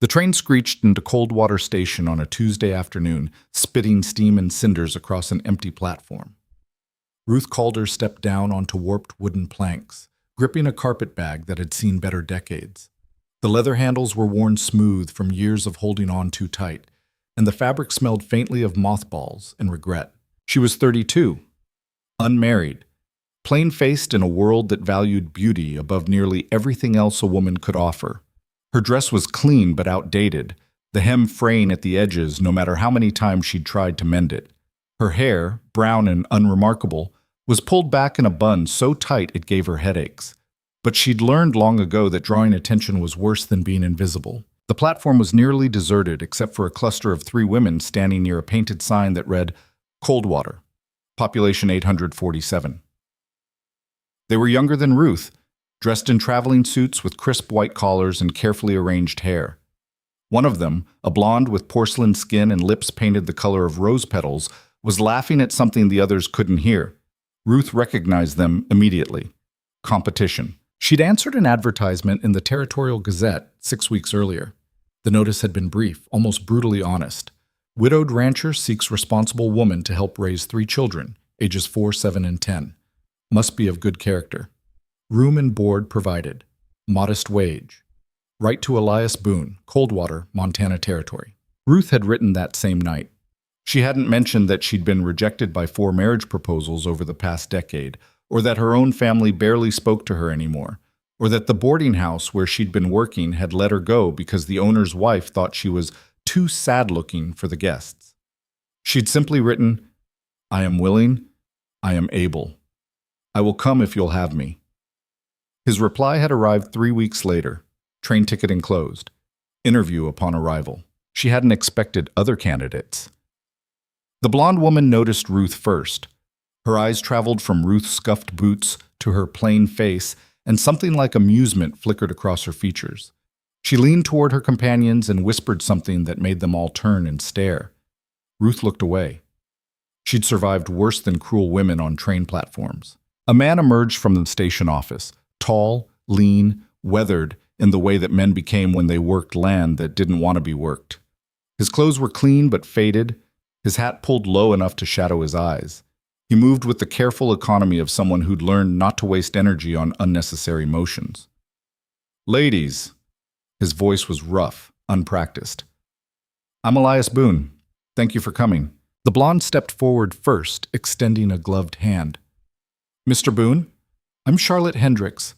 The train screeched into Coldwater Station on a Tuesday afternoon, spitting steam and cinders across an empty platform. Ruth Calder stepped down onto warped wooden planks, gripping a carpet bag that had seen better decades. The leather handles were worn smooth from years of holding on too tight, and the fabric smelled faintly of mothballs and regret. She was 32, unmarried, plain-faced in a world that valued beauty above nearly everything else a woman could offer. Her dress was clean but outdated, the hem fraying at the edges no matter how many times she'd tried to mend it. Her hair, brown and unremarkable, was pulled back in a bun so tight it gave her headaches. But she'd learned long ago that drawing attention was worse than being invisible. The platform was nearly deserted except for a cluster of 3 women standing near a painted sign that read, Coldwater, population 847. They were younger than Ruth, dressed in traveling suits with crisp white collars and carefully arranged hair. One of them, a blonde with porcelain skin and lips painted the color of rose petals, was laughing at something the others couldn't hear. Ruth recognized them immediately. Competition. She'd answered an advertisement in the Territorial Gazette 6 weeks earlier. The notice had been brief, almost brutally honest. Widowed rancher seeks responsible woman to help raise 3 children, ages 4, 7, and 10. Must be of good character. Room and board provided. Modest wage. Right to Elias Boone, Coldwater, Montana Territory. Ruth had written that same night. She hadn't mentioned that she'd been rejected by 4 marriage proposals over the past decade, or that her own family barely spoke to her anymore, or that the boarding house where she'd been working had let her go because the owner's wife thought she was too sad-looking for the guests. She'd simply written, I am willing, I am able. I will come if you'll have me. His reply had arrived 3 weeks later, train ticket enclosed. Interview upon arrival. She hadn't expected other candidates. The blonde woman noticed Ruth first. Her eyes traveled from Ruth's scuffed boots to her plain face, and something like amusement flickered across her features. She leaned toward her companions and whispered something that made them all turn and stare. Ruth looked away. She'd survived worse than cruel women on train platforms. A man emerged from the station office, tall, lean, weathered in the way that men became when they worked land that didn't want to be worked. His clothes were clean but faded, his hat pulled low enough to shadow his eyes. He moved with the careful economy of someone who'd learned not to waste energy on unnecessary motions. Ladies, his voice was rough, unpracticed. I'm Elias Boone. Thank you for coming. The blonde stepped forward first, extending a gloved hand. Mr. Boone, I'm Charlotte Hendricks.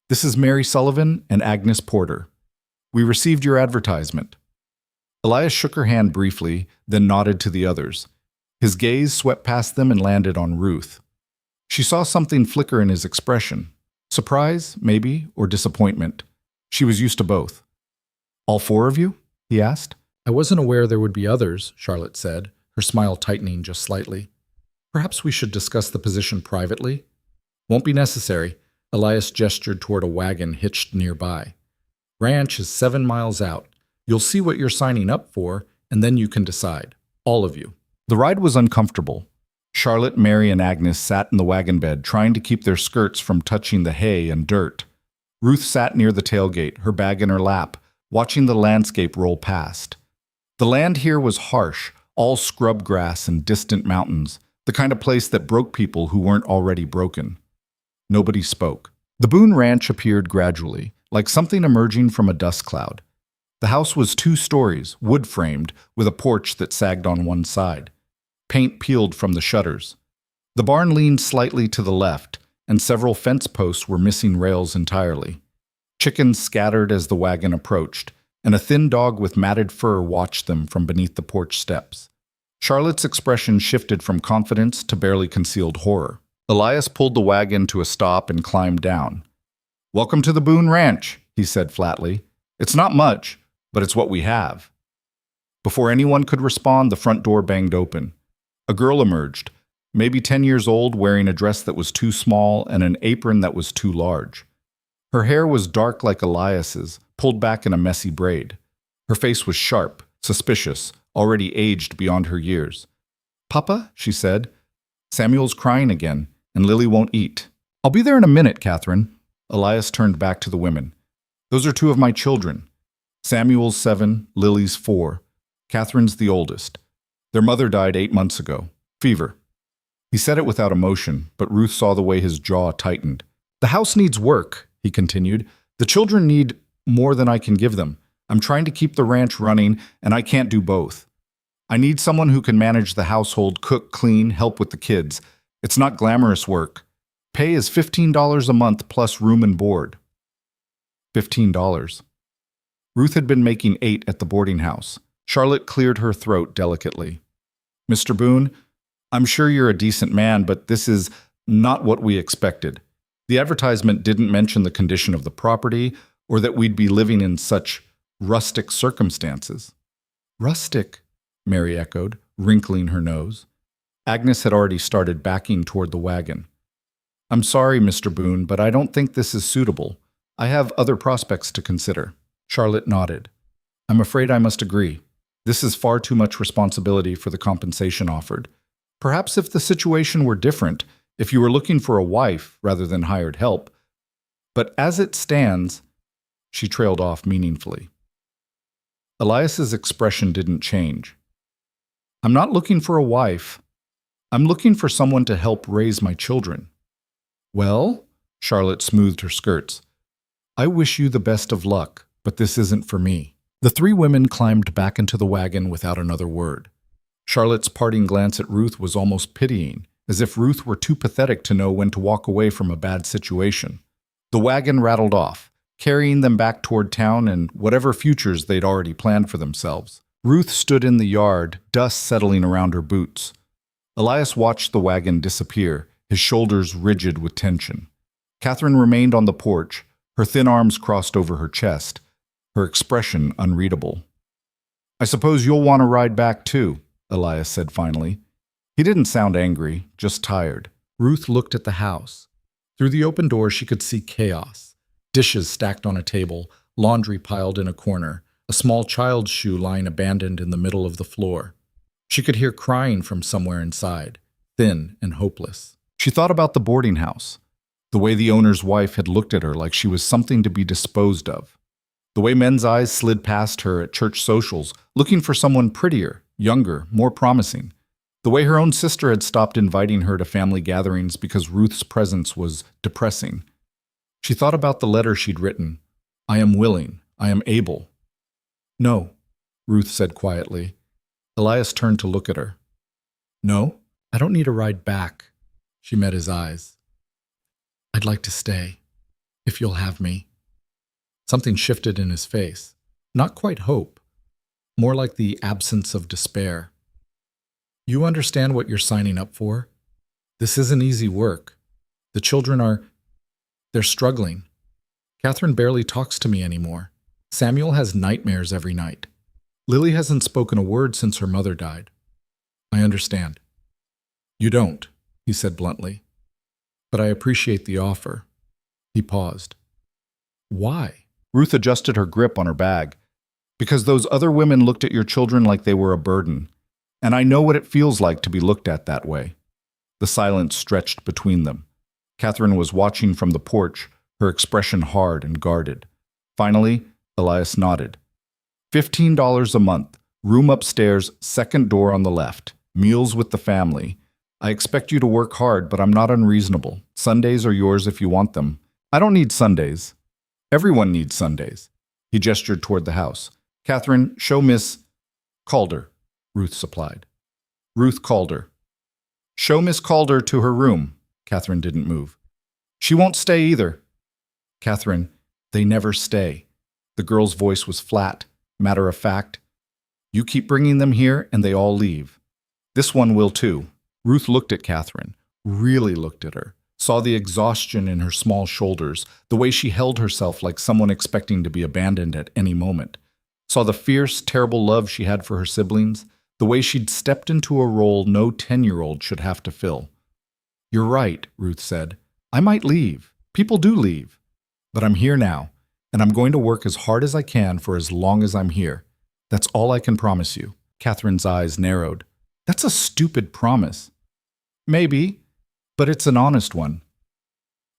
This is Mary Sullivan and Agnes Porter. We received your advertisement. Elias shook her hand briefly, then nodded to the others. His gaze swept past them and landed on Ruth. She saw something flicker in his expression. Surprise, maybe, or disappointment. She was used to both. All 4 of you? He asked. I wasn't aware there would be others, Charlotte said, her smile tightening just slightly. Perhaps we should discuss the position privately? Won't be necessary. Elias gestured toward a wagon hitched nearby. Ranch is 7 miles out. You'll see what you're signing up for, and then you can decide. All of you. The ride was uncomfortable. Charlotte, Mary, and Agnes sat in the wagon bed, trying to keep their skirts from touching the hay and dirt. Ruth sat near the tailgate, her bag in her lap, watching the landscape roll past. The land here was harsh, all scrub grass and distant mountains, the kind of place that broke people who weren't already broken. Nobody spoke. The Boone Ranch appeared gradually, like something emerging from a dust cloud. The house was 2 stories, wood-framed, with a porch that sagged on one side. Paint peeled from the shutters. The barn leaned slightly to the left, and several fence posts were missing rails entirely. Chickens scattered as the wagon approached, and a thin dog with matted fur watched them from beneath the porch steps. Charlotte's expression shifted from confidence to barely concealed horror. Elias pulled the wagon to a stop and climbed down. Welcome to the Boone Ranch, he said flatly. It's not much, but it's what we have. Before anyone could respond, the front door banged open. A girl emerged, maybe 10 years old, wearing a dress that was too small and an apron that was too large. Her hair was dark like Elias's, pulled back in a messy braid. Her face was sharp, suspicious, already aged beyond her years. Papa, she said, Samuel's crying again, and Lily won't eat. I'll be there in a minute, Catherine. Elias turned back to the women. Those are 2 of my children. Samuel's 7, Lily's 4. Catherine's the oldest. Their mother died 8 months ago. Fever. He said it without emotion, but Ruth saw the way his jaw tightened. The house needs work, he continued. The children need more than I can give them. I'm trying to keep the ranch running, and I can't do both. I need someone who can manage the household, cook, clean, help with the kids. It's not glamorous work. Pay is $15 a month plus room and board. $15. Ruth had been making $8 at the boarding house. Charlotte cleared her throat delicately. Mr. Boone, I'm sure you're a decent man, but this is not what we expected. The advertisement didn't mention the condition of the property or that we'd be living in such rustic circumstances. Rustic, Mary echoed, wrinkling her nose. Agnes had already started backing toward the wagon. I'm sorry, Mr. Boone, but I don't think this is suitable. I have other prospects to consider. Charlotte nodded. I'm afraid I must agree. This is far too much responsibility for the compensation offered. Perhaps if the situation were different, if you were looking for a wife rather than hired help. But as it stands, she trailed off meaningfully. Elias's expression didn't change. I'm not looking for a wife. I'm looking for someone to help raise my children. Well, Charlotte smoothed her skirts. I wish you the best of luck, but this isn't for me. The three women climbed back into the wagon without another word. Charlotte's parting glance at Ruth was almost pitying, as if Ruth were too pathetic to know when to walk away from a bad situation. The wagon rattled off, carrying them back toward town and whatever futures they'd already planned for themselves. Ruth stood in the yard, dust settling around her boots. Elias watched the wagon disappear, his shoulders rigid with tension. Catherine remained on the porch, her thin arms crossed over her chest, her expression unreadable. I suppose you'll want to ride back too, Elias said finally. He didn't sound angry, just tired. Ruth looked at the house. Through the open door she could see chaos. Dishes stacked on a table, laundry piled in a corner, a small child's shoe lying abandoned in the middle of the floor. She could hear crying from somewhere inside, thin and hopeless. She thought about the boarding house, the way the owner's wife had looked at her like she was something to be disposed of, the way men's eyes slid past her at church socials, looking for someone prettier, younger, more promising, the way her own sister had stopped inviting her to family gatherings because Ruth's presence was depressing. She thought about the letter she'd written. I am willing. I am able. No, Ruth said quietly. Elias turned to look at her. No, I don't need a ride back. She met his eyes. I'd like to stay, if you'll have me. Something shifted in his face. Not quite hope, more like the absence of despair. You understand what you're signing up for? This isn't easy work. The children they're struggling. Catherine barely talks to me anymore. Samuel has nightmares every night. Lily hasn't spoken a word since her mother died. I understand. You don't, he said bluntly. But I appreciate the offer. He paused. Why? Ruth adjusted her grip on her bag. Because those other women looked at your children like they were a burden. And I know what it feels like to be looked at that way. The silence stretched between them. Catherine was watching from the porch, her expression hard and guarded. Finally, Elias nodded. $15 a month, room upstairs, second door on the left, meals with the family. I expect you to work hard, but I'm not unreasonable. Sundays are yours if you want them. I don't need Sundays. Everyone needs Sundays. He gestured toward the house. Catherine, show Miss Calder, Ruth supplied. Ruth Calder. Show Miss Calder to her room. Catherine didn't move. She won't stay either. Catherine, they never stay. The girl's voice was flat, matter of fact. You keep bringing them here and they all leave. This one will too. Ruth looked at Catherine, really looked at her, saw the exhaustion in her small shoulders, the way she held herself like someone expecting to be abandoned at any moment, saw the fierce, terrible love she had for her siblings, the way she'd stepped into a role no 10-year-old should have to fill. You're right, Ruth said. I might leave. People do leave. But I'm here now, and I'm going to work as hard as I can for as long as I'm here. That's all I can promise you. Catherine's eyes narrowed. That's a stupid promise. Maybe, but it's an honest one.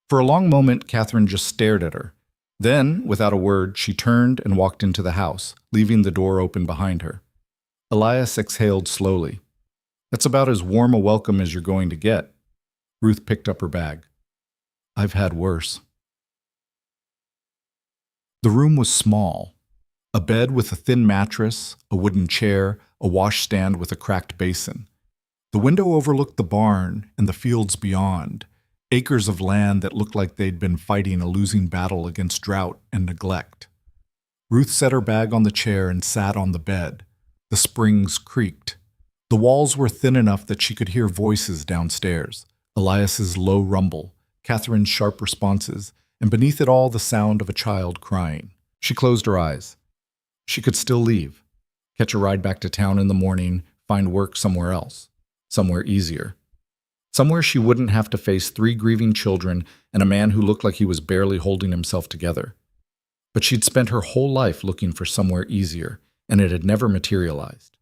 For a long moment, Catherine just stared at her. Then, without a word, she turned and walked into the house, leaving the door open behind her. Elias exhaled slowly. That's about as warm a welcome as you're going to get. Ruth picked up her bag. I've had worse. The room was small. A bed with a thin mattress, a wooden chair, a washstand with a cracked basin. The window overlooked the barn and the fields beyond, acres of land that looked like they'd been fighting a losing battle against drought and neglect. Ruth set her bag on the chair and sat on the bed. The springs creaked. The walls were thin enough that she could hear voices downstairs, Elias's low rumble, Catherine's sharp responses, and beneath it all the sound of a child crying. She closed her eyes. She could still leave, catch a ride back to town in the morning, find work somewhere else, somewhere easier. Somewhere she wouldn't have to face 3 grieving children and a man who looked like he was barely holding himself together. But she'd spent her whole life looking for somewhere easier, and it had never materialized.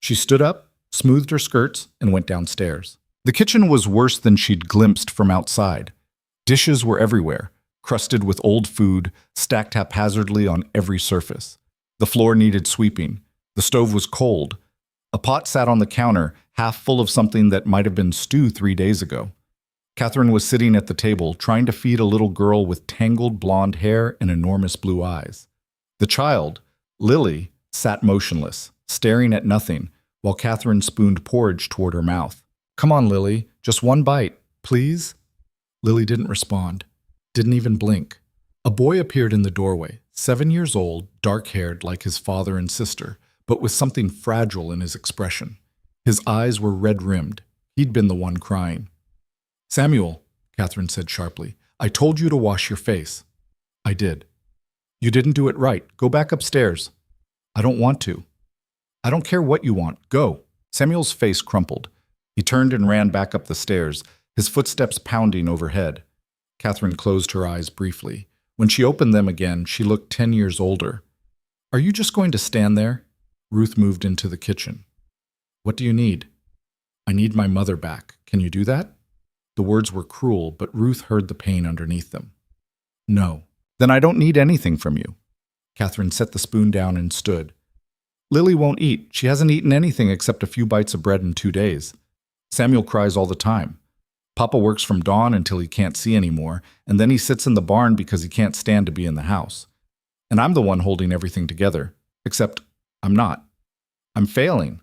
She stood up, smoothed her skirts, and went downstairs. The kitchen was worse than she'd glimpsed from outside. Dishes were everywhere, crusted with old food, stacked haphazardly on every surface. The floor needed sweeping. The stove was cold. A pot sat on the counter, half full of something that might have been stew 3 days ago. Catherine was sitting at the table, trying to feed a little girl with tangled blonde hair and enormous blue eyes. The child, Lily, sat motionless, staring at nothing, while Catherine spooned porridge toward her mouth. Come on, Lily, just one bite, please? Lily didn't respond, didn't even blink. A boy appeared in the doorway, 7 years old, dark-haired like his father and sister, but with something fragile in his expression. His eyes were red-rimmed. He'd been the one crying. Samuel, Catherine said sharply, I told you to wash your face. I did. You didn't do it right. Go back upstairs. I don't want to. I don't care what you want. Go. Samuel's face crumpled. He turned and ran back up the stairs, his footsteps pounding overhead. Catherine closed her eyes briefly. When she opened them again, she looked 10 years older. Are you just going to stand there? Ruth moved into the kitchen. What do you need? I need my mother back. Can you do that? The words were cruel, but Ruth heard the pain underneath them. No. Then I don't need anything from you. Catherine set the spoon down and stood. Lily won't eat. She hasn't eaten anything except a few bites of bread in 2 days. Samuel cries all the time. Papa works from dawn until he can't see anymore, and then he sits in the barn because he can't stand to be in the house. And I'm the one holding everything together. Except I'm not. I'm failing.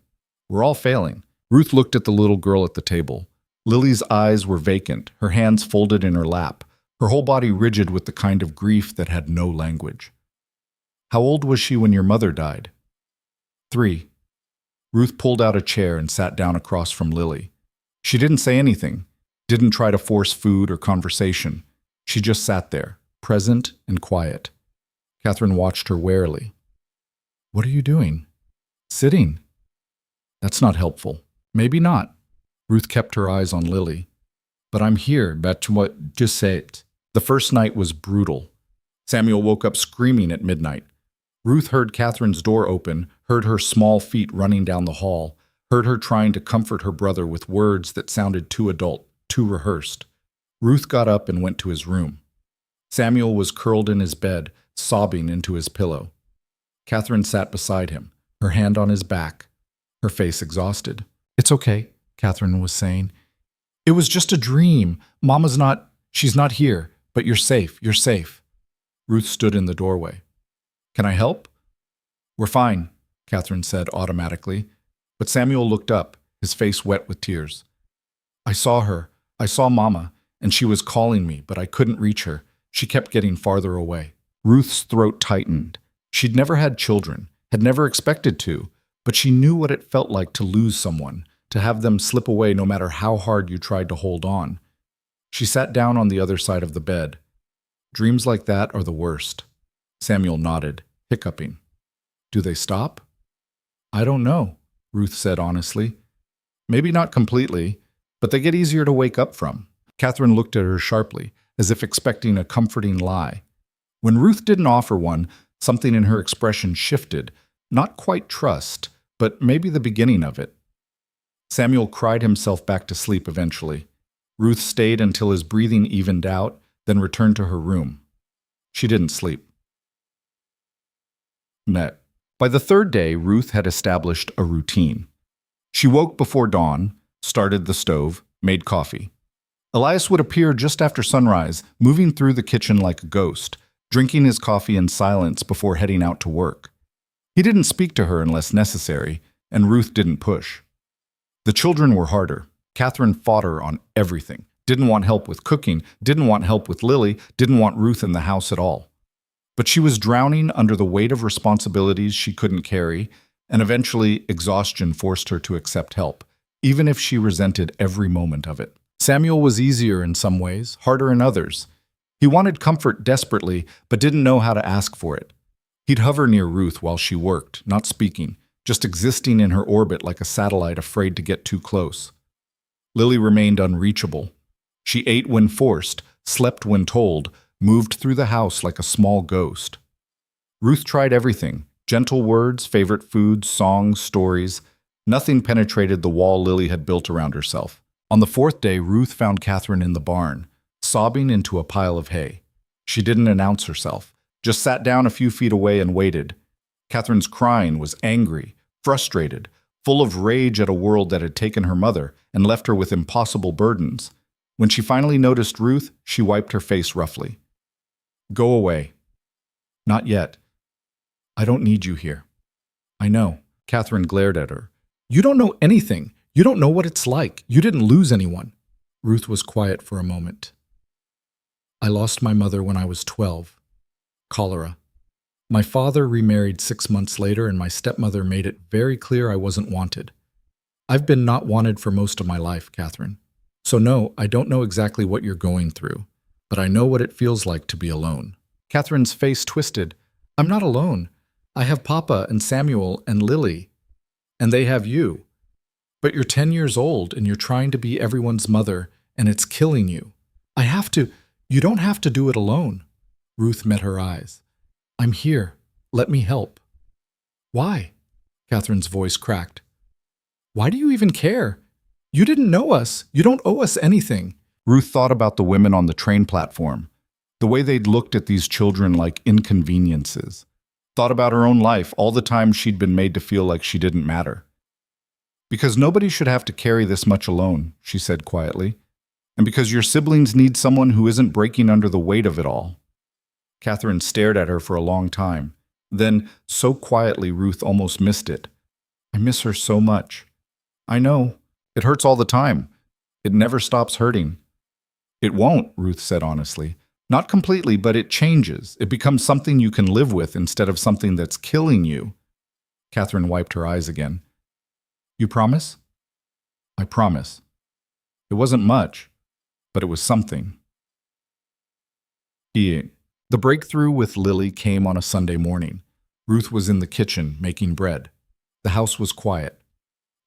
We're all failing. Ruth looked at the little girl at the table. Lily's eyes were vacant, her hands folded in her lap, her whole body rigid with the kind of grief that had no language. How old was she when your mother died? 3. Ruth pulled out a chair and sat down across from Lily. She didn't say anything, didn't try to force food or conversation. She just sat there, present and quiet. Catherine watched her warily. What are you doing? Sitting. That's not helpful. Maybe not. Ruth kept her eyes on Lily. But I'm here, that's what, just say it. The first night was brutal. Samuel woke up screaming at midnight. Ruth heard Catherine's door open, heard her small feet running down the hall, heard her trying to comfort her brother with words that sounded too adult, too rehearsed. Ruth got up and went to his room. Samuel was curled in his bed, sobbing into his pillow. Catherine sat beside him, her hand on his back, her face exhausted. It's okay, Catherine was saying. It was just a dream. She's not here, but you're safe, you're safe. Ruth stood in the doorway. Can I help? We're fine, Catherine said automatically, but Samuel looked up, his face wet with tears. I saw her. I saw Mama, and she was calling me, but I couldn't reach her. She kept getting farther away. Ruth's throat tightened. She'd never had children, had never expected to, but she knew what it felt like to lose someone, to have them slip away no matter how hard you tried to hold on. She sat down on the other side of the bed. Dreams like that are the worst. Samuel nodded, hiccuping. Do they stop? I don't know, Ruth said honestly. Maybe not completely, but they get easier to wake up from. Catherine looked at her sharply, as if expecting a comforting lie. When Ruth didn't offer one, something in her expression shifted, not quite trust, but maybe the beginning of it. Samuel cried himself back to sleep eventually. Ruth stayed until his breathing evened out, then returned to her room. She didn't sleep. Met. By the third day, Ruth had established a routine. She woke before dawn, started the stove, made coffee. Elias would appear just after sunrise, moving through the kitchen like a ghost, drinking his coffee in silence before heading out to work. He didn't speak to her unless necessary, and Ruth didn't push. The children were harder. Catherine fought her on everything. Didn't want help with cooking, didn't want help with Lily, didn't want Ruth in the house at all. But she was drowning under the weight of responsibilities she couldn't carry, and eventually exhaustion forced her to accept help, even if she resented every moment of it. Samuel was easier in some ways, harder in others. He wanted comfort desperately, but didn't know how to ask for it. He'd hover near Ruth while she worked, not speaking, just existing in her orbit like a satellite afraid to get too close. Lily remained unreachable. She ate when forced, slept when told, moved through the house like a small ghost. Ruth tried everything: gentle words, favorite foods, songs, stories. Nothing penetrated the wall Lily had built around herself. On the fourth day, Ruth found Catherine in the barn, sobbing into a pile of hay. She didn't announce herself, just sat down a few feet away and waited. Catherine's crying was angry, frustrated, full of rage at a world that had taken her mother and left her with impossible burdens. When she finally noticed Ruth, she wiped her face roughly. "Go away." "Not yet. I don't need you here." "I know." Catherine glared at her. "You don't know anything. You don't know what it's like. You didn't lose anyone." Ruth was quiet for a moment. "I lost my mother when I was 12. Cholera. My father remarried 6 months later, and my stepmother made it very clear I wasn't wanted. I've been not wanted for most of my life, Catherine. So no, I don't know exactly what you're going through, but I know what it feels like to be alone." Catherine's face twisted. "I'm not alone. I have Papa and Samuel and Lily, and they have you. But you're 10 years old and you're trying to be everyone's mother, and it's killing you. You don't have to do it alone." Ruth met her eyes. "I'm here. Let me help." "Why?" Catherine's voice cracked. "Why do you even care? You didn't know us. You don't owe us anything." Ruth thought about the women on the train platform, the way they'd looked at these children like inconveniences. Thought about her own life, all the times she'd been made to feel like she didn't matter. "Because nobody should have to carry this much alone," she said quietly. "And because your siblings need someone who isn't breaking under the weight of it all." Catherine stared at her for a long time. Then, so quietly, Ruth almost missed it. "I miss her so much." "I know. It hurts all the time. It never stops hurting." "It won't," Ruth said honestly. "Not completely, but it changes. It becomes something you can live with instead of something that's killing you." Catherine wiped her eyes again. "You promise?" "I promise." It wasn't much, but it was something. The breakthrough with Lily came on a Sunday morning. Ruth was in the kitchen making bread. The house was quiet.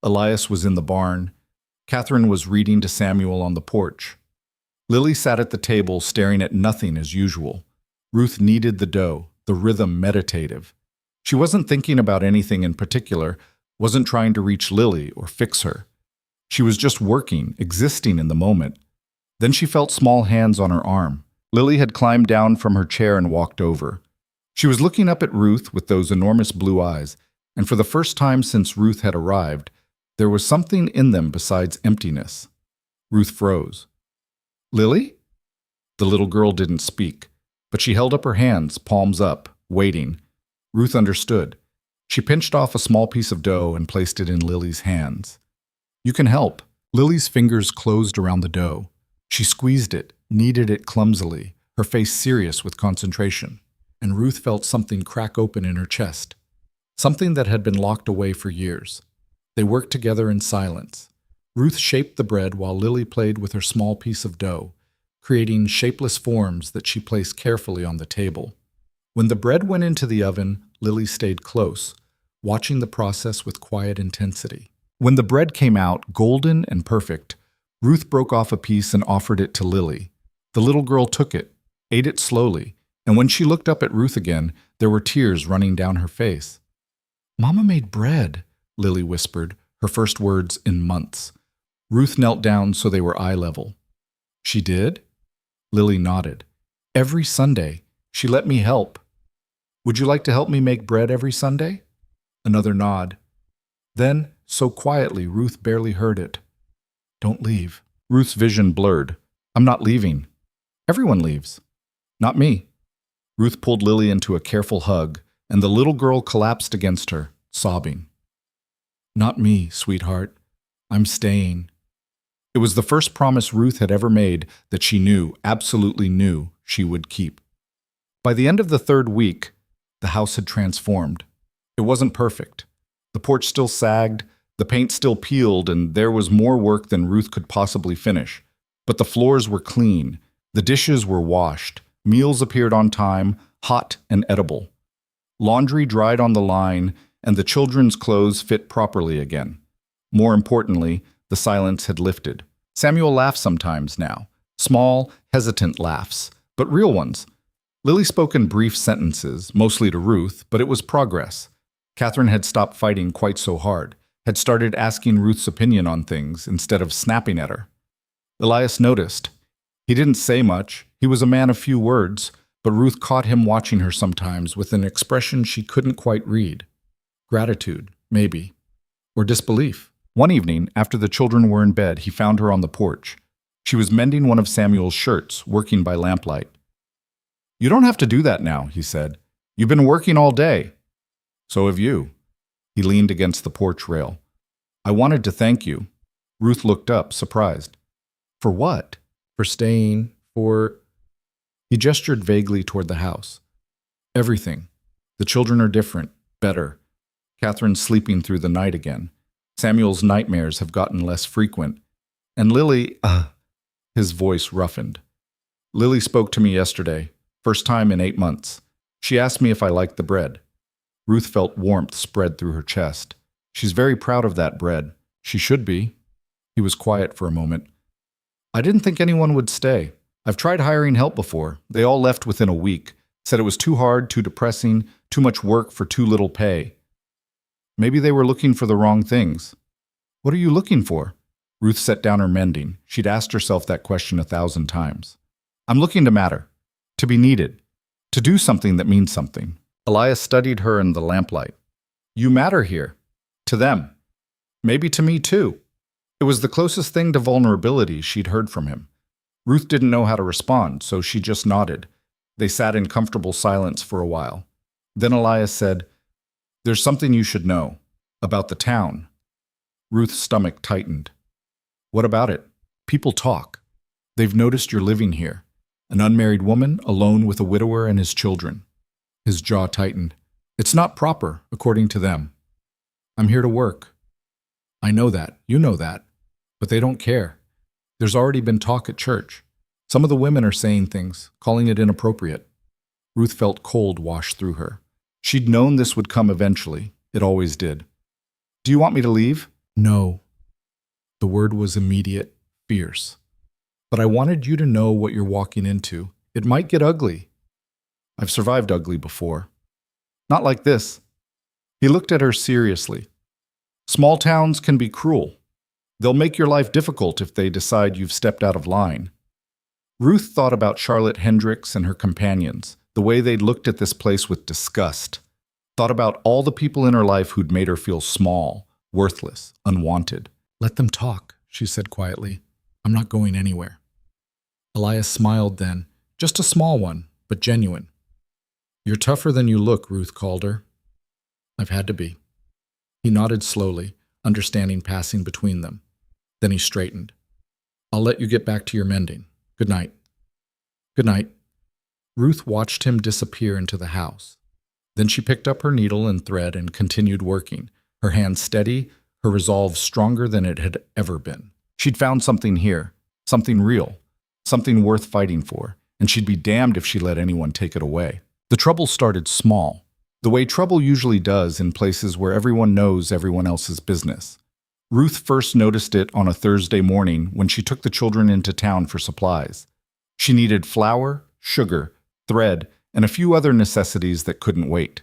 Elias was in the barn. Catherine was reading to Samuel on the porch. Lily sat at the table staring at nothing as usual. Ruth kneaded the dough, the rhythm meditative. She wasn't thinking about anything in particular, wasn't trying to reach Lily or fix her. She was just working, existing in the moment. Then she felt small hands on her arm. Lily had climbed down from her chair and walked over. She was looking up at Ruth with those enormous blue eyes, and for the first time since Ruth had arrived, there was something in them besides emptiness. Ruth froze. "Lily?" The little girl didn't speak, but she held up her hands, palms up, waiting. Ruth understood. She pinched off a small piece of dough and placed it in Lily's hands. "You can help." Lily's fingers closed around the dough. She squeezed it, kneaded it clumsily, her face serious with concentration, and Ruth felt something crack open in her chest, something that had been locked away for years. They worked together in silence. Ruth shaped the bread while Lily played with her small piece of dough, creating shapeless forms that she placed carefully on the table. When the bread went into the oven, Lily stayed close, watching the process with quiet intensity. When the bread came out, golden and perfect, Ruth broke off a piece and offered it to Lily. The little girl took it, ate it slowly, and when she looked up at Ruth again, there were tears running down her face. "Mama made bread," Lily whispered, her first words in months. Ruth knelt down so they were eye level. "She did?" Lily nodded. "Every Sunday, She let me help. Would you like to help me make bread every Sunday? Another nod. Then, so quietly, Ruth barely heard it. Don't leave. Ruth's vision blurred. I'm not leaving. Everyone leaves. Not me. Ruth pulled Lily into a careful hug, and the little girl collapsed against her, sobbing. Not me, sweetheart. I'm staying. It was the first promise Ruth had ever made that she knew, absolutely knew, she would keep. By the end of the third week, the house had transformed. It wasn't perfect. The porch still sagged, the paint still peeled, and there was more work than Ruth could possibly finish. But the floors were clean, the dishes were washed, meals appeared on time, hot and edible. Laundry dried on the line, and the children's clothes fit properly again. More importantly, the silence had lifted. Samuel laughed sometimes now, small, hesitant laughs, but real ones. Lily spoke in brief sentences, mostly to Ruth, but it was progress. Catherine had stopped fighting quite so hard, had started asking Ruth's opinion on things instead of snapping at her. Elias noticed. He didn't say much, he was a man of few words, but Ruth caught him watching her sometimes with an expression she couldn't quite read. Gratitude, maybe. Or disbelief. One evening, after the children were in bed, he found her on the porch. She was mending one of Samuel's shirts, working by lamplight. You don't have to do that now, he said. You've been working all day. So have you. He leaned against the porch rail. I wanted to thank you. Ruth looked up, surprised. For what? For staying, for... He gestured vaguely toward the house. Everything. The children are different, better. Catherine's sleeping through the night again. Samuel's nightmares have gotten less frequent. And Lily, his voice roughened. Lily spoke to me yesterday, first time in 8 months. She asked me if I liked the bread. Ruth felt warmth spread through her chest. She's very proud of that bread. She should be. He was quiet for a moment. I didn't think anyone would stay. I've tried hiring help before. They all left within a week. Said it was too hard, too depressing, too much work for too little pay. Maybe they were looking for the wrong things. What are you looking for? Ruth set down her mending. She'd asked herself that question 1,000 times. I'm looking to matter. To be needed. To do something that means something. Elias studied her in the lamplight. You matter here. To them. Maybe to me too. It was the closest thing to vulnerability she'd heard from him. Ruth didn't know how to respond, so she just nodded. They sat in comfortable silence for a while. Then Elias said, There's something you should know. About the town. Ruth's stomach tightened. What about it? People talk. They've noticed you're living here. An unmarried woman, alone with a widower and his children. His jaw tightened. It's not proper, according to them. I'm here to work. I know that. You know that. But they don't care. There's already been talk at church. Some of the women are saying things, calling it inappropriate. Ruth felt cold wash through her. She'd known this would come eventually. It always did. Do you want me to leave? No. The word was immediate, fierce. But I wanted you to know what you're walking into. It might get ugly. I've survived ugly before. Not like this. He looked at her seriously. Small towns can be cruel. They'll make your life difficult if they decide you've stepped out of line. Ruth thought about Charlotte Hendricks and her companions, the way they'd looked at this place with disgust. Thought about all the people in her life who'd made her feel small, worthless, unwanted. Let them talk, she said quietly. I'm not going anywhere. Elias smiled then, just a small one, but genuine. You're tougher than you look, Ruth called her. I've had to be. He nodded slowly, understanding passing between them. Then he straightened. I'll let you get back to your mending. Good night. Good night. Ruth watched him disappear into the house. Then she picked up her needle and thread and continued working, her hand steady, her resolve stronger than it had ever been. She'd found something here, something real, something worth fighting for, and she'd be damned if she let anyone take it away. The trouble started small, the way trouble usually does in places where everyone knows everyone else's business. Ruth first noticed it on a Thursday morning when she took the children into town for supplies. She needed flour, sugar, thread, and a few other necessities that couldn't wait.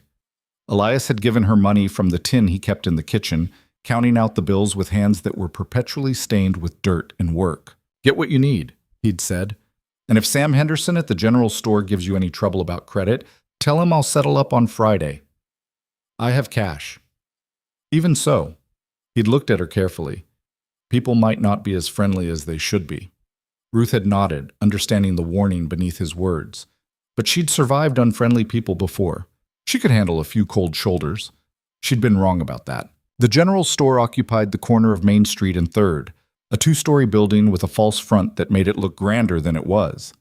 Elias had given her money from the tin he kept in the kitchen, counting out the bills with hands that were perpetually stained with dirt and work. Get what you need, he'd said. And if Sam Henderson at the general store gives you any trouble about credit, tell him I'll settle up on Friday. I have cash. Even so, he'd looked at her carefully. People might not be as friendly as they should be. Ruth had nodded, understanding the warning beneath his words. But she'd survived unfriendly people before. She could handle a few cold shoulders. She'd been wrong about that. The general store occupied the corner of Main Street and 3rd, a 2-story building with a false front that made it look grander than it was.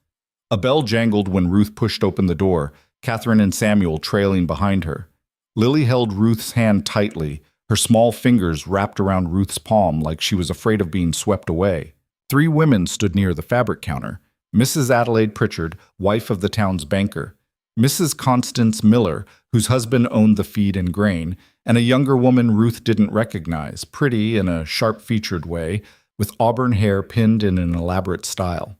A bell jangled when Ruth pushed open the door, Catherine and Samuel trailing behind her. Lily held Ruth's hand tightly, her small fingers wrapped around Ruth's palm like she was afraid of being swept away. 3 women stood near the fabric counter. Mrs. Adelaide Pritchard, wife of the town's banker, Mrs. Constance Miller, whose husband owned the feed and grain, and a younger woman Ruth didn't recognize, pretty in a sharp-featured way, with auburn hair pinned in an elaborate style.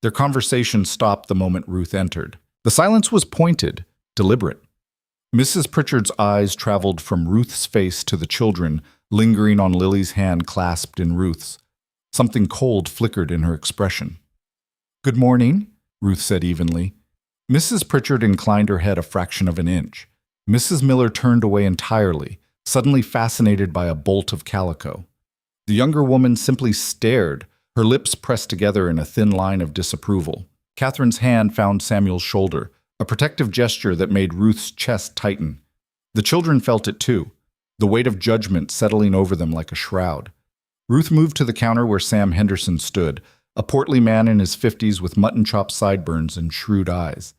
Their conversation stopped the moment Ruth entered. The silence was pointed, deliberate. Mrs. Pritchard's eyes traveled from Ruth's face to the children, lingering on Lily's hand clasped in Ruth's. Something cold flickered in her expression. "Good morning," Ruth said evenly. Mrs. Pritchard inclined her head a fraction of an inch. Mrs. Miller turned away entirely, suddenly fascinated by a bolt of calico. The younger woman simply stared, her lips pressed together in a thin line of disapproval. Catherine's hand found Samuel's shoulder, a protective gesture that made Ruth's chest tighten. The children felt it too, the weight of judgment settling over them like a shroud. Ruth moved to the counter where Sam Henderson stood, a portly man in his 50s with mutton-chop sideburns and shrewd eyes.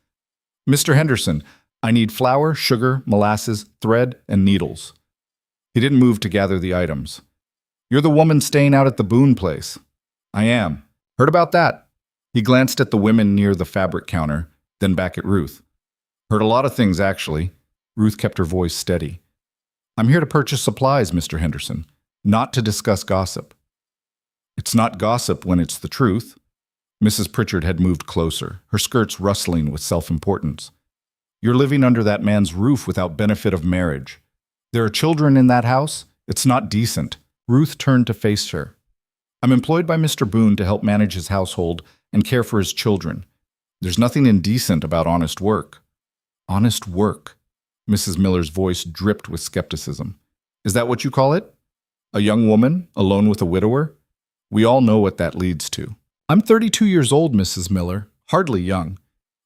"Mr. Henderson, I need flour, sugar, molasses, thread, and needles." He didn't move to gather the items. "You're the woman staying out at the Boone place." "I am. Heard about that?" He glanced at the women near the fabric counter, then back at Ruth. "Heard a lot of things, actually." Ruth kept her voice steady. "I'm here to purchase supplies, Mr. Henderson, not to discuss gossip." "It's not gossip when it's the truth." Mrs. Pritchard had moved closer, her skirts rustling with self-importance. "You're living under that man's roof without benefit of marriage. There are children in that house. It's not decent." Ruth turned to face her. "I'm employed by Mr. Boone to help manage his household and care for his children. There's nothing indecent about honest work." "Honest work?" Mrs. Miller's voice dripped with skepticism. "Is that what you call it? A young woman, alone with a widower? We all know what that leads to." "I'm 32 years old, Mrs. Miller, hardly young,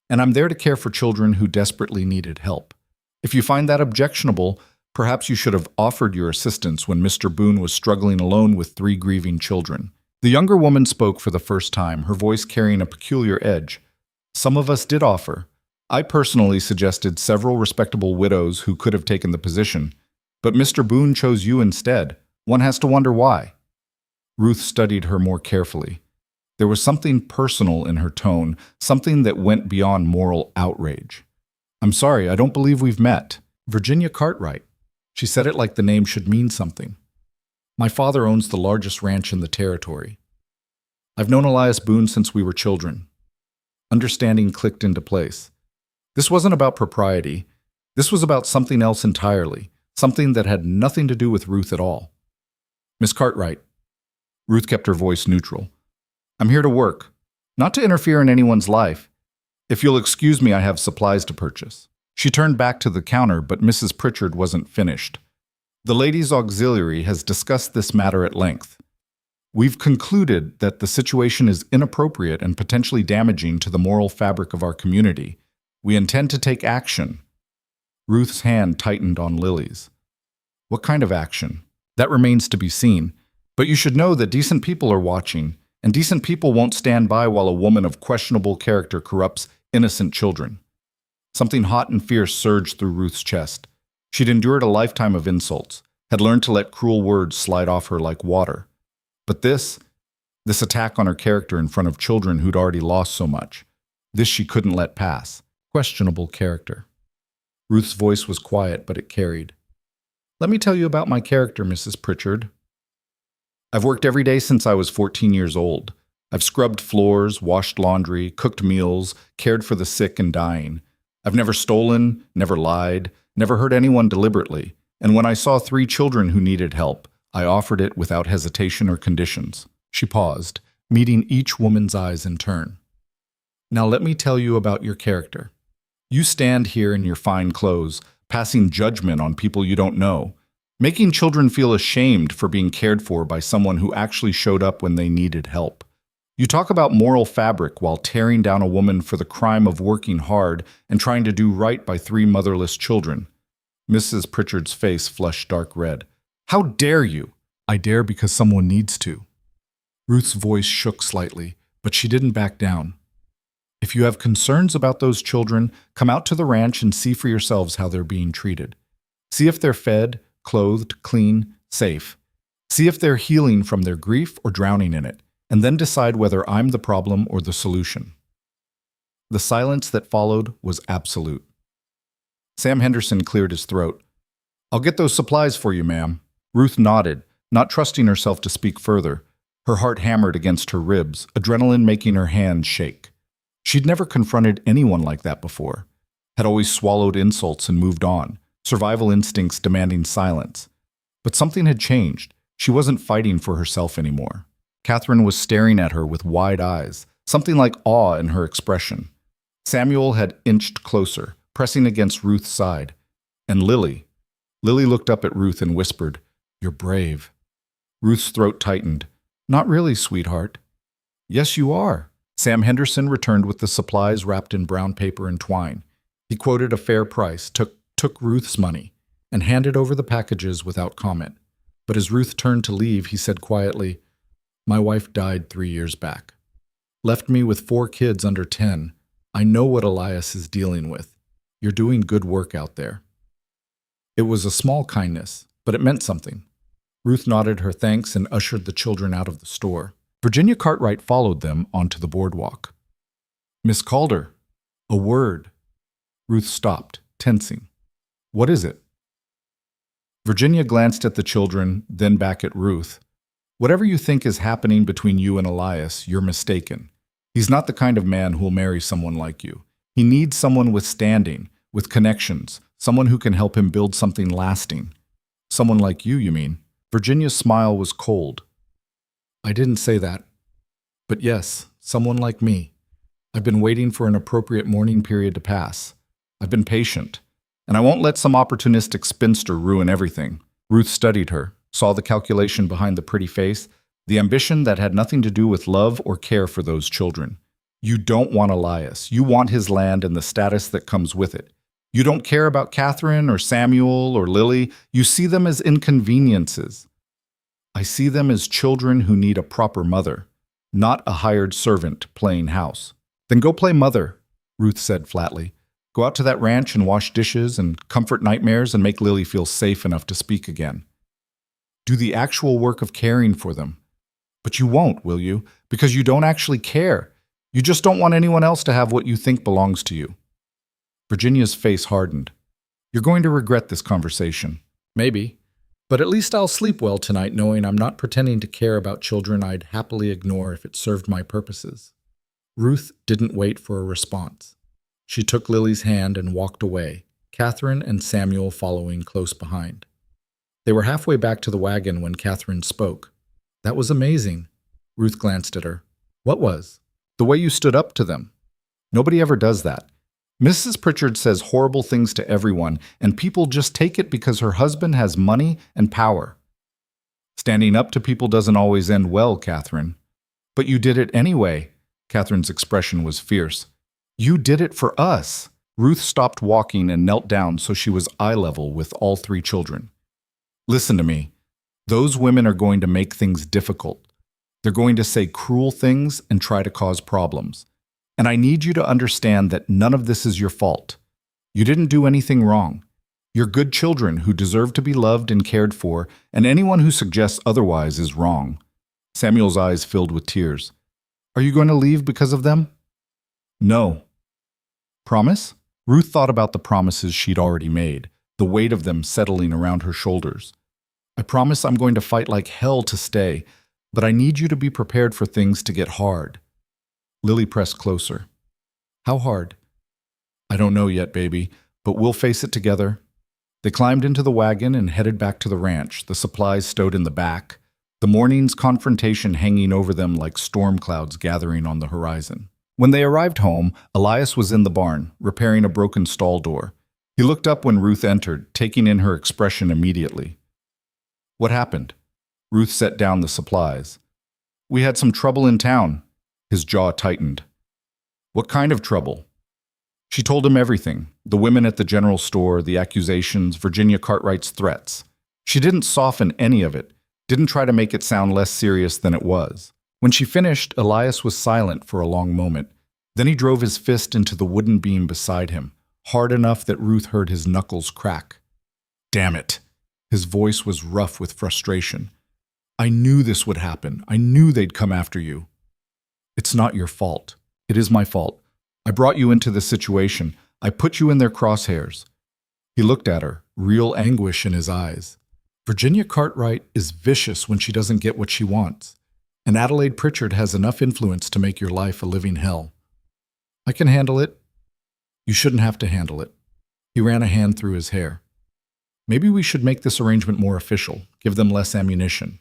and I'm there to care for children who desperately needed help. If you find that objectionable, perhaps you should have offered your assistance when Mr. Boone was struggling alone with 3 grieving children." The younger woman spoke for the first time, her voice carrying a peculiar edge. "Some of us did offer. I personally suggested several respectable widows who could have taken the position, but Mr. Boone chose you instead. One has to wonder why." Ruth studied her more carefully. There was something personal in her tone, something that went beyond moral outrage. "I'm sorry, I don't believe we've met. Virginia Cartwright." She said it like the name should mean something. "My father owns the largest ranch in the territory. I've known Elias Boone since we were children." Understanding clicked into place. This wasn't about propriety. This was about something else entirely, something that had nothing to do with Ruth at all. "Miss Cartwright." Ruth kept her voice neutral. "I'm here to work, not to interfere in anyone's life. If you'll excuse me, I have supplies to purchase." She turned back to the counter, but Mrs. Pritchard wasn't finished. "The Ladies' Auxiliary has discussed this matter at length. We've concluded that the situation is inappropriate and potentially damaging to the moral fabric of our community. We intend to take action." Ruth's hand tightened on Lily's. "What kind of action?" "That remains to be seen. But you should know that decent people are watching, and decent people won't stand by while a woman of questionable character corrupts innocent children." Something hot and fierce surged through Ruth's chest. She'd endured a lifetime of insults, had learned to let cruel words slide off her like water. But this attack on her character in front of children who'd already lost so much, this she couldn't let pass. Questionable character. Ruth's voice was quiet, but it carried. "Let me tell you about my character, Mrs. Pritchard. I've worked every day since I was 14 years old. I've scrubbed floors, washed laundry, cooked meals, cared for the sick and dying. I've never stolen, never lied, never hurt anyone deliberately, and when I saw 3 children who needed help, I offered it without hesitation or conditions." She paused, meeting each woman's eyes in turn. Now let me tell you about your character. You stand here in your fine clothes, passing judgment on people you don't know, making children feel ashamed for being cared for by someone who actually showed up when they needed help. You talk about moral fabric while tearing down a woman for the crime of working hard and trying to do right by 3 motherless children. Mrs. Pritchard's face flushed dark red. How dare you? I dare because someone needs to. Ruth's voice shook slightly, but she didn't back down. If you have concerns about those children, come out to the ranch and see for yourselves how they're being treated. See if they're fed, clothed, clean, safe. See if they're healing from their grief or drowning in it, and then decide whether I'm the problem or the solution. The silence that followed was absolute. Sam Henderson cleared his throat. I'll get those supplies for you, ma'am. Ruth nodded, not trusting herself to speak further. Her heart hammered against her ribs, adrenaline making her hands shake. She'd never confronted anyone like that before, had always swallowed insults and moved on, survival instincts demanding silence. But something had changed. She wasn't fighting for herself anymore. Catherine was staring at her with wide eyes, something like awe in her expression. Samuel had inched closer, pressing against Ruth's side. And Lily looked up at Ruth and whispered, "You're brave." Ruth's throat tightened. "Not really, sweetheart." "Yes, you are." Sam Henderson returned with the supplies wrapped in brown paper and twine. He quoted a fair price, took Ruth's money, and handed over the packages without comment. But as Ruth turned to leave, he said quietly, "My wife died 3 years back. Left me with 4 kids under 10. I know what Elias is dealing with. You're doing good work out there." It was a small kindness, but it meant something. Ruth nodded her thanks and ushered the children out of the store. Virginia Cartwright followed them onto the boardwalk. "Miss Calder, a word." Ruth stopped, tensing. "What is it?" Virginia glanced at the children, then back at Ruth. "Whatever you think is happening between you and Elias, you're mistaken. He's not the kind of man who'll marry someone like you. He needs someone with standing, with connections, someone who can help him build something lasting." "Someone like you mean?" Virginia's smile was cold. "I didn't say that. But yes, someone like me. I've been waiting for an appropriate mourning period to pass. I've been patient. And I won't let some opportunistic spinster ruin everything." Ruth studied her, saw the calculation behind the pretty face, the ambition that had nothing to do with love or care for those children. You don't want Elias. You want his land and the status that comes with it. You don't care about Catherine or Samuel or Lily. You see them as inconveniences. I see them as children who need a proper mother, not a hired servant playing house. "Then go play mother," Ruth said flatly. "Go out to that ranch and wash dishes and comfort nightmares and make Lily feel safe enough to speak again. Do the actual work of caring for them. But you won't, will you? Because you don't actually care. You just don't want anyone else to have what you think belongs to you." Virginia's face hardened. "You're going to regret this conversation." "Maybe. But at least I'll sleep well tonight knowing I'm not pretending to care about children I'd happily ignore if it served my purposes." Ruth didn't wait for a response. She took Lily's hand and walked away, Catherine and Samuel following close behind. They were halfway back to the wagon when Catherine spoke. "That was amazing." Ruth glanced at her. "What was?" "The way you stood up to them. Nobody ever does that. Mrs. Pritchard says horrible things to everyone, and people just take it because her husband has money and power. Standing up to people doesn't always end well, Catherine." "But you did it anyway." Catherine's expression was fierce. "You did it for us." Ruth stopped walking and knelt down so she was eye level with all 3 children. "Listen to me. Those women are going to make things difficult. They're going to say cruel things and try to cause problems. And I need you to understand that none of this is your fault. You didn't do anything wrong. You're good children who deserve to be loved and cared for, and anyone who suggests otherwise is wrong." Samuel's eyes filled with tears. "Are you going to leave because of them?" "No." "Promise?" Ruth thought about the promises she'd already made, the weight of them settling around her shoulders. "I promise I'm going to fight like hell to stay, but I need you to be prepared for things to get hard." Lily pressed closer. "How hard?" "I don't know yet, baby, but we'll face it together." They climbed into the wagon and headed back to the ranch, the supplies stowed in the back, the morning's confrontation hanging over them like storm clouds gathering on the horizon. When they arrived home, Elias was in the barn, repairing a broken stall door. He looked up when Ruth entered, taking in her expression immediately. "What happened?" Ruth set down the supplies. "We had some trouble in town." His jaw tightened. "What kind of trouble?" She told him everything, the women at the general store, the accusations, Virginia Cartwright's threats. She didn't soften any of it, didn't try to make it sound less serious than it was. When she finished, Elias was silent for a long moment. Then he drove his fist into the wooden beam beside him, hard enough that Ruth heard his knuckles crack. "Damn it!" His voice was rough with frustration. "I knew this would happen. I knew they'd come after you." "It's not your fault. It is my fault. I brought you into this situation. I put you in their crosshairs." He looked at her, real anguish in his eyes. "Virginia Cartwright is vicious when she doesn't get what she wants, and Adelaide Pritchard has enough influence to make your life a living hell. I can handle it. You shouldn't have to handle it." He ran a hand through his hair. "Maybe we should make this arrangement more official, give them less ammunition."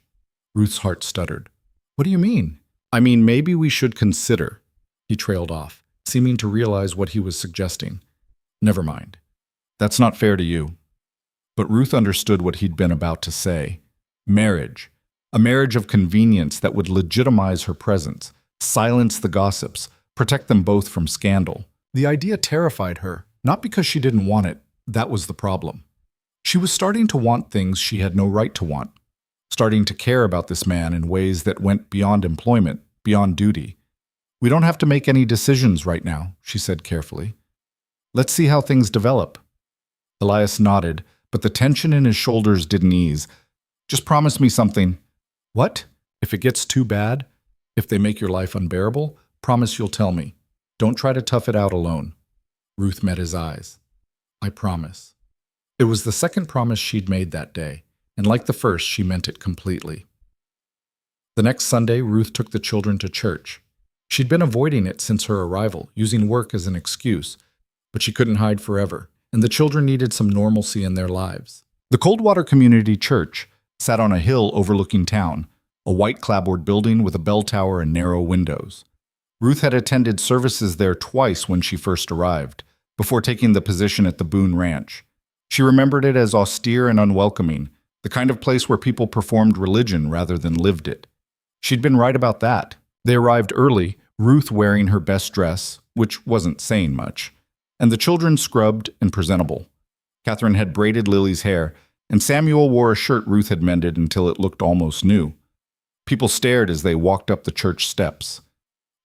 Ruth's heart stuttered. "What do you mean?" "I mean, maybe we should consider." He trailed off, seeming to realize what he was suggesting. "Never mind. That's not fair to you." But Ruth understood what he'd been about to say. Marriage. A marriage of convenience that would legitimize her presence, silence the gossips, protect them both from scandal. The idea terrified her, not because she didn't want it. That was the problem. She was starting to want things she had no right to want, starting to care about this man in ways that went beyond employment, beyond duty. "We don't have to make any decisions right now," she said carefully. "Let's see how things develop." Elias nodded, but the tension in his shoulders didn't ease. "Just promise me something." "What? If it gets too bad? If they make your life unbearable? Promise you'll tell me. Don't try to tough it out alone." Ruth met his eyes. "I promise." It was the second promise she'd made that day, and like the first, she meant it completely. The next Sunday, Ruth took the children to church. She'd been avoiding it since her arrival, using work as an excuse, but she couldn't hide forever, and the children needed some normalcy in their lives. The Coldwater Community Church sat on a hill overlooking town, a white clapboard building with a bell tower and narrow windows. Ruth had attended services there twice when she first arrived, before taking the position at the Boone Ranch. She remembered it as austere and unwelcoming, the kind of place where people performed religion rather than lived it. She'd been right about that. They arrived early, Ruth wearing her best dress, which wasn't saying much, and the children scrubbed and presentable. Catherine had braided Lily's hair, and Samuel wore a shirt Ruth had mended until it looked almost new. People stared as they walked up the church steps.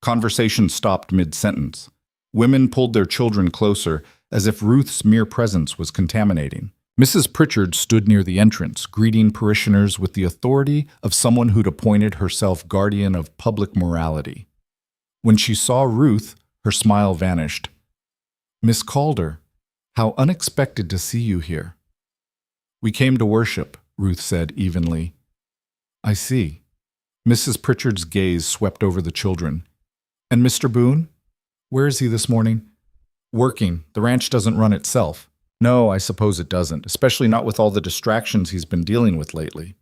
Conversation stopped mid-sentence. Women pulled their children closer, as if Ruth's mere presence was contaminating. Mrs. Pritchard stood near the entrance, greeting parishioners with the authority of someone who'd appointed herself guardian of public morality. When she saw Ruth, her smile vanished. "Miss Calder, how unexpected to see you here." "We came to worship," Ruth said evenly. "I see." Mrs. Pritchard's gaze swept over the children. "And Mr. Boone? Where is he this morning?" "Working. The ranch doesn't run itself." "No, I suppose it doesn't, especially not with all the distractions he's been dealing with lately."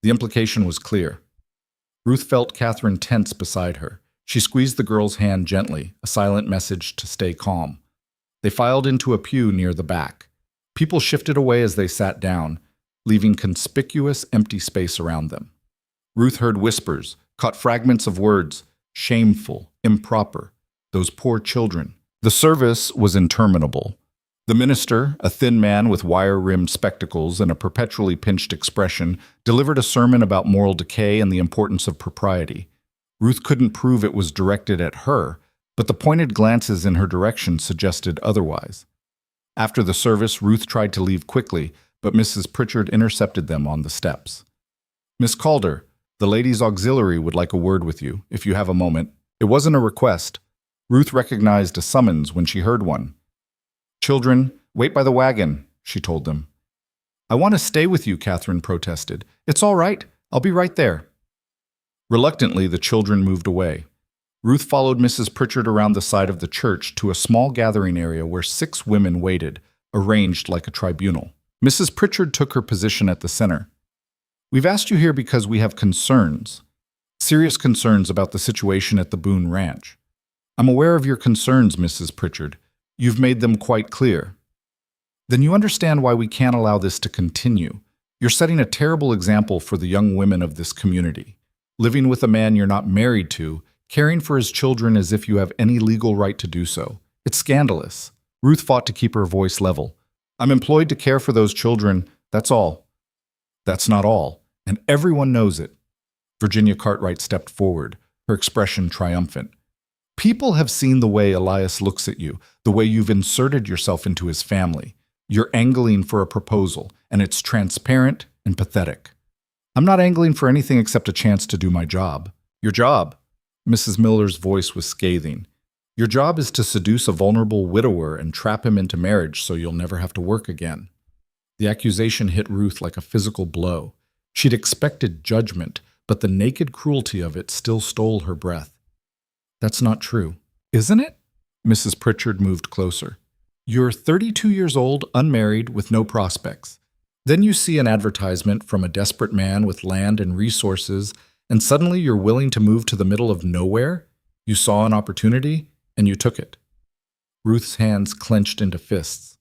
The implication was clear. Ruth felt Catherine tense beside her. She squeezed the girl's hand gently, a silent message to stay calm. They filed into a pew near the back. People shifted away as they sat down, leaving conspicuous empty space around them. Ruth heard whispers, caught fragments of words, shameful, improper, those poor children. The service was interminable. The minister, a thin man with wire-rimmed spectacles and a perpetually pinched expression, delivered a sermon about moral decay and the importance of propriety. Ruth couldn't prove it was directed at her, but the pointed glances in her direction suggested otherwise. After the service, Ruth tried to leave quickly, but Mrs. Pritchard intercepted them on the steps. "Miss Calder, the ladies' auxiliary would like a word with you, if you have a moment." It wasn't a request. Ruth recognized a summons when she heard one. "Children, wait by the wagon," she told them. "I want to stay with you," Catherine protested. "It's all right. I'll be right there." Reluctantly, the children moved away. Ruth followed Mrs. Pritchard around the side of the church to a small gathering area where 6 women waited, arranged like a tribunal. Mrs. Pritchard took her position at the center. "We've asked you here because we have concerns, serious concerns about the situation at the Boone Ranch. I'm aware of your concerns, Mrs. Pritchard. You've made them quite clear. Then you understand why we can't allow this to continue. You're setting a terrible example for the young women of this community. Living with a man you're not married to, caring for his children as if you have any legal right to do so. It's scandalous. Ruth fought to keep her voice level. I'm employed to care for those children, that's all. That's not all, and everyone knows it. Virginia Cartwright stepped forward, her expression triumphant. People have seen the way Elias looks at you, the way you've inserted yourself into his family. You're angling for a proposal, and it's transparent and pathetic. I'm not angling for anything except a chance to do my job. Your job? Mrs. Miller's voice was scathing. Your job is to seduce a vulnerable widower and trap him into marriage so you'll never have to work again. The accusation hit Ruth like a physical blow. She'd expected judgment, but the naked cruelty of it still stole her breath. That's not true, isn't it? Mrs. Pritchard moved closer. You're 32 years old, unmarried, with no prospects. Then you see an advertisement from a desperate man with land and resources, and suddenly you're willing to move to the middle of nowhere? You saw an opportunity, and you took it. Ruth's hands clenched into fists.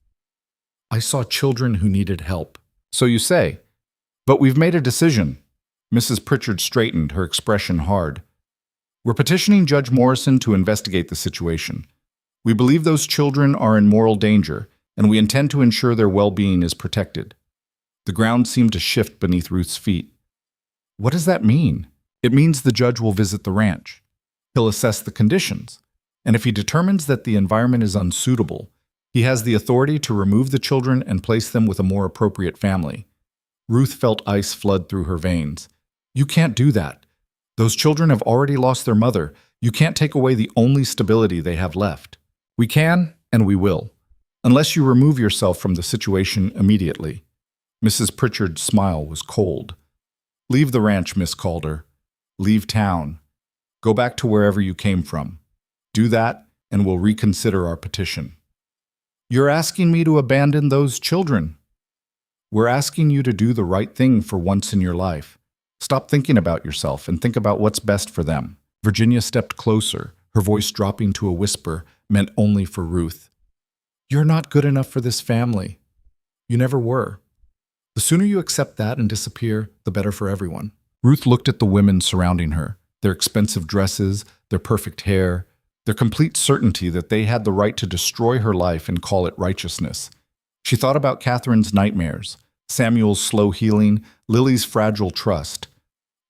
I saw children who needed help. So you say. But we've made a decision. Mrs. Pritchard straightened, her expression hard. We're petitioning Judge Morrison to investigate the situation. We believe those children are in moral danger, and we intend to ensure their well-being is protected. The ground seemed to shift beneath Ruth's feet. What does that mean? It means the judge will visit the ranch. He'll assess the conditions, and if he determines that the environment is unsuitable, he has the authority to remove the children and place them with a more appropriate family. Ruth felt ice flood through her veins. You can't do that. Those children have already lost their mother. You can't take away the only stability they have left. We can, and we will, unless you remove yourself from the situation immediately. Mrs. Pritchard's smile was cold. Leave the ranch, Miss Calder. Leave town. Go back to wherever you came from. Do that, and we'll reconsider our petition. You're asking me to abandon those children. We're asking you to do the right thing for once in your life. Stop thinking about yourself and think about what's best for them. Virginia stepped closer, her voice dropping to a whisper meant only for Ruth. You're not good enough for this family. You never were. The sooner you accept that and disappear, the better for everyone. Ruth looked at the women surrounding her, their expensive dresses, their perfect hair, their complete certainty that they had the right to destroy her life and call it righteousness. She thought about Catherine's nightmares, Samuel's slow healing, Lily's fragile trust.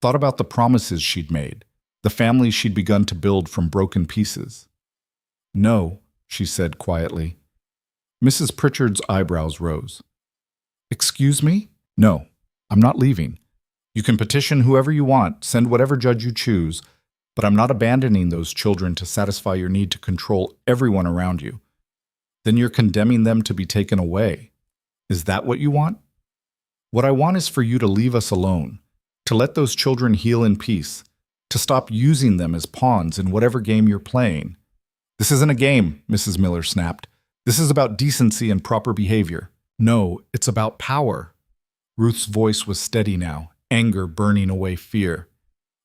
Thought about the promises she'd made, the family she'd begun to build from broken pieces. No, she said quietly. Mrs. Pritchard's eyebrows rose. Excuse me? No, I'm not leaving. You can petition whoever you want, send whatever judge you choose, but I'm not abandoning those children to satisfy your need to control everyone around you. Then you're condemning them to be taken away. Is that what you want? What I want is for you to leave us alone, to let those children heal in peace, to stop using them as pawns in whatever game you're playing. This isn't a game, Mrs. Miller snapped. This is about decency and proper behavior. No, it's about power. Ruth's voice was steady now, anger burning away fear.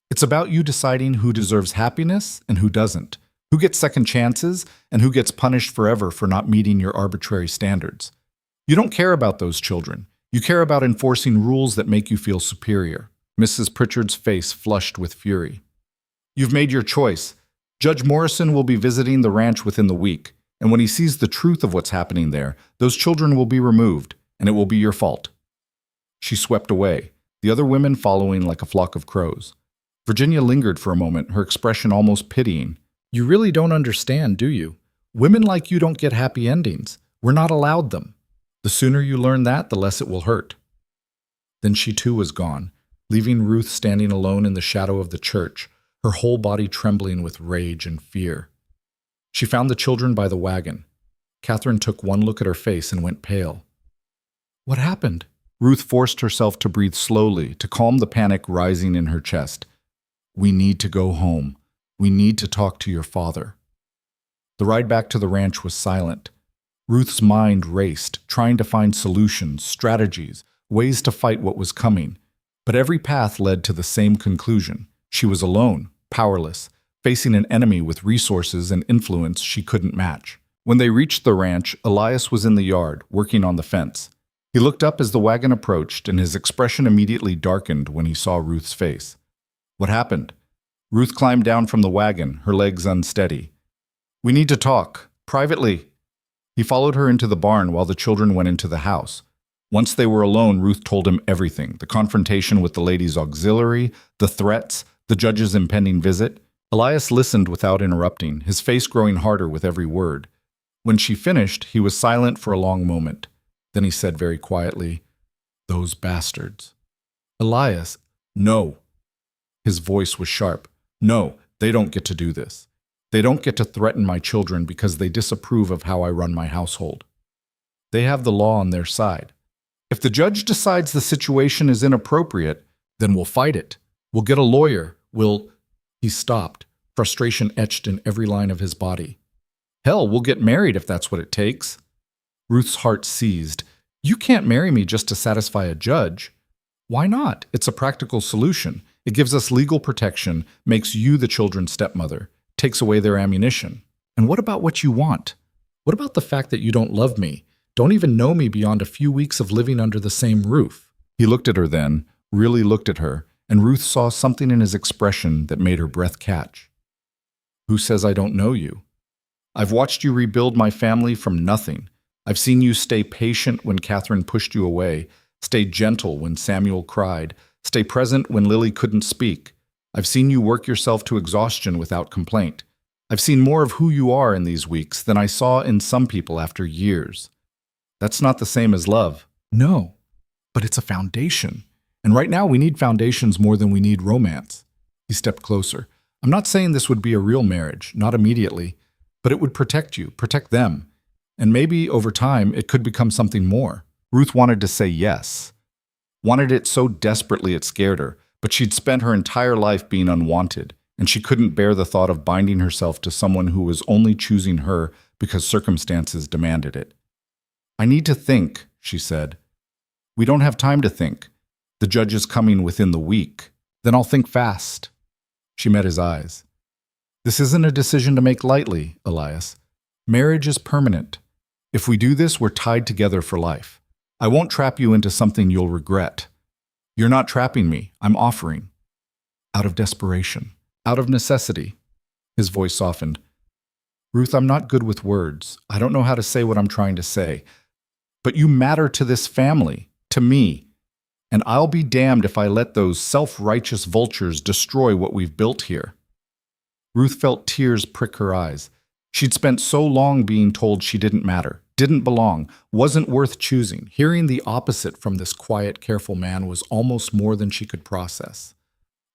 It's about you deciding who deserves happiness and who doesn't, who gets second chances and who gets punished forever for not meeting your arbitrary standards. You don't care about those children. You care about enforcing rules that make you feel superior. Mrs. Pritchard's face flushed with fury. You've made your choice. Judge Morrison will be visiting the ranch within the week, and when he sees the truth of what's happening there, those children will be removed, and it will be your fault. She swept away, the other women following like a flock of crows. Virginia lingered for a moment, her expression almost pitying. You really don't understand, do you? Women like you don't get happy endings. We're not allowed them. The sooner you learn that, the less it will hurt. Then she too was gone, leaving Ruth standing alone in the shadow of the church, her whole body trembling with rage and fear. She found the children by the wagon. Catherine took one look at her face and went pale. What happened? Ruth forced herself to breathe slowly, to calm the panic rising in her chest. We need to go home. We need to talk to your father. The ride back to the ranch was silent. Ruth's mind raced, trying to find solutions, strategies, ways to fight what was coming. But every path led to the same conclusion. She was alone, powerless, facing an enemy with resources and influence she couldn't match. When they reached the ranch, Elias was in the yard, working on the fence. He looked up as the wagon approached, and his expression immediately darkened when he saw Ruth's face. What happened? Ruth climbed down from the wagon, her legs unsteady. We need to talk. Privately. He followed her into the barn while the children went into the house. Once they were alone, Ruth told him everything: the confrontation with the ladies' auxiliary, the threats, the judge's impending visit. Elias listened without interrupting, his face growing harder with every word. When she finished, he was silent for a long moment. Then he said very quietly, "Those bastards." Elias, no. His voice was sharp. No, they don't get to do this. They don't get to threaten my children because they disapprove of how I run my household. They have the law on their side. If the judge decides the situation is inappropriate, then we'll fight it. We'll get a lawyer. He stopped, frustration etched in every line of his body. Hell, we'll get married if that's what it takes. Ruth's heart seized. You can't marry me just to satisfy a judge. Why not? It's a practical solution. It gives us legal protection, makes you the children's stepmother, takes away their ammunition. And what about what you want? What about the fact that you don't love me, don't even know me beyond a few weeks of living under the same roof? He looked at her then, really looked at her, and Ruth saw something in his expression that made her breath catch. Who says I don't know you? I've watched you rebuild my family from nothing. I've seen you stay patient when Catherine pushed you away, stay gentle when Samuel cried, stay present when Lily couldn't speak. I've seen you work yourself to exhaustion without complaint. I've seen more of who you are in these weeks than I saw in some people after years. That's not the same as love. No, but it's a foundation. And right now we need foundations more than we need romance. He stepped closer. I'm not saying this would be a real marriage, not immediately, but it would protect you, protect them. And maybe over time it could become something more. Ruth wanted to say yes. Wanted it so desperately it scared her, but she'd spent her entire life being unwanted, and she couldn't bear the thought of binding herself to someone who was only choosing her because circumstances demanded it. I need to think, she said. We don't have time to think. The judge is coming within the week. Then I'll think fast. She met his eyes. This isn't a decision to make lightly, Elias. Marriage is permanent. If we do this, we're tied together for life. I won't trap you into something you'll regret. You're not trapping me. I'm offering. Out of desperation. Out of necessity. His voice softened. Ruth, I'm not good with words. I don't know how to say what I'm trying to say. But you matter to this family, to me. And I'll be damned if I let those self-righteous vultures destroy what we've built here. Ruth felt tears prick her eyes. She'd spent so long being told she didn't matter, didn't belong, wasn't worth choosing. Hearing the opposite from this quiet, careful man was almost more than she could process.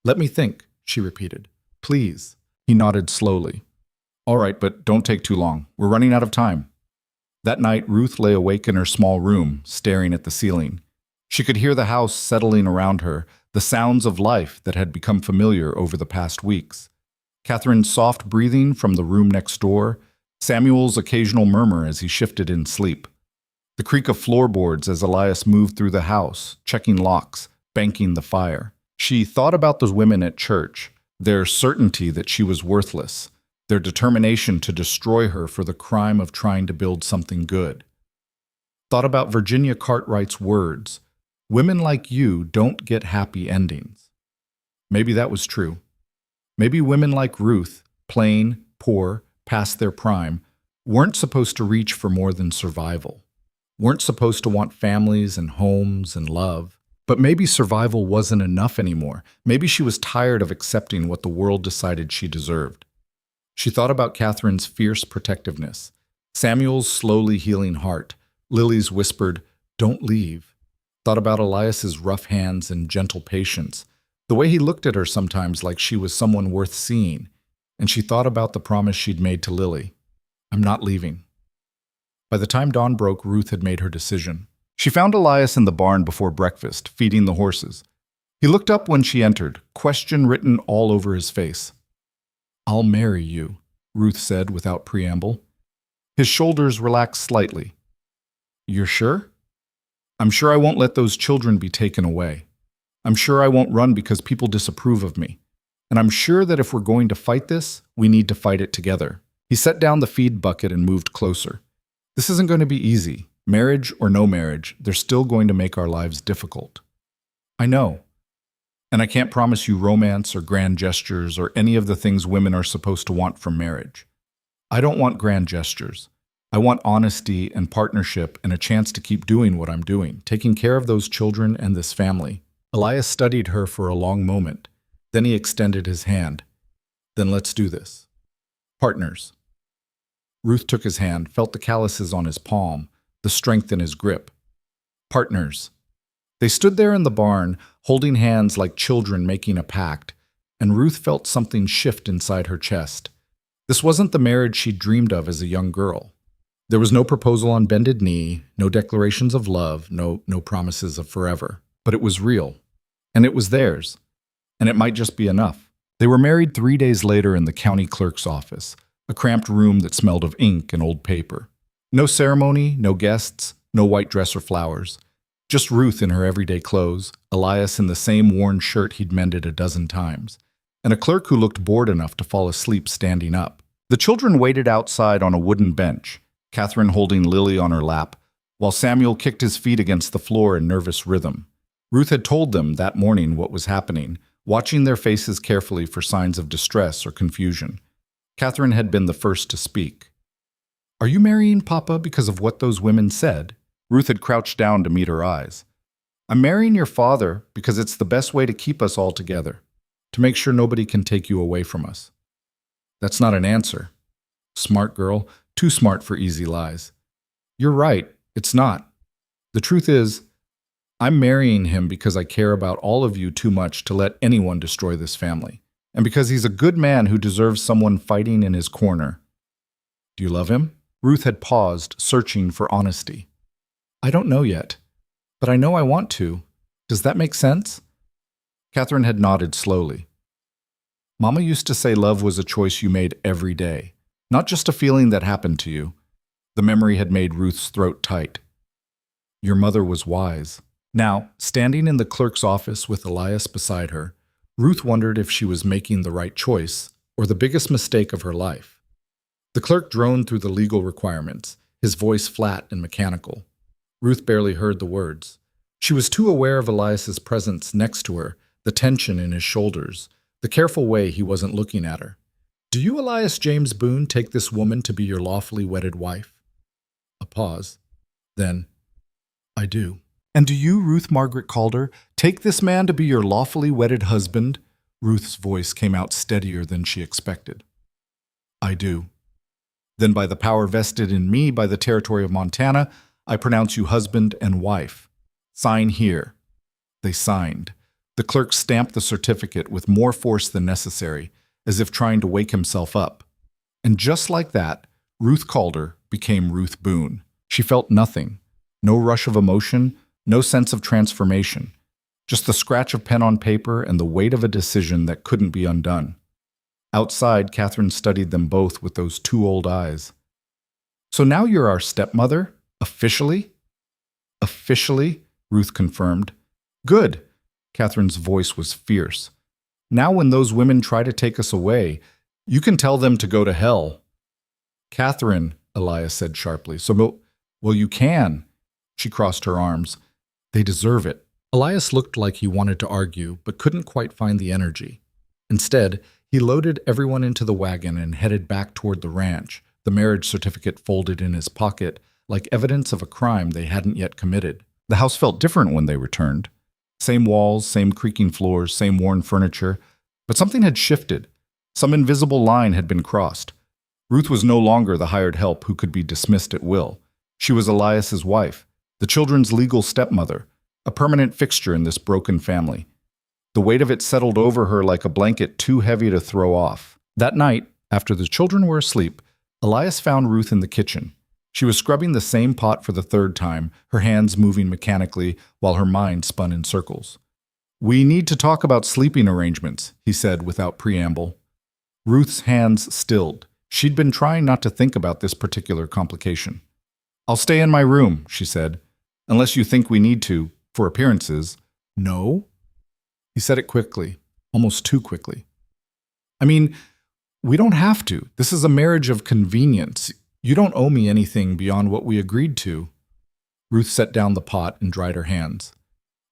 Let me think, she repeated. Please. He nodded slowly. All right, but don't take too long. We're running out of time. That night, Ruth lay awake in her small room, staring at the ceiling. She could hear the house settling around her, the sounds of life that had become familiar over the past weeks. Catherine's soft breathing from the room next door, Samuel's occasional murmur as he shifted in sleep. The creak of floorboards as Elias moved through the house, checking locks, banking the fire. She thought about those women at church, their certainty that she was worthless, their determination to destroy her for the crime of trying to build something good. Thought about Virginia Cartwright's words, women like you don't get happy endings. Maybe that was true. Maybe women like Ruth, plain, poor, past their prime, weren't supposed to reach for more than survival, weren't supposed to want families and homes and love. But maybe survival wasn't enough anymore. Maybe she was tired of accepting what the world decided she deserved. She thought about Catherine's fierce protectiveness, Samuel's slowly healing heart, Lily's whispered, "Don't leave." Thought about Elias's rough hands and gentle patience, the way he looked at her sometimes like she was someone worth seeing. And she thought about the promise she'd made to Lily. I'm not leaving. By the time dawn broke, Ruth had made her decision. She found Elias in the barn before breakfast, feeding the horses. He looked up when she entered, question written all over his face. I'll marry you, Ruth said without preamble. His shoulders relaxed slightly. You're sure? I'm sure I won't let those children be taken away. I'm sure I won't run because people disapprove of me. And I'm sure that if we're going to fight this, we need to fight it together. He set down the feed bucket and moved closer. This isn't going to be easy. Marriage or no marriage, they're still going to make our lives difficult. I know. And I can't promise you romance or grand gestures or any of the things women are supposed to want from marriage. I don't want grand gestures. I want honesty and partnership and a chance to keep doing what I'm doing, taking care of those children and this family. Elias studied her for a long moment. Then he extended his hand. Then let's do this. Partners. Ruth took his hand, felt the calluses on his palm, the strength in his grip. Partners. They stood there in the barn, holding hands like children making a pact, and Ruth felt something shift inside her chest. This wasn't the marriage she'd dreamed of as a young girl. There was no proposal on bended knee, no declarations of love, no promises of forever. But it was real. And it was theirs. And it might just be enough. They were married 3 days later in the county clerk's office, a cramped room that smelled of ink and old paper. No ceremony, no guests, no white dress or flowers. Just Ruth in her everyday clothes, Elias in the same worn shirt he'd mended a dozen times, and a clerk who looked bored enough to fall asleep standing up. The children waited outside on a wooden bench, Catherine holding Lily on her lap, while Samuel kicked his feet against the floor in nervous rhythm. Ruth had told them that morning what was happening, watching their faces carefully for signs of distress or confusion. Catherine had been the first to speak. "Are you marrying Papa because of what those women said?" Ruth had crouched down to meet her eyes. "I'm marrying your father because it's the best way to keep us all together, to make sure nobody can take you away from us." That's not an answer. Smart girl, too smart for easy lies. You're right, it's not. The truth is, I'm marrying him because I care about all of you too much to let anyone destroy this family, and because he's a good man who deserves someone fighting in his corner. Do you love him? Ruth had paused, searching for honesty. I don't know yet, but I know I want to. Does that make sense? Catherine had nodded slowly. Mama used to say love was a choice you made every day, not just a feeling that happened to you. The memory had made Ruth's throat tight. Your mother was wise. Now, standing in the clerk's office with Elias beside her, Ruth wondered if she was making the right choice or the biggest mistake of her life. The clerk droned through the legal requirements, his voice flat and mechanical. Ruth barely heard the words. She was too aware of Elias's presence next to her, the tension in his shoulders, the careful way he wasn't looking at her. Do you, Elias James Boone, take this woman to be your lawfully wedded wife? A pause. Then, I do. And do you, Ruth Margaret Calder, take this man to be your lawfully wedded husband? Ruth's voice came out steadier than she expected. I do. Then by the power vested in me by the territory of Montana, I pronounce you husband and wife. Sign here. They signed. The clerk stamped the certificate with more force than necessary, as if trying to wake himself up. And just like that, Ruth Calder became Ruth Boone. She felt nothing. No rush of emotion, no sense of transformation. Just the scratch of pen on paper and the weight of a decision that couldn't be undone. Outside, Catherine studied them both with those two old eyes. So now you're our stepmother? Officially? Officially, Ruth confirmed. Good. Catherine's voice was fierce. Now when those women try to take us away, you can tell them to go to hell. Catherine, Elias said sharply. Well, you can. She crossed her arms. They deserve it. Elias looked like he wanted to argue, but couldn't quite find the energy. Instead, he loaded everyone into the wagon and headed back toward the ranch, the marriage certificate folded in his pocket, like evidence of a crime they hadn't yet committed. The house felt different when they returned. Same walls, same creaking floors, same worn furniture, but something had shifted. Some invisible line had been crossed. Ruth was no longer the hired help who could be dismissed at will. She was Elias's wife, the children's legal stepmother, a permanent fixture in this broken family. The weight of it settled over her like a blanket too heavy to throw off. That night, after the children were asleep, Elias found Ruth in the kitchen. She was scrubbing the same pot for the third time, her hands moving mechanically while her mind spun in circles. We need to talk about sleeping arrangements, he said without preamble. Ruth's hands stilled. She'd been trying not to think about this particular complication. I'll stay in my room, she said, unless you think we need to, for appearances. No? He said it quickly, almost too quickly. I mean, we don't have to. This is a marriage of convenience. You don't owe me anything beyond what we agreed to. Ruth set down the pot and dried her hands.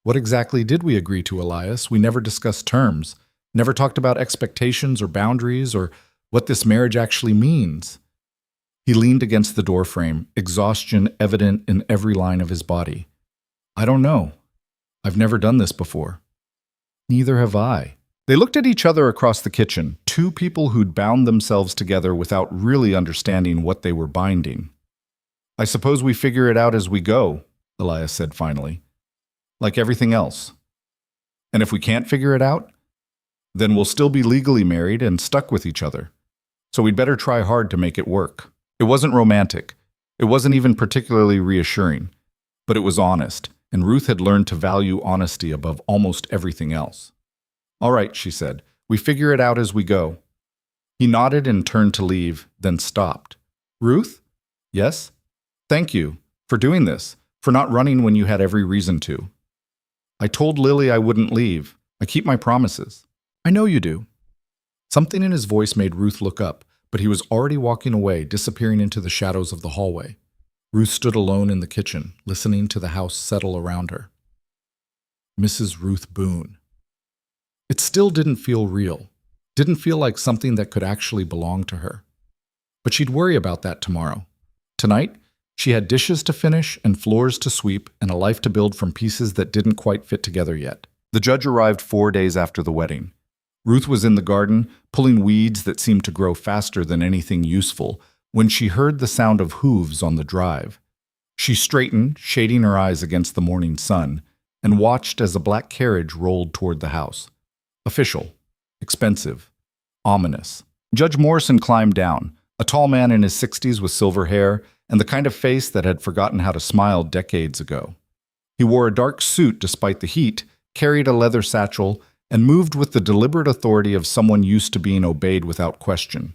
What exactly did we agree to, Elias? We never discussed terms, never talked about expectations or boundaries or what this marriage actually means. He leaned against the doorframe, exhaustion evident in every line of his body. I don't know. I've never done this before. Neither have I. They looked at each other across the kitchen, two people who'd bound themselves together without really understanding what they were binding. I suppose we figure it out as we go, Elias said finally. Like everything else. And if we can't figure it out, then we'll still be legally married and stuck with each other. So we'd better try hard to make it work. It wasn't romantic. It wasn't even particularly reassuring. But it was honest, and Ruth had learned to value honesty above almost everything else. All right, she said. We figure it out as we go. He nodded and turned to leave, then stopped. Ruth? Yes? Thank you for doing this, for not running when you had every reason to. I told Lily I wouldn't leave. I keep my promises. I know you do. Something in his voice made Ruth look up, but he was already walking away, disappearing into the shadows of the hallway. Ruth stood alone in the kitchen, listening to the house settle around her. Mrs. Ruth Boone. It still didn't feel real, didn't feel like something that could actually belong to her. But she'd worry about that tomorrow. Tonight, she had dishes to finish and floors to sweep and a life to build from pieces that didn't quite fit together yet. The judge arrived 4 days after the wedding. Ruth was in the garden, pulling weeds that seemed to grow faster than anything useful, when she heard the sound of hooves on the drive. She straightened, shading her eyes against the morning sun, and watched as a black carriage rolled toward the house. Official, expensive, ominous. Judge Morrison climbed down, a tall man in his 60s with silver hair and the kind of face that had forgotten how to smile decades ago. He wore a dark suit despite the heat, carried a leather satchel, and moved with the deliberate authority of someone used to being obeyed without question.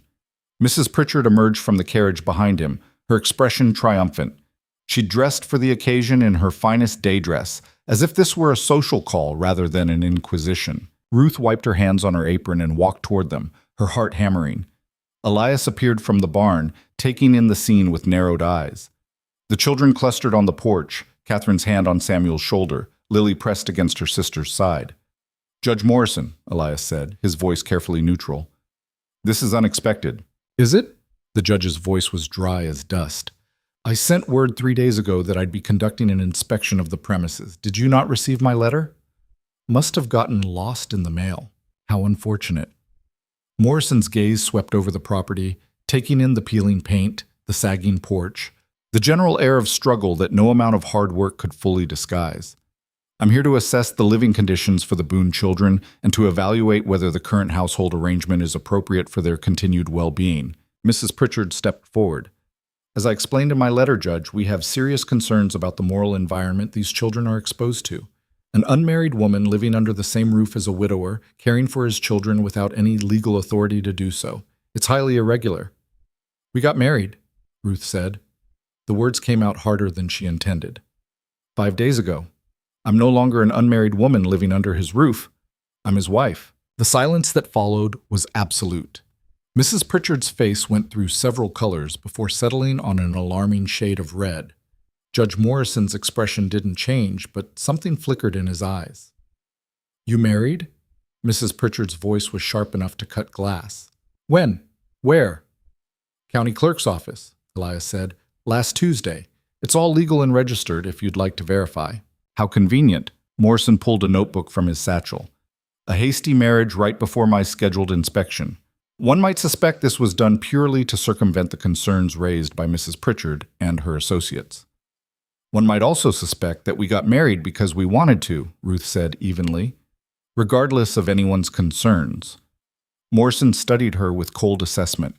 Mrs. Pritchard emerged from the carriage behind him, her expression triumphant. She dressed for the occasion in her finest day dress, as if this were a social call rather than an inquisition. Ruth wiped her hands on her apron and walked toward them, her heart hammering. Elias appeared from the barn, taking in the scene with narrowed eyes. The children clustered on the porch, Catherine's hand on Samuel's shoulder, Lily pressed against her sister's side. Judge Morrison, Elias said, his voice carefully neutral. This is unexpected. Is it? The judge's voice was dry as dust. I sent word 3 days ago that I'd be conducting an inspection of the premises. Did you not receive my letter? Must have gotten lost in the mail. How unfortunate. Morrison's gaze swept over the property, taking in the peeling paint, the sagging porch, the general air of struggle that no amount of hard work could fully disguise. I'm here to assess the living conditions for the Boone children and to evaluate whether the current household arrangement is appropriate for their continued well-being. Mrs. Pritchard stepped forward. As I explained in my letter, Judge, we have serious concerns about the moral environment these children are exposed to. An unmarried woman living under the same roof as a widower, caring for his children without any legal authority to do so. It's highly irregular. We got married, Ruth said. The words came out harder than she intended. 5 days ago. I'm no longer an unmarried woman living under his roof. I'm his wife. The silence that followed was absolute. Mrs. Pritchard's face went through several colors before settling on an alarming shade of red. Judge Morrison's expression didn't change, but something flickered in his eyes. You married? Mrs. Pritchard's voice was sharp enough to cut glass. When? Where? County Clerk's office, Elias said. Last Tuesday. It's all legal and registered if you'd like to verify. How convenient. Morrison pulled a notebook from his satchel. A hasty marriage right before my scheduled inspection. One might suspect this was done purely to circumvent the concerns raised by Mrs. Pritchard and her associates. One might also suspect that we got married because we wanted to, Ruth said evenly, regardless of anyone's concerns. Morrison studied her with cold assessment.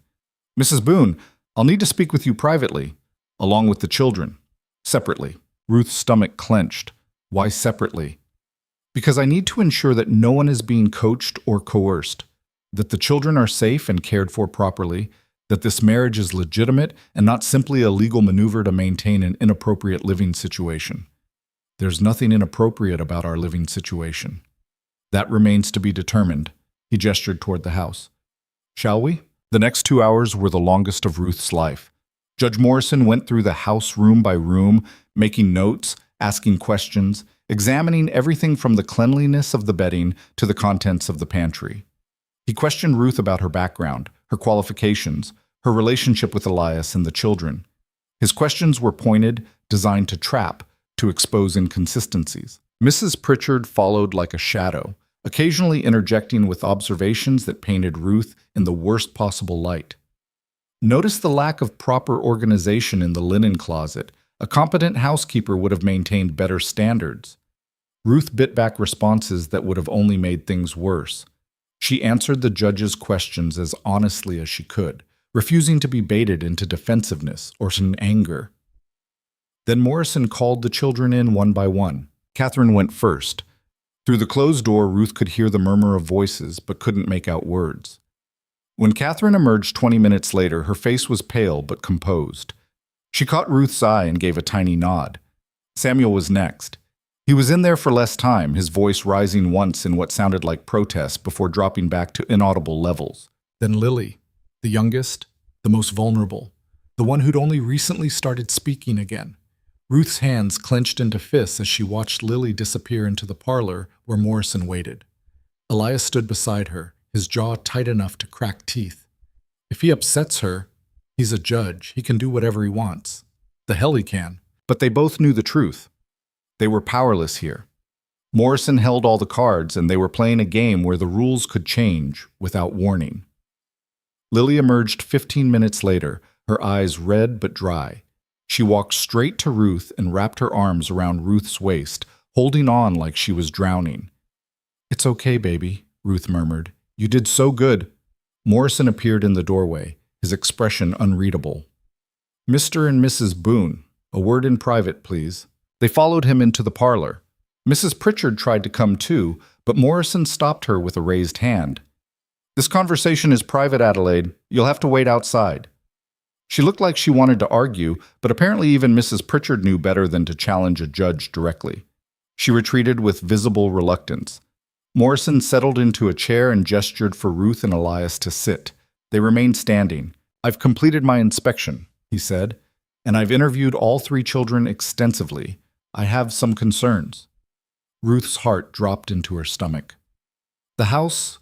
Mrs. Boone, I'll need to speak with you privately, along with the children, separately. Ruth's stomach clenched. Why separately? Because I need to ensure that no one is being coached or coerced, that the children are safe and cared for properly, that this marriage is legitimate and not simply a legal maneuver to maintain an inappropriate living situation. There's nothing inappropriate about our living situation. That remains to be determined. He gestured toward the house. Shall we? The next 2 hours were the longest of Ruth's life. Judge Morrison went through the house room by room, making notes, asking questions, examining everything from the cleanliness of the bedding to the contents of the pantry. He questioned Ruth about her background, her qualifications, her relationship with Elias and the children. His questions were pointed, designed to trap, to expose inconsistencies. Mrs. Pritchard followed like a shadow, occasionally interjecting with observations that painted Ruth in the worst possible light. Notice the lack of proper organization in the linen closet. A competent housekeeper would have maintained better standards. Ruth bit back responses that would have only made things worse. She answered the judge's questions as honestly as she could, refusing to be baited into defensiveness or in anger. Then Morrison called the children in one by one. Catherine went first. Through the closed door, Ruth could hear the murmur of voices, but couldn't make out words. When Catherine emerged 20 minutes later, her face was pale but composed. She caught Ruth's eye and gave a tiny nod. Samuel was next. He was in there for less time, his voice rising once in what sounded like protest before dropping back to inaudible levels. Then Lily, the youngest, the most vulnerable, the one who'd only recently started speaking again. Ruth's hands clenched into fists as she watched Lily disappear into the parlor where Morrison waited. Elias stood beside her, his jaw tight enough to crack teeth. If he upsets her, he's a judge. He can do whatever he wants. The hell he can. But they both knew the truth. They were powerless here. Morrison held all the cards, and they were playing a game where the rules could change without warning. Lily emerged 15 minutes later, her eyes red but dry. She walked straight to Ruth and wrapped her arms around Ruth's waist, holding on like she was drowning. "It's okay, baby," Ruth murmured. "You did so good." Morrison appeared in the doorway, his expression unreadable. "Mr. and Mrs. Boone, a word in private, please." They followed him into the parlor. Mrs. Pritchard tried to come too, but Morrison stopped her with a raised hand. "This conversation is private, Adelaide. You'll have to wait outside." She looked like she wanted to argue, but apparently even Mrs. Pritchard knew better than to challenge a judge directly. She retreated with visible reluctance. Morrison settled into a chair and gestured for Ruth and Elias to sit. They remained standing. "I've completed my inspection," he said, "and I've interviewed all 3 children extensively. I have some concerns." Ruth's heart dropped into her stomach. The house,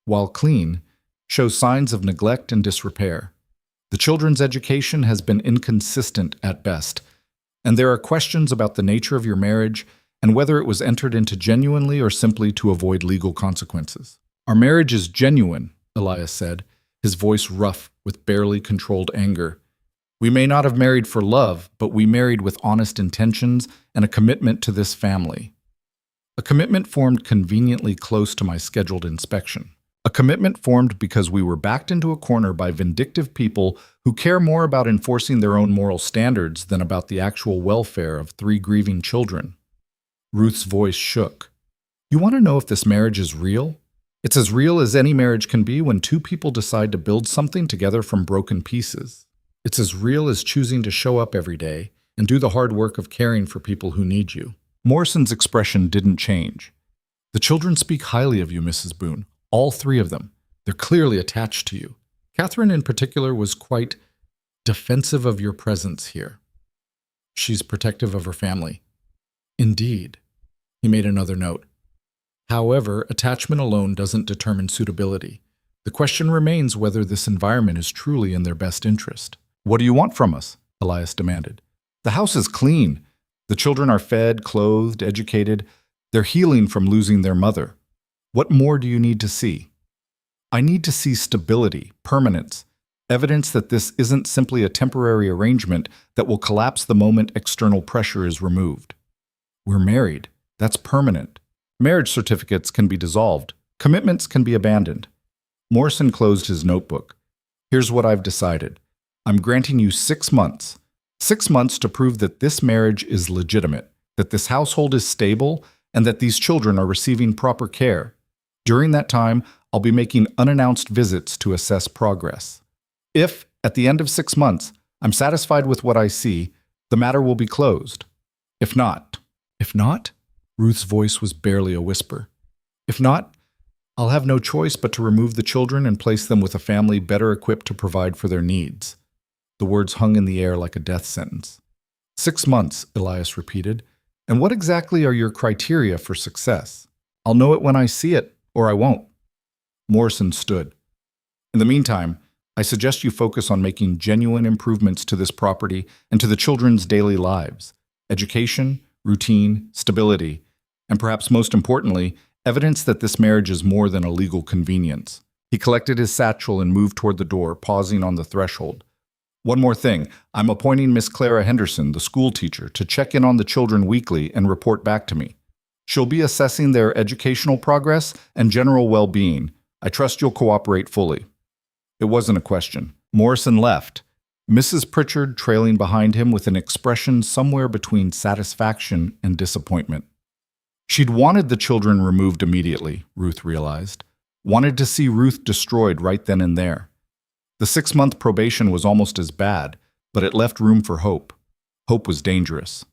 while clean, shows signs of neglect and disrepair. The children's education has been inconsistent at best, and there are questions about the nature of your marriage and whether it was entered into genuinely or simply to avoid legal consequences. "Our marriage is genuine," Elias said, his voice rough with barely controlled anger. "We may not have married for love, but we married with honest intentions and a commitment to this family. A commitment formed conveniently close to my scheduled inspection. A commitment formed because we were backed into a corner by vindictive people who care more about enforcing their own moral standards than about the actual welfare of 3 grieving children." Ruth's voice shook. "You want to know if this marriage is real? It's as real as any marriage can be when 2 people decide to build something together from broken pieces. It's as real as choosing to show up every day and do the hard work of caring for people who need you." Morrison's expression didn't change. "The children speak highly of you, Mrs. Boone. All 3 of them. They're clearly attached to you. Catherine in particular was quite defensive of your presence here. She's protective of her family." "Indeed." He made another note. "However, attachment alone doesn't determine suitability. The question remains whether this environment is truly in their best interest." "What do you want from us?" Elias demanded. "The house is clean. The children are fed, clothed, educated. They're healing from losing their mother. What more do you need to see?" "I need to see stability, permanence, evidence that this isn't simply a temporary arrangement that will collapse the moment external pressure is removed." "We're married. That's permanent. Marriage certificates can be dissolved. Commitments can be abandoned." Morrison closed his notebook. "Here's what I've decided. I'm granting you 6 months. 6 months to prove that this marriage is legitimate, that this household is stable, and that these children are receiving proper care. During that time, I'll be making unannounced visits to assess progress. If, at the end of 6 months, I'm satisfied with what I see, the matter will be closed. If not..." "If not?" Ruth's voice was barely a whisper. "If not, I'll have no choice but to remove the children and place them with a family better equipped to provide for their needs. The words hung in the air like a death sentence. 6 months, Elias repeated. And what exactly are your criteria for success? I'll know it when I see it, or I won't. Morrison stood. In the meantime, I suggest you focus on making genuine improvements to this property and to the children's daily lives. Education, routine, stability, and perhaps most importantly, evidence that this marriage is more than a legal convenience. He collected his satchel and moved toward the door, pausing on the threshold. One more thing, I'm appointing Miss Clara Henderson, the school teacher, to check in on the children weekly and report back to me. She'll be assessing their educational progress and general well-being. I trust you'll cooperate fully. It wasn't a question. Morrison left, Mrs. Pritchard trailing behind him with an expression somewhere between satisfaction and disappointment. She'd wanted the children removed immediately, Ruth realized. Wanted to see Ruth destroyed right then and there. The 6-month probation was almost as bad, but it left room for hope. Hope was dangerous.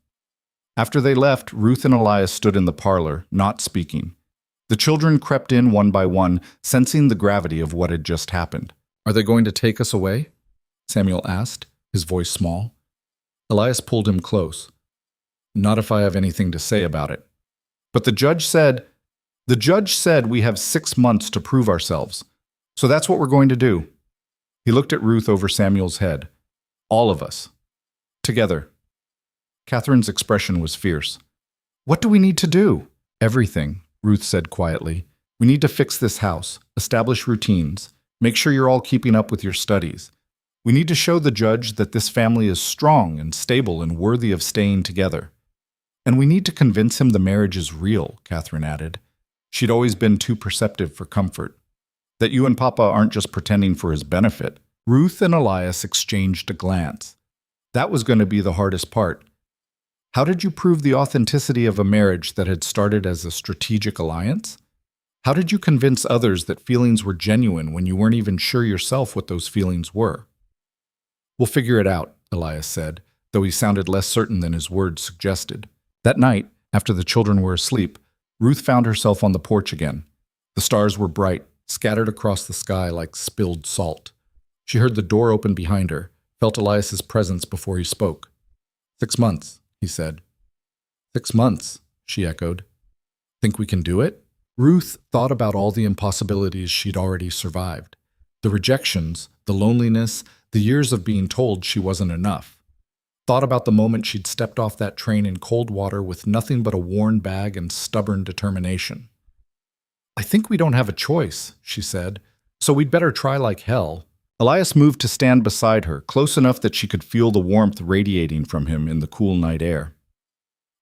After they left, Ruth and Elias stood in the parlor, not speaking. The children crept in one by one, sensing the gravity of what had just happened. Are they going to take us away? Samuel asked, his voice small. Elias pulled him close. Not if I have anything to say about it. But the judge said we have 6 months to prove ourselves. So that's what we're going to do. He looked at Ruth over Samuel's head. All of us. Together. Catherine's expression was fierce. What do we need to do? Everything, Ruth said quietly. We need to fix this house, establish routines, make sure you're all keeping up with your studies. We need to show the judge that this family is strong and stable and worthy of staying together. And we need to convince him the marriage is real, Catherine added. She'd always been too perceptive for comfort. That you and Papa aren't just pretending for his benefit. Ruth and Elias exchanged a glance. That was going to be the hardest part. How did you prove the authenticity of a marriage that had started as a strategic alliance? How did you convince others that feelings were genuine when you weren't even sure yourself what those feelings were? We'll figure it out, Elias said, though he sounded less certain than his words suggested. That night, after the children were asleep, Ruth found herself on the porch again. The stars were bright, scattered across the sky like spilled salt. She heard the door open behind her, felt Elias's presence before he spoke. 6 months, he said. 6 months, she echoed. Think we can do it? Ruth thought about all the impossibilities she'd already survived. The rejections, the loneliness, the years of being told she wasn't enough. Thought about the moment she'd stepped off that train in cold water with nothing but a worn bag and stubborn determination. I think we don't have a choice, she said, so we'd better try like hell. Elias moved to stand beside her, close enough that she could feel the warmth radiating from him in the cool night air.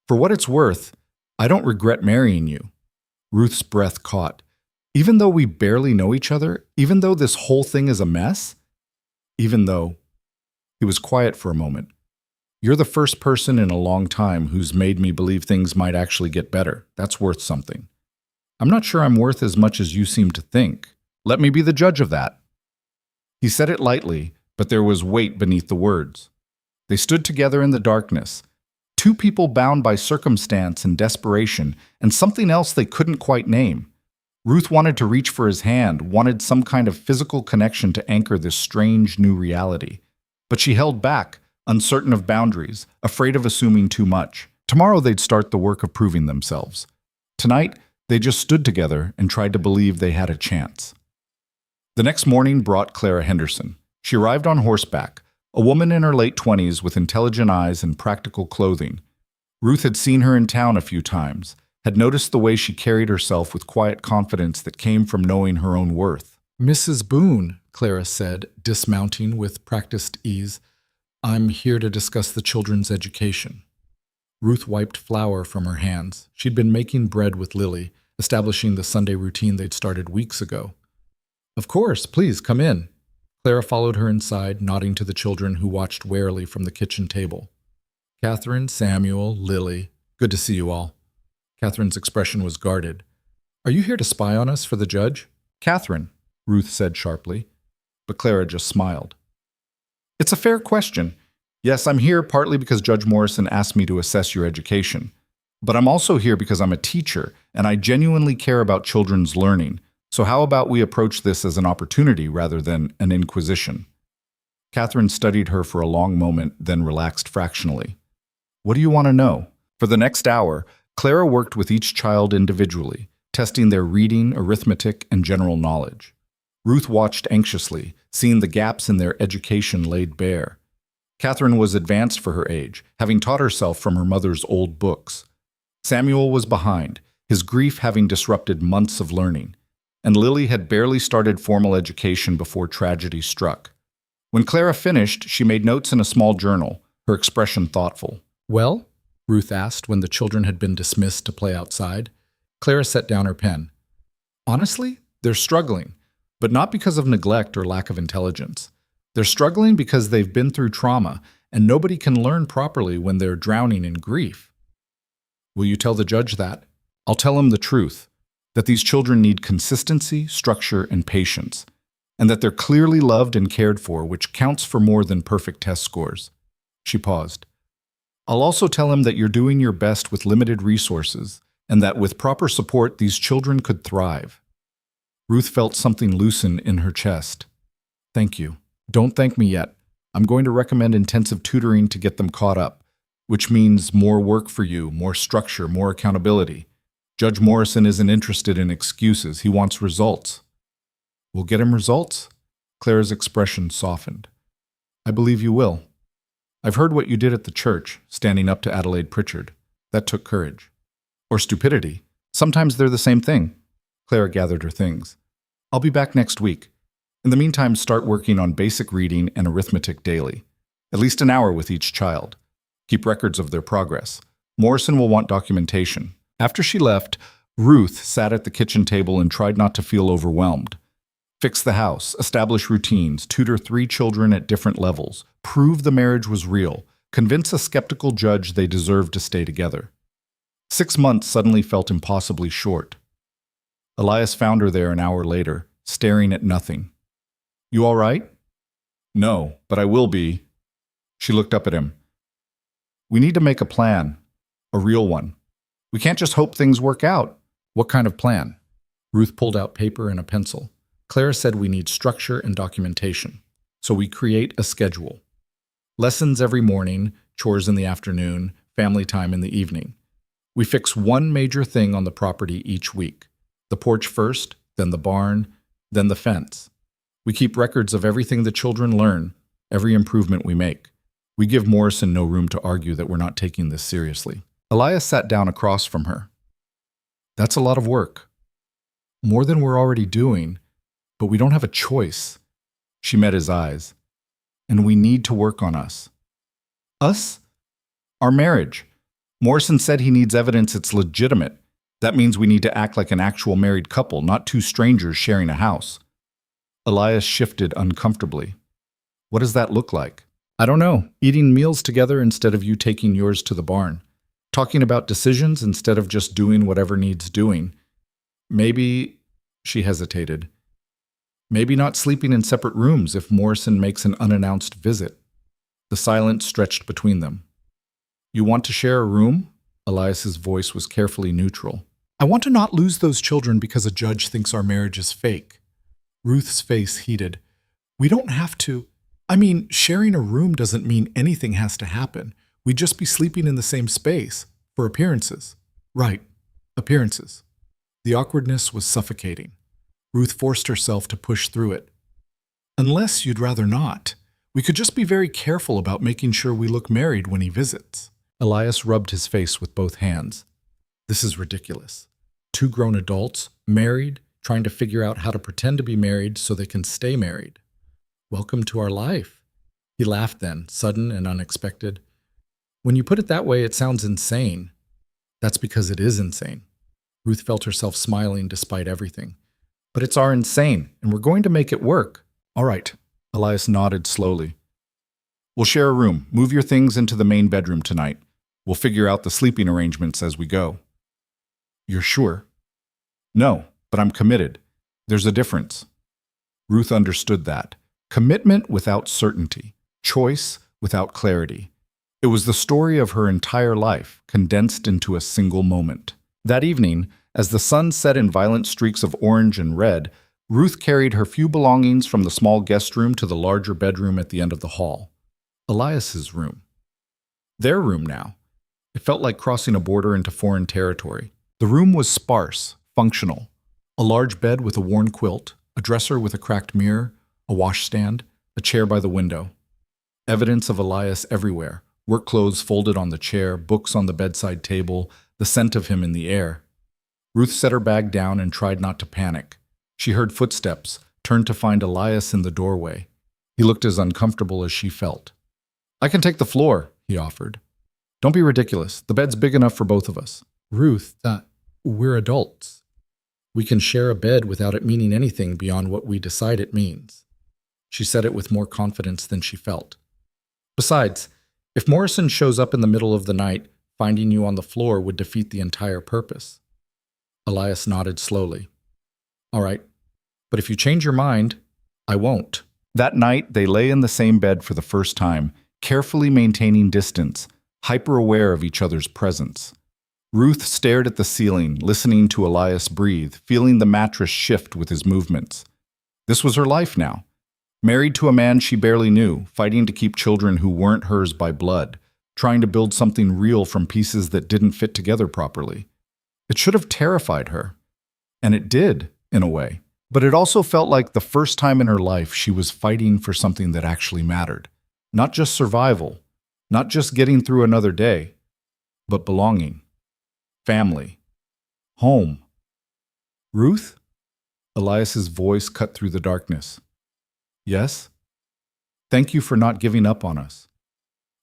For what it's worth, I don't regret marrying you. Ruth's breath caught. Even though we barely know each other, even though this whole thing is a mess, even though... He was quiet for a moment. You're the first person in a long time who's made me believe things might actually get better. That's worth something. I'm not sure I'm worth as much as you seem to think. Let me be the judge of that. He said it lightly, but there was weight beneath the words. They stood together in the darkness, two people bound by circumstance and desperation, and something else they couldn't quite name. Ruth wanted to reach for his hand, wanted some kind of physical connection to anchor this strange new reality. But she held back, uncertain of boundaries, afraid of assuming too much. Tomorrow they'd start the work of proving themselves. Tonight, they just stood together and tried to believe they had a chance. The next morning brought Clara Henderson. She arrived on horseback, a woman in her late 20s with intelligent eyes and practical clothing. Ruth had seen her in town a few times, had noticed the way she carried herself with quiet confidence that came from knowing her own worth. Mrs. Boone, Clara said, dismounting with practiced ease, I'm here to discuss the children's education. Ruth wiped flour from her hands. She'd been making bread with Lily, establishing the Sunday routine they'd started weeks ago. Of course, please come in. Clara followed her inside, nodding to the children who watched warily from the kitchen table. Catherine, Samuel, Lily, good to see you all. Catherine's expression was guarded. Are you here to spy on us for the judge? Catherine, Ruth said sharply, but Clara just smiled. It's a fair question. Yes, I'm here partly because Judge Morrison asked me to assess your education. But I'm also here because I'm a teacher, and I genuinely care about children's learning, So how about we approach this as an opportunity rather than an inquisition? Catherine studied her for a long moment, then relaxed fractionally. What do you want to know? For the next hour, Clara worked with each child individually, testing their reading, arithmetic, and general knowledge. Ruth watched anxiously, seeing the gaps in their education laid bare. Catherine was advanced for her age, having taught herself from her mother's old books. Samuel was behind, his grief having disrupted months of learning, and Lily had barely started formal education before tragedy struck. When Clara finished, she made notes in a small journal, her expression thoughtful. "Well?" Ruth asked when the children had been dismissed to play outside. Clara set down her pen. "Honestly, they're struggling, but not because of neglect or lack of intelligence. They're struggling because they've been through trauma, and nobody can learn properly when they're drowning in grief." "Will you tell the judge that?" "I'll tell him the truth, that these children need consistency, structure, and patience, and that they're clearly loved and cared for, which counts for more than perfect test scores." She paused. "I'll also tell him that you're doing your best with limited resources, and that with proper support, these children could thrive." Ruth felt something loosen in her chest. "Thank you. Don't thank me yet. I'm going to recommend intensive tutoring to get them caught up, which means more work for you, more structure, more accountability. Judge Morrison isn't interested in excuses. He wants results." "We'll get him results?" Clara's expression softened. "I believe you will. I've heard what you did at the church, standing up to Adelaide Pritchard. That took courage. Or stupidity. Sometimes they're the same thing." Clara gathered her things. "I'll be back next week. In the meantime, start working on basic reading and arithmetic daily. At least an hour with each child. Keep records of their progress. Morrison will want documentation." After she left, Ruth sat at the kitchen table and tried not to feel overwhelmed. Fix the house, establish routines, tutor 3 children at different levels, prove the marriage was real, convince a skeptical judge they deserved to stay together. 6 months suddenly felt impossibly short. Elias found her there an hour later, staring at nothing. "You all right?" "No, but I will be." She looked up at him. "We need to make a plan, a real one. We can't just hope things work out." "What kind of plan?" Ruth pulled out paper and a pencil. Clara said we need structure and documentation, so we create a schedule. Lessons every morning, chores in the afternoon, family time in the evening. We fix one major thing on the property each week. The porch first, then the barn, then the fence. We keep records of everything the children learn, every improvement we make. We give Morrison no room to argue that we're not taking this seriously. Elias sat down across from her. "That's a lot of work. More than we're already doing, but we don't have a choice." She met his eyes. "And we need to work on us." "Us?" "Our marriage. Morrison said he needs evidence it's legitimate. That means we need to act like an actual married couple, not 2 strangers sharing a house." Elias shifted uncomfortably. "What does that look like?" "I don't know. Eating meals together instead of you taking yours to the barn. Talking about decisions instead of just doing whatever needs doing. Maybe," she hesitated, "maybe not sleeping in separate rooms if Morrison makes an unannounced visit." The silence stretched between them. "You want to share a room?" Elias's voice was carefully neutral. "I want to not lose those children because a judge thinks our marriage is fake." Ruth's face heated. "We don't have to. I mean, sharing a room doesn't mean anything has to happen. We'd just be sleeping in the same space, for appearances." "Right, appearances." The awkwardness was suffocating. Ruth forced herself to push through it. "Unless you'd rather not. We could just be very careful about making sure we look married when he visits." Elias rubbed his face with both hands. "This is ridiculous. 2 grown adults, married, trying to figure out how to pretend to be married so they can stay married. Welcome to our life." He laughed then, sudden and unexpected. "When you put it that way, it sounds insane." "That's because it is insane." Ruth felt herself smiling despite everything. "But it's our insane, and we're going to make it work." "All right." Elias nodded slowly. "We'll share a room. Move your things into the main bedroom tonight. We'll figure out the sleeping arrangements as we go." "You're sure?" "No, but I'm committed. There's a difference." Ruth understood that. Commitment without certainty. Choice without clarity. It was the story of her entire life, condensed into a single moment. That evening, As the sun set in violent streaks of orange and red, Ruth carried her few belongings from the small guest room to the larger bedroom at the end of the hall. Elias's room. Their room now. It felt like crossing a border into foreign territory. The room was sparse, functional. A large bed with a worn quilt, a dresser with a cracked mirror, a washstand, a chair by the window. Evidence of Elias everywhere. Work clothes folded on the chair, books on the bedside table, the scent of him in the air. Ruth set her bag down and tried not to panic. She heard footsteps, turned to find Elias in the doorway. He looked as uncomfortable as she felt. "I can take the floor," he offered. "Don't be ridiculous. The bed's big enough for both of us." "Ruth, we're adults. We can share a bed without it meaning anything beyond what we decide it means." She said it with more confidence than she felt. "Besides, if Morrison shows up in the middle of the night, finding you on the floor would defeat the entire purpose." Elias nodded slowly. "All right, but if you change your mind, I won't." That night, they lay in the same bed for the first time, carefully maintaining distance, hyper-aware of each other's presence. Ruth stared at the ceiling, listening to Elias breathe, feeling the mattress shift with his movements. This was her life now. Married to a man she barely knew, fighting to keep children who weren't hers by blood, trying to build something real from pieces that didn't fit together properly. It should have terrified her. And it did, in a way. But it also felt like the first time in her life she was fighting for something that actually mattered. Not just survival, not just getting through another day, but belonging. Family. Home. "Ruth?" Elias's voice cut through the darkness. "Yes?" "Thank you for not giving up on us."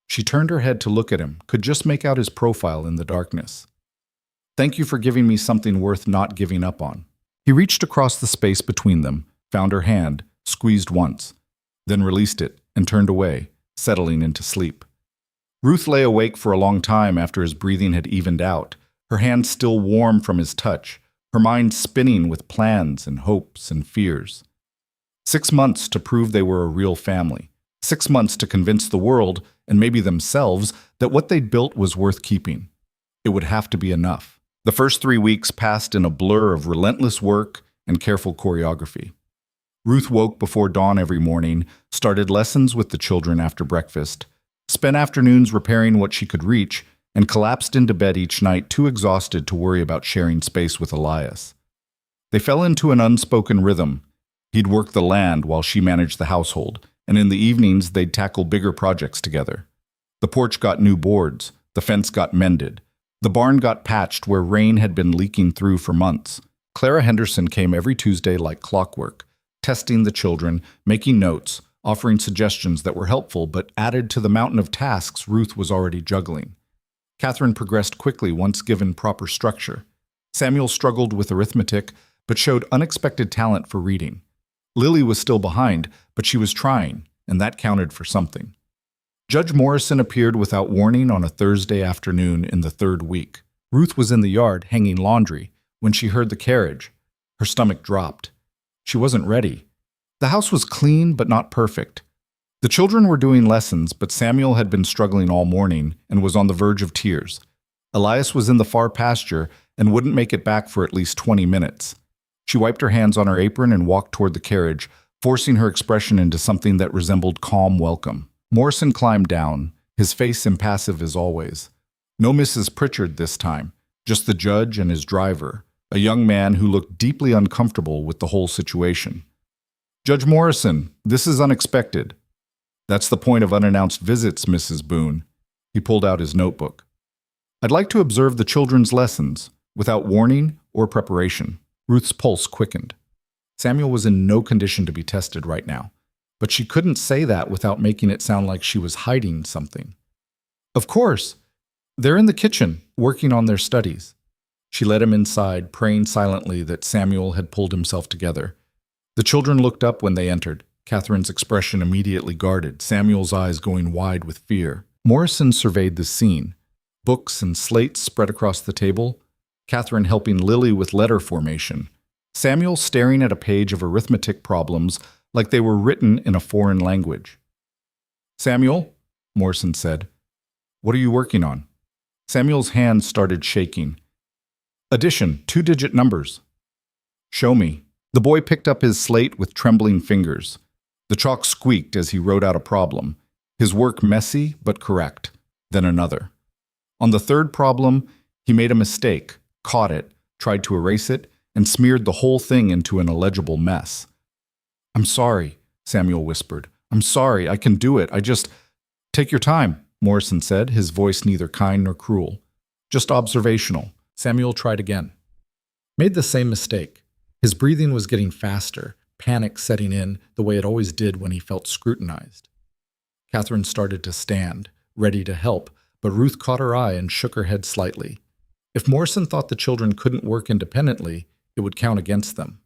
She turned her head to look at him, could just make out his profile in the darkness. "Thank you for giving me something worth not giving up on." He reached across the space between them, found her hand, squeezed once, then released it and turned away, settling into sleep. Ruth lay awake for a long time after his breathing had evened out, her hand still warm from his touch, her mind spinning with plans and hopes and fears. 6 months to prove they were a real family. 6 months to convince the world, and maybe themselves, that what they'd built was worth keeping. It would have to be enough. The first 3 weeks passed in a blur of relentless work and careful choreography. Ruth woke before dawn every morning, started lessons with the children after breakfast, spent afternoons repairing what she could reach, and collapsed into bed each night too exhausted to worry about sharing space with Elias. They fell into an unspoken rhythm. He'd work the land while she managed the household, and in the evenings they'd tackle bigger projects together. The porch got new boards, the fence got mended, the barn got patched where rain had been leaking through for months. Clara Henderson came every Tuesday like clockwork, testing the children, making notes, offering suggestions that were helpful but added to the mountain of tasks Ruth was already juggling. Catherine progressed quickly once given proper structure. Samuel struggled with arithmetic but showed unexpected talent for reading. Lily was still behind, but she was trying, and that counted for something. Judge Morrison appeared without warning on a Thursday afternoon in the 3rd week. Ruth was in the yard hanging laundry when she heard the carriage. Her stomach dropped. She wasn't ready. The house was clean but not perfect. The children were doing lessons, but Samuel had been struggling all morning and was on the verge of tears. Elias was in the far pasture and wouldn't make it back for at least 20 minutes. She wiped her hands on her apron and walked toward the carriage, forcing her expression into something that resembled calm welcome. Morrison climbed down, his face impassive as always. No Mrs. Pritchard this time, just the judge and his driver, a young man who looked deeply uncomfortable with the whole situation. "Judge Morrison, this is unexpected." "That's the point of unannounced visits, Mrs. Boone." He pulled out his notebook. "I'd like to observe the children's lessons, without warning or preparation." Ruth's pulse quickened. Samuel was in no condition to be tested right now, but she couldn't say that without making it sound like she was hiding something. "Of course. They're in the kitchen, working on their studies." She led him inside, praying silently that Samuel had pulled himself together. The children looked up when they entered, Catherine's expression immediately guarded, Samuel's eyes going wide with fear. Morrison surveyed the scene. Books and slates spread across the table, Catherine helping Lily with letter formation, Samuel staring at a page of arithmetic problems like they were written in a foreign language. "Samuel," Morrison said, "what are you working on?" Samuel's hands started shaking. Addition, 2-digit numbers. Show me. The boy picked up his slate with trembling fingers. The chalk squeaked as he wrote out a problem. His work messy but correct. Then another. On the third problem, he made a mistake, caught it, tried to erase it, and smeared the whole thing into an illegible mess. "I'm sorry," Samuel whispered. "I'm sorry, I can do it. Take your time," Morrison said, his voice neither kind nor cruel. "Just observational." Samuel tried again. Made the same mistake. His breathing was getting faster, panic setting in the way it always did when he felt scrutinized. Catherine started to stand, ready to help, but Ruth caught her eye and shook her head slightly. If Morrison thought the children couldn't work independently, it would count against them.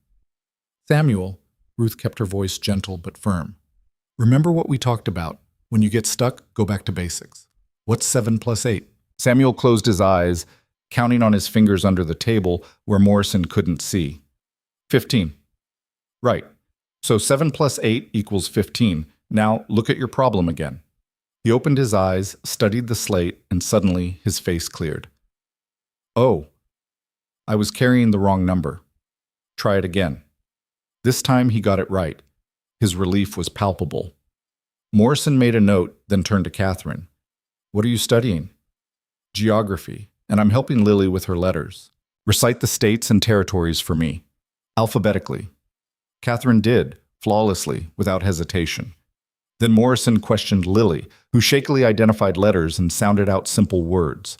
"Samuel," Ruth kept her voice gentle but firm. "Remember what we talked about. When you get stuck, go back to basics. What's 7 plus 8? Samuel closed his eyes, counting on his fingers under the table where Morrison couldn't see. 15. Right. So 7 plus 8 equals 15. Now look at your problem again. He opened his eyes, studied the slate, and suddenly his face cleared. "Oh, I was carrying the wrong number. Try it again." This time he got it right. His relief was palpable. Morrison made a note, then turned to Catherine. "What are you studying?" "Geography, and I'm helping Lily with her letters. Recite the states and territories for me, alphabetically." Catherine did, flawlessly, without hesitation. Then Morrison questioned Lily, who shakily identified letters and sounded out simple words.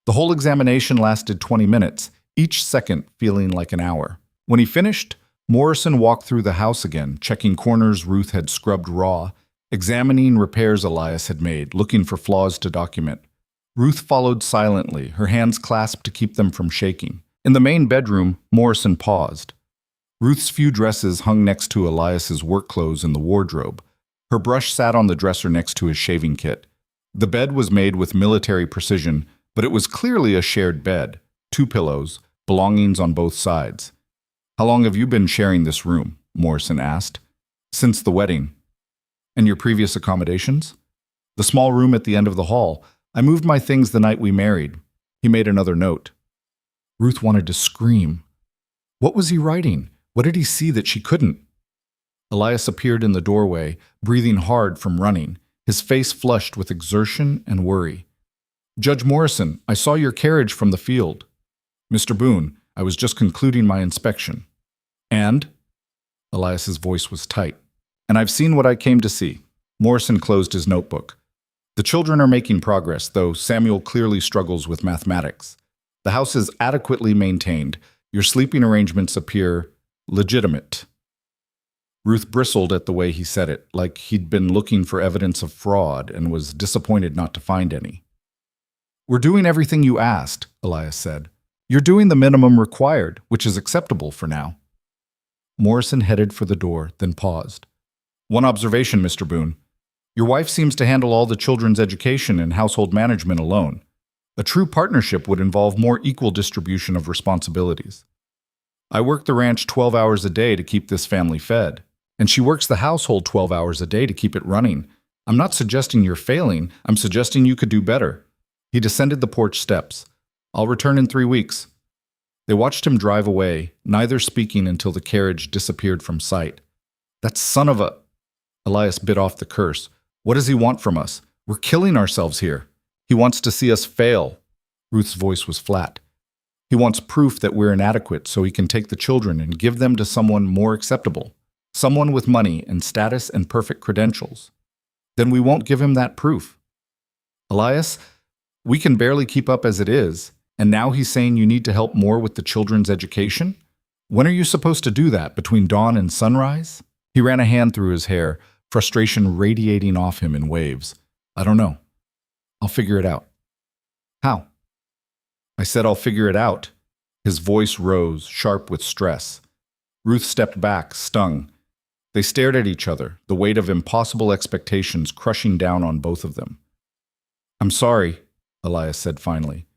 The whole examination lasted 20 minutes, each second feeling like an hour. When he finished, Morrison walked through the house again, checking corners Ruth had scrubbed raw, examining repairs Elias had made, looking for flaws to document. Ruth followed silently, her hands clasped to keep them from shaking. In the main bedroom, Morrison paused. Ruth's few dresses hung next to Elias's work clothes in the wardrobe. Her brush sat on the dresser next to his shaving kit. The bed was made with military precision, but it was clearly a shared bed. 2 pillows, belongings on both sides. "How long have you been sharing this room?" Morrison asked. "Since the wedding." "And your previous accommodations?" "The small room at the end of the hall. I moved my things the night we married." He made another note. Ruth wanted to scream. What was he writing? What did he see that she couldn't? Elias appeared in the doorway, breathing hard from running, his face flushed with exertion and worry. "Judge Morrison, I saw your carriage from the field." "Mr. Boone, I was just concluding my inspection." "And?" Elias's voice was tight. "And I've seen what I came to see." Morrison closed his notebook. "The children are making progress, though Samuel clearly struggles with mathematics. The house is adequately maintained. Your sleeping arrangements appear legitimate." Ruth bristled at the way he said it, like he'd been looking for evidence of fraud and was disappointed not to find any. "We're doing everything you asked," Elias said. "You're doing the minimum required, which is acceptable for now." Morrison headed for the door, then paused. "One observation, Mr. Boone. Your wife seems to handle all the children's education and household management alone. A true partnership would involve more equal distribution of responsibilities. I work the ranch 12 hours a day to keep this family fed, and she works the household 12 hours a day to keep it running. I'm not suggesting you're failing, I'm suggesting you could do better." He descended the porch steps. "I'll return in 3 weeks." They watched him drive away, neither speaking until the carriage disappeared from sight. "That son of a—" Elias bit off the curse. "What does he want from us? We're killing ourselves here. He wants to see us fail." Ruth's voice was flat. "He wants proof that we're inadequate so he can take the children and give them to someone more acceptable. Someone with money and status and perfect credentials. Then we won't give him that proof. Elias, we can barely keep up as it is, and now he's saying you need to help more with the children's education? When are you supposed to do that, between dawn and sunrise?" He ran a hand through his hair, frustration radiating off him in waves. "I don't know. I'll figure it out." "How?" "I said I'll figure it out." His voice rose, sharp with stress. Ruth stepped back, stung. They stared at each other, the weight of impossible expectations crushing down on both of them. "I'm sorry," Elias said finally.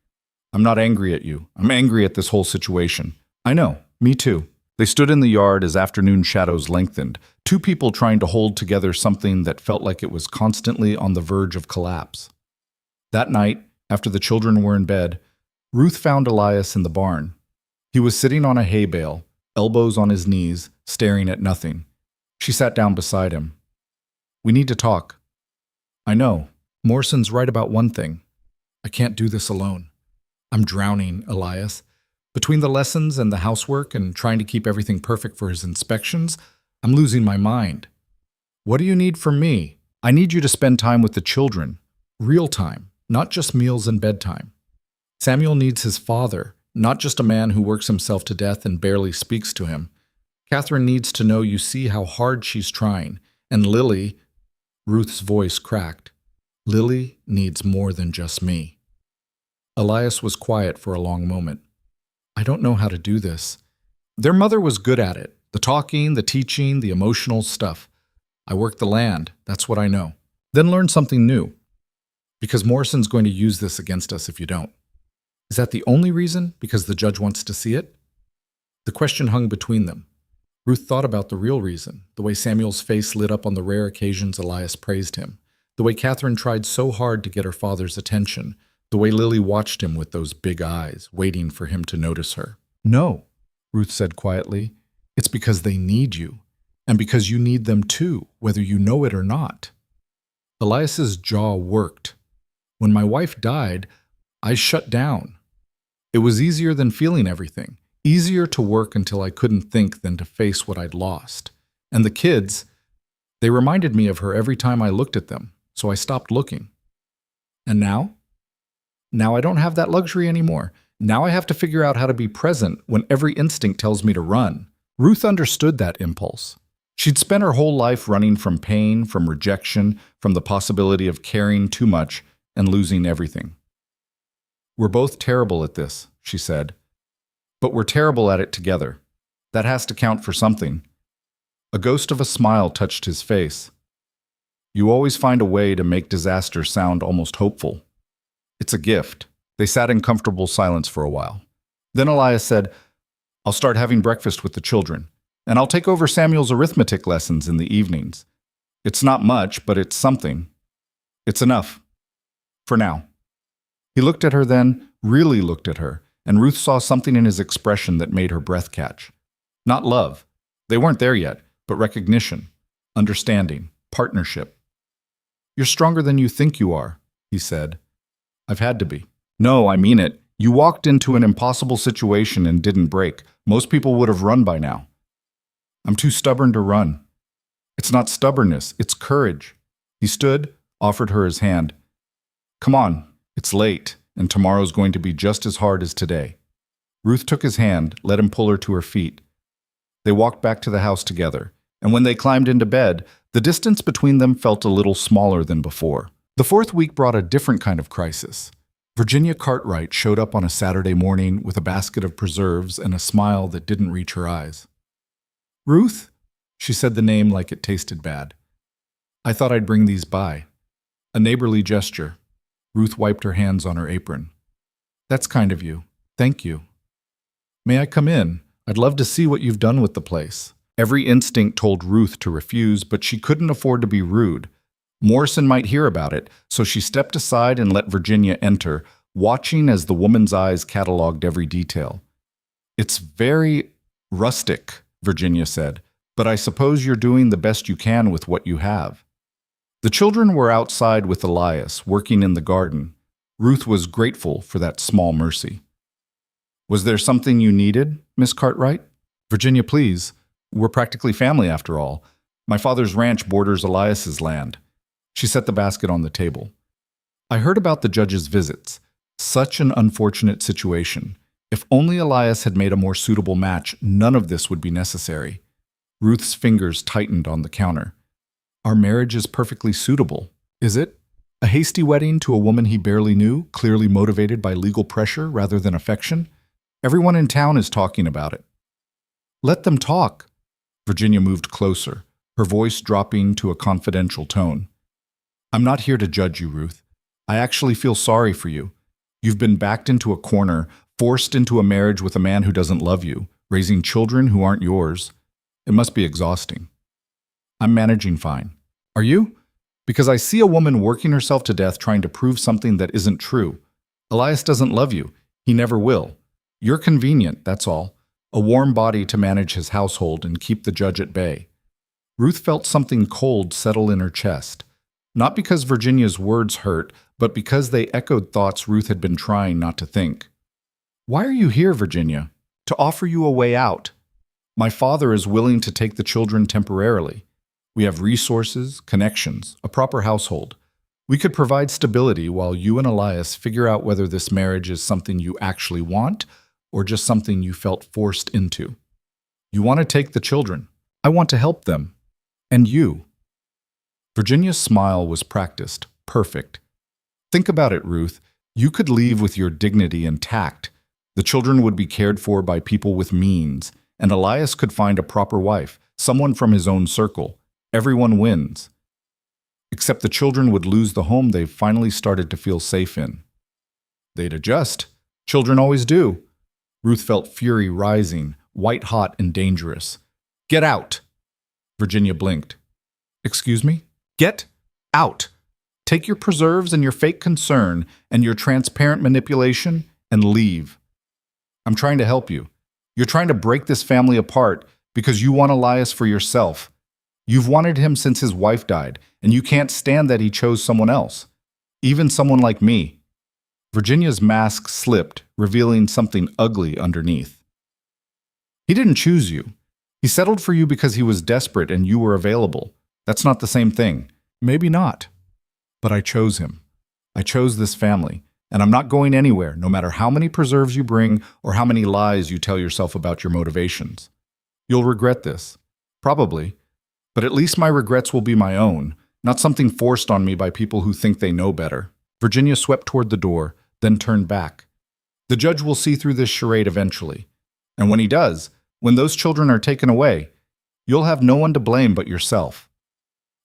"I'm not angry at you. I'm angry at this whole situation." "I know. Me too." They stood in the yard as afternoon shadows lengthened, 2 people trying to hold together something that felt like it was constantly on the verge of collapse. That night, after the children were in bed, Ruth found Elias in the barn. He was sitting on a hay bale, elbows on his knees, staring at nothing. She sat down beside him. "We need to talk." "I know. Morrison's right about one thing. I can't do this alone. I'm drowning, Elias. Between the lessons and the housework and trying to keep everything perfect for his inspections, I'm losing my mind." "What do you need from me?" "I need you to spend time with the children. Real time, not just meals and bedtime. Samuel needs his father, not just a man who works himself to death and barely speaks to him. Catherine needs to know you see how hard she's trying. And Lily," Ruth's voice cracked, "Lily needs more than just me." Elias was quiet for a long moment. "I don't know how to do this. Their mother was good at it. The talking, the teaching, the emotional stuff. I work the land, that's what I know. Then learn something new. Because Morrison's going to use this against us if you don't." "Is that the only reason? Because the judge wants to see it?" The question hung between them. Ruth thought about the real reason, the way Samuel's face lit up on the rare occasions Elias praised him, the way Catherine tried so hard to get her father's attention, the way Lily watched him with those big eyes, waiting for him to notice her. "No," Ruth said quietly, "it's because they need you, and because you need them too, whether you know it or not." Elias's jaw worked. "When my wife died, I shut down. It was easier than feeling everything, easier to work until I couldn't think than to face what I'd lost. And the kids, they reminded me of her every time I looked at them, so I stopped looking. And now? Now I don't have that luxury anymore. Now I have to figure out how to be present when every instinct tells me to run." Ruth understood that impulse. She'd spent her whole life running from pain, from rejection, from the possibility of caring too much and losing everything. "We're both terrible at this," she said. "But we're terrible at it together. That has to count for something." A ghost of a smile touched his face. "You always find a way to make disaster sound almost hopeful. It's a gift." They sat in comfortable silence for a while. Then Elias said, "I'll start having breakfast with the children, and I'll take over Samuel's arithmetic lessons in the evenings. It's not much, but it's something. It's enough. For now." He looked at her then, really looked at her, and Ruth saw something in his expression that made her breath catch. Not love. They weren't there yet, but recognition, understanding, partnership. "You're stronger than you think you are," he said. "I've had to be." "No, I mean it. You walked into an impossible situation and didn't break. Most people would have run by now." "I'm too stubborn to run." "It's not stubbornness, it's courage." He stood, offered her his hand. "Come on, it's late, and tomorrow's going to be just as hard as today." Ruth took his hand, let him pull her to her feet. They walked back to the house together, and when they climbed into bed, the distance between them felt a little smaller than before. The fourth week brought a different kind of crisis. Virginia Cartwright showed up on a Saturday morning with a basket of preserves and a smile that didn't reach her eyes. "Ruth?" She said the name like it tasted bad. "I thought I'd bring these by." A neighborly gesture. Ruth wiped her hands on her apron. "That's kind of you. Thank you." "May I come in? I'd love to see what you've done with the place." Every instinct told Ruth to refuse, but she couldn't afford to be rude. Morrison might hear about it, so she stepped aside and let Virginia enter, watching as the woman's eyes cataloged every detail. "It's very rustic," Virginia said, "but I suppose you're doing the best you can with what you have." The children were outside with Elias, working in the garden. Ruth was grateful for that small mercy. "Was there something you needed, Miss Cartwright?" "Virginia, please. We're practically family after all. My father's ranch borders Elias's land." She set the basket on the table. "I heard about the judge's visits. Such an unfortunate situation. If only Elias had made a more suitable match, none of this would be necessary." Ruth's fingers tightened on the counter. "Our marriage is perfectly suitable, is it? A hasty wedding to a woman he barely knew, clearly motivated by legal pressure rather than affection? Everyone in town is talking about it." "Let them talk." Virginia moved closer, her voice dropping to a confidential tone. "I'm not here to judge you, Ruth. I actually feel sorry for you. You've been backed into a corner, forced into a marriage with a man who doesn't love you, raising children who aren't yours. It must be exhausting." "I'm managing fine. Are you? Because I see a woman working herself to death trying to prove something that isn't true. Elias doesn't love you. He never will. You're convenient, that's all. A warm body to manage his household and keep the judge at bay. Ruth felt something cold settle in her chest. Not because Virginia's words hurt, but because they echoed thoughts Ruth had been trying not to think. Why are you here, Virginia? To offer you a way out. My father is willing to take the children temporarily. We have resources, connections, a proper household. We could provide stability while you and Elias figure out whether this marriage is something you actually want or just something you felt forced into. You want to take the children. I want to help them. And you. Virginia's smile was practiced, perfect. Think about it, Ruth. You could leave with your dignity intact. The children would be cared for by people with means, and Elias could find a proper wife, someone from his own circle. Everyone wins. Except the children would lose the home they've finally started to feel safe in. They'd adjust. Children always do. Ruth felt fury rising, white-hot and dangerous. Get out! Virginia blinked. Excuse me? Get out! Take your preserves and your fake concern and your transparent manipulation and leave. I'm trying to help you. You're trying to break this family apart because you want Elias for yourself. You've wanted him since his wife died, and you can't stand that he chose someone else, even someone like me. Virginia's mask slipped, revealing something ugly underneath. He didn't choose you. He settled for you because he was desperate and you were available. That's not the same thing. Maybe not. But I chose him. I chose this family, and I'm not going anywhere, no matter how many preserves you bring or how many lies you tell yourself about your motivations. You'll regret this. Probably. But at least my regrets will be my own, not something forced on me by people who think they know better. Virginia swept toward the door, then turned back. The judge will see through this charade eventually. And when he does, when those children are taken away, you'll have no one to blame but yourself.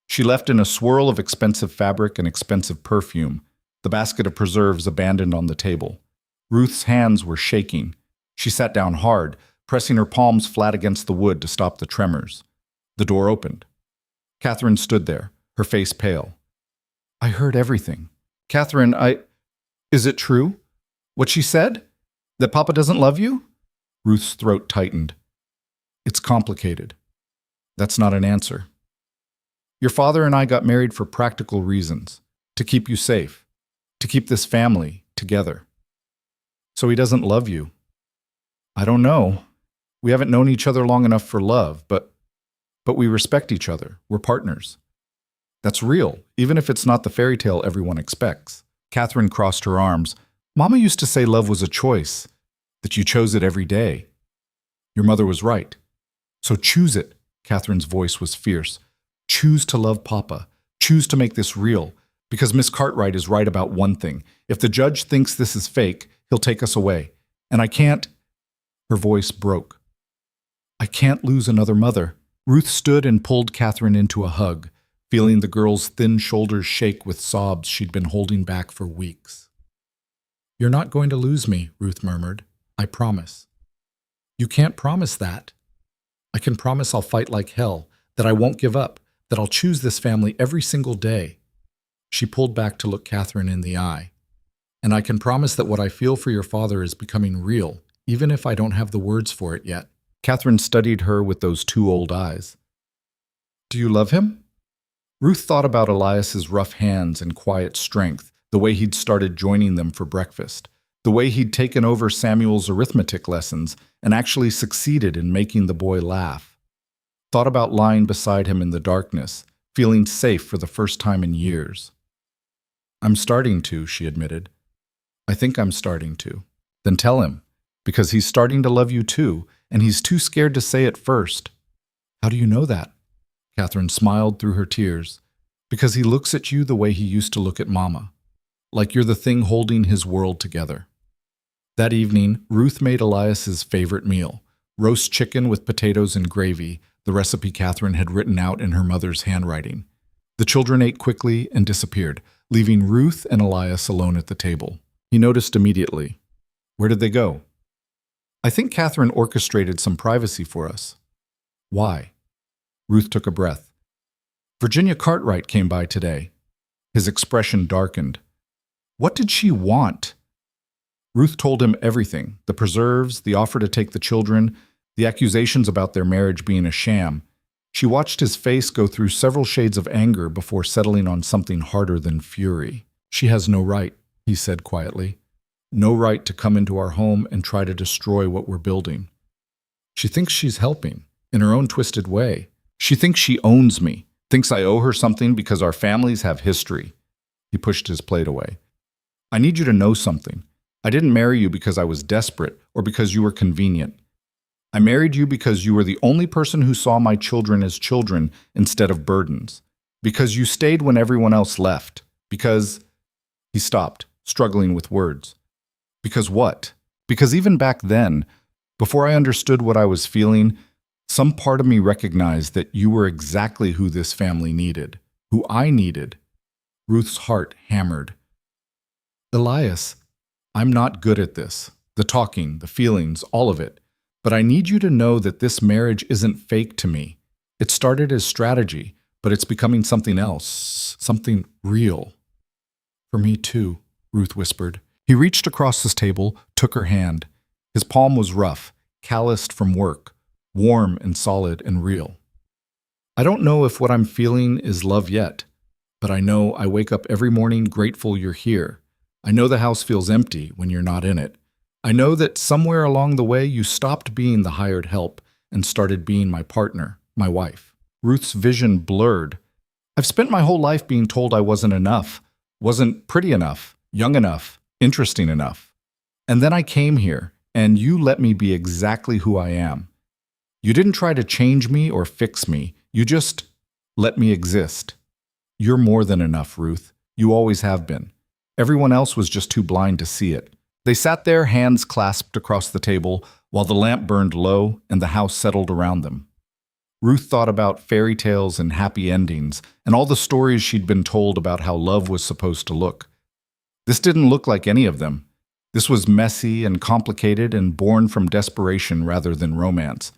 She left in a swirl of expensive fabric and expensive perfume, the basket of preserves abandoned on the table. Ruth's hands were shaking. She sat down hard, pressing her palms flat against the wood to stop the tremors. The door opened. Catherine stood there, her face pale. I heard everything. Catherine, Is it true? What she said? That Papa doesn't love you? Ruth's throat tightened. It's complicated. That's not an answer. Your father and I got married for practical reasons, to keep you safe, to keep this family together. So he doesn't love you. I don't know. We haven't known each other long enough for love, but we respect each other. We're partners. That's real, even if it's not the fairy tale everyone expects. Catherine crossed her arms. Mama used to say love was a choice, that you chose it every day. Your mother was right. So choose it. Catherine's voice was fierce. Choose to love Papa. Choose to make this real. Because Miss Cartwright is right about one thing. If the judge thinks this is fake, he'll take us away. And I can't... Her voice broke. I can't lose another mother. Ruth stood and pulled Catherine into a hug, feeling the girl's thin shoulders shake with sobs she'd been holding back for weeks. You're not going to lose me, Ruth murmured. I promise. You can't promise that. I can promise I'll fight like hell, that I won't give up, that I'll choose this family every single day. She pulled back to look Catherine in the eye. And I can promise that what I feel for your father is becoming real, even if I don't have the words for it yet. Catherine studied her with those two old eyes. Do you love him? Ruth thought about Elias's rough hands and quiet strength, the way he'd started joining them for breakfast, the way he'd taken over Samuel's arithmetic lessons and actually succeeded in making the boy laugh. Thought about lying beside him in the darkness, feeling safe for the first time in years. I'm starting to, she admitted. I think I'm starting to. Then tell him, because he's starting to love you too, and he's too scared to say it first. How do you know that? Catherine smiled through her tears. Because he looks at you the way he used to look at Mama, like you're the thing holding his world together. That evening, Ruth made Elias's favorite meal, roast chicken with potatoes and gravy, the recipe Catherine had written out in her mother's handwriting. The children ate quickly and disappeared, leaving Ruth and Elias alone at the table. He noticed immediately. Where did they go? I think Catherine orchestrated some privacy for us. Why? Ruth took a breath. Virginia Cartwright came by today. His expression darkened. What did she want? Ruth told him everything, the preserves, the offer to take the children, the accusations about their marriage being a sham. She watched his face go through several shades of anger before settling on something harder than fury. "She has no right," he said quietly. "No right to come into our home and try to destroy what we're building. She thinks she's helping, in her own twisted way. She thinks she owns me, thinks I owe her something because our families have history." He pushed his plate away. "I need you to know something. I didn't marry you because I was desperate or because you were convenient. I married you because you were the only person who saw my children as children instead of burdens. Because you stayed when everyone else left. Because—" He stopped, struggling with words. "Because what?" Because even back then, before I understood what I was feeling, some part of me recognized that you were exactly who this family needed, who I needed. Ruth's heart hammered. "Elias, I'm not good at this. The talking, the feelings, all of it. But I need you to know that this marriage isn't fake to me. It started as strategy, but it's becoming something else, something real." "For me too," Ruth whispered. He reached across his table, took her hand. His palm was rough, calloused from work, warm and solid and real. "I don't know if what I'm feeling is love yet, but I know I wake up every morning grateful you're here. I know the house feels empty when you're not in it. I know that somewhere along the way you stopped being the hired help and started being my partner, my wife." Ruth's vision blurred. "I've spent my whole life being told I wasn't enough, wasn't pretty enough, young enough, interesting enough. And then I came here, and you let me be exactly who I am. You didn't try to change me or fix me. You just let me exist. You're more than enough, Ruth. You always have been. Everyone else was just too blind to see it." They sat there, hands clasped across the table, while the lamp burned low and the house settled around them. Ruth thought about fairy tales and happy endings, and all the stories she'd been told about how love was supposed to look. This didn't look like any of them. This was messy and complicated and born from desperation rather than romance.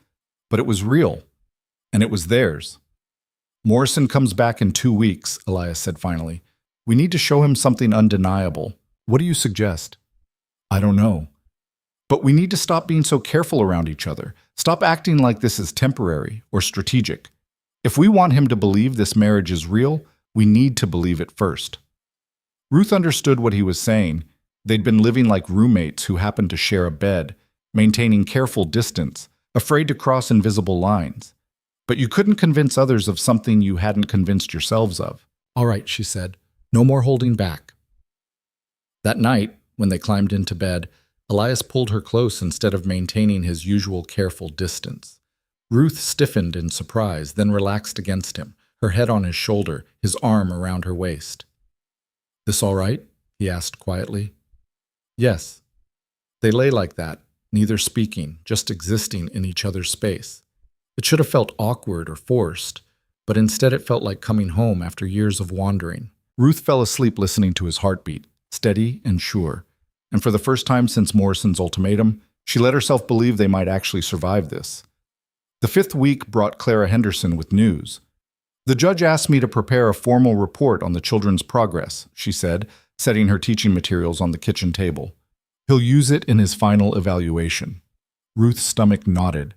But it was real, and it was theirs. "Morrison comes back in 2 weeks, Elias said finally. "We need to show him something undeniable. What do you suggest?" "I don't know. But we need to stop being so careful around each other. Stop acting like this is temporary or strategic. If we want him to believe this marriage is real, we need to believe it first." Ruth understood what he was saying. They'd been living like roommates who happened to share a bed, maintaining careful distance, afraid to cross invisible lines. But you couldn't convince others of something you hadn't convinced yourselves of. "All right," she said. "No more holding back." That night, when they climbed into bed, Elias pulled her close instead of maintaining his usual careful distance. Ruth stiffened in surprise, then relaxed against him, her head on his shoulder, his arm around her waist. "This all right?" he asked quietly. "Yes." They lay like that, neither speaking, just existing in each other's space. It should have felt awkward or forced, but instead it felt like coming home after years of wandering. Ruth fell asleep listening to his heartbeat, steady and sure. And for the first time since Morrison's ultimatum, she let herself believe they might actually survive this. The 5th week brought Clara Henderson with news. "The judge asked me to prepare a formal report on the children's progress," she said, setting her teaching materials on the kitchen table. "He'll use it in his final evaluation." Ruth's stomach knotted.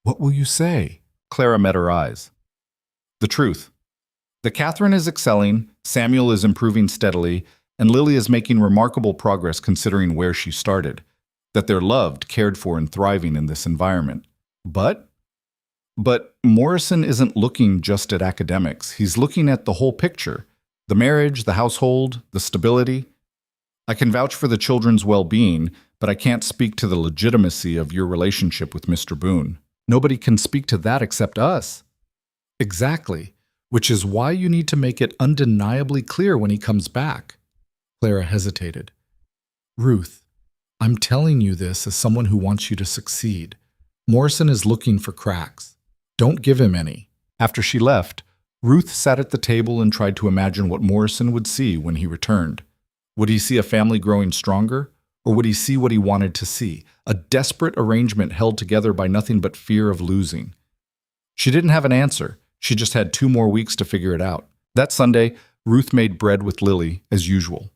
"What will you say?" Clara met her eyes. "The truth. That Catherine is excelling, Samuel is improving steadily, and Lily is making remarkable progress considering where she started. That they're loved, cared for, and thriving in this environment. But Morrison isn't looking just at academics. He's looking at the whole picture. The marriage, the household, the stability. I can vouch for the children's well-being, but I can't speak to the legitimacy of your relationship with Mr. Boone. Nobody can speak to that except us." "Exactly, which is why you need to make it undeniably clear when he comes back." Clara hesitated. "Ruth, I'm telling you this as someone who wants you to succeed. Morrison is looking for cracks. Don't give him any." After she left, Ruth sat at the table and tried to imagine what Morrison would see when he returned. Would he see a family growing stronger? Or would he see what he wanted to see, a desperate arrangement held together by nothing but fear of losing? She didn't have an answer. She just had 2 more weeks to figure it out. That Sunday, Ruth made bread with Lily, as usual.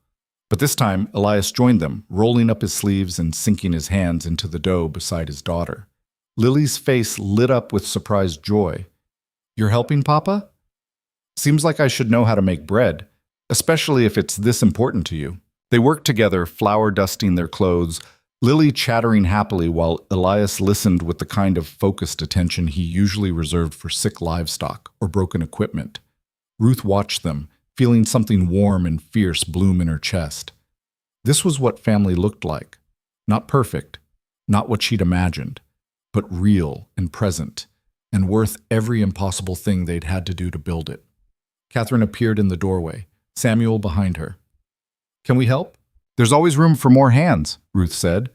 But this time, Elias joined them, rolling up his sleeves and sinking his hands into the dough beside his daughter. Lily's face lit up with surprised joy. "You're helping, Papa? Seems like I should know how to make bread, especially if it's this important to you." They worked together, flour dusting their clothes, Lily chattering happily while Elias listened with the kind of focused attention he usually reserved for sick livestock or broken equipment. Ruth watched them, feeling something warm and fierce bloom in her chest. This was what family looked like. Not perfect, not what she'd imagined, but real and present, and worth every impossible thing they'd had to do to build it. Catherine appeared in the doorway, Samuel behind her. "Can we help?" "There's always room for more hands," Ruth said.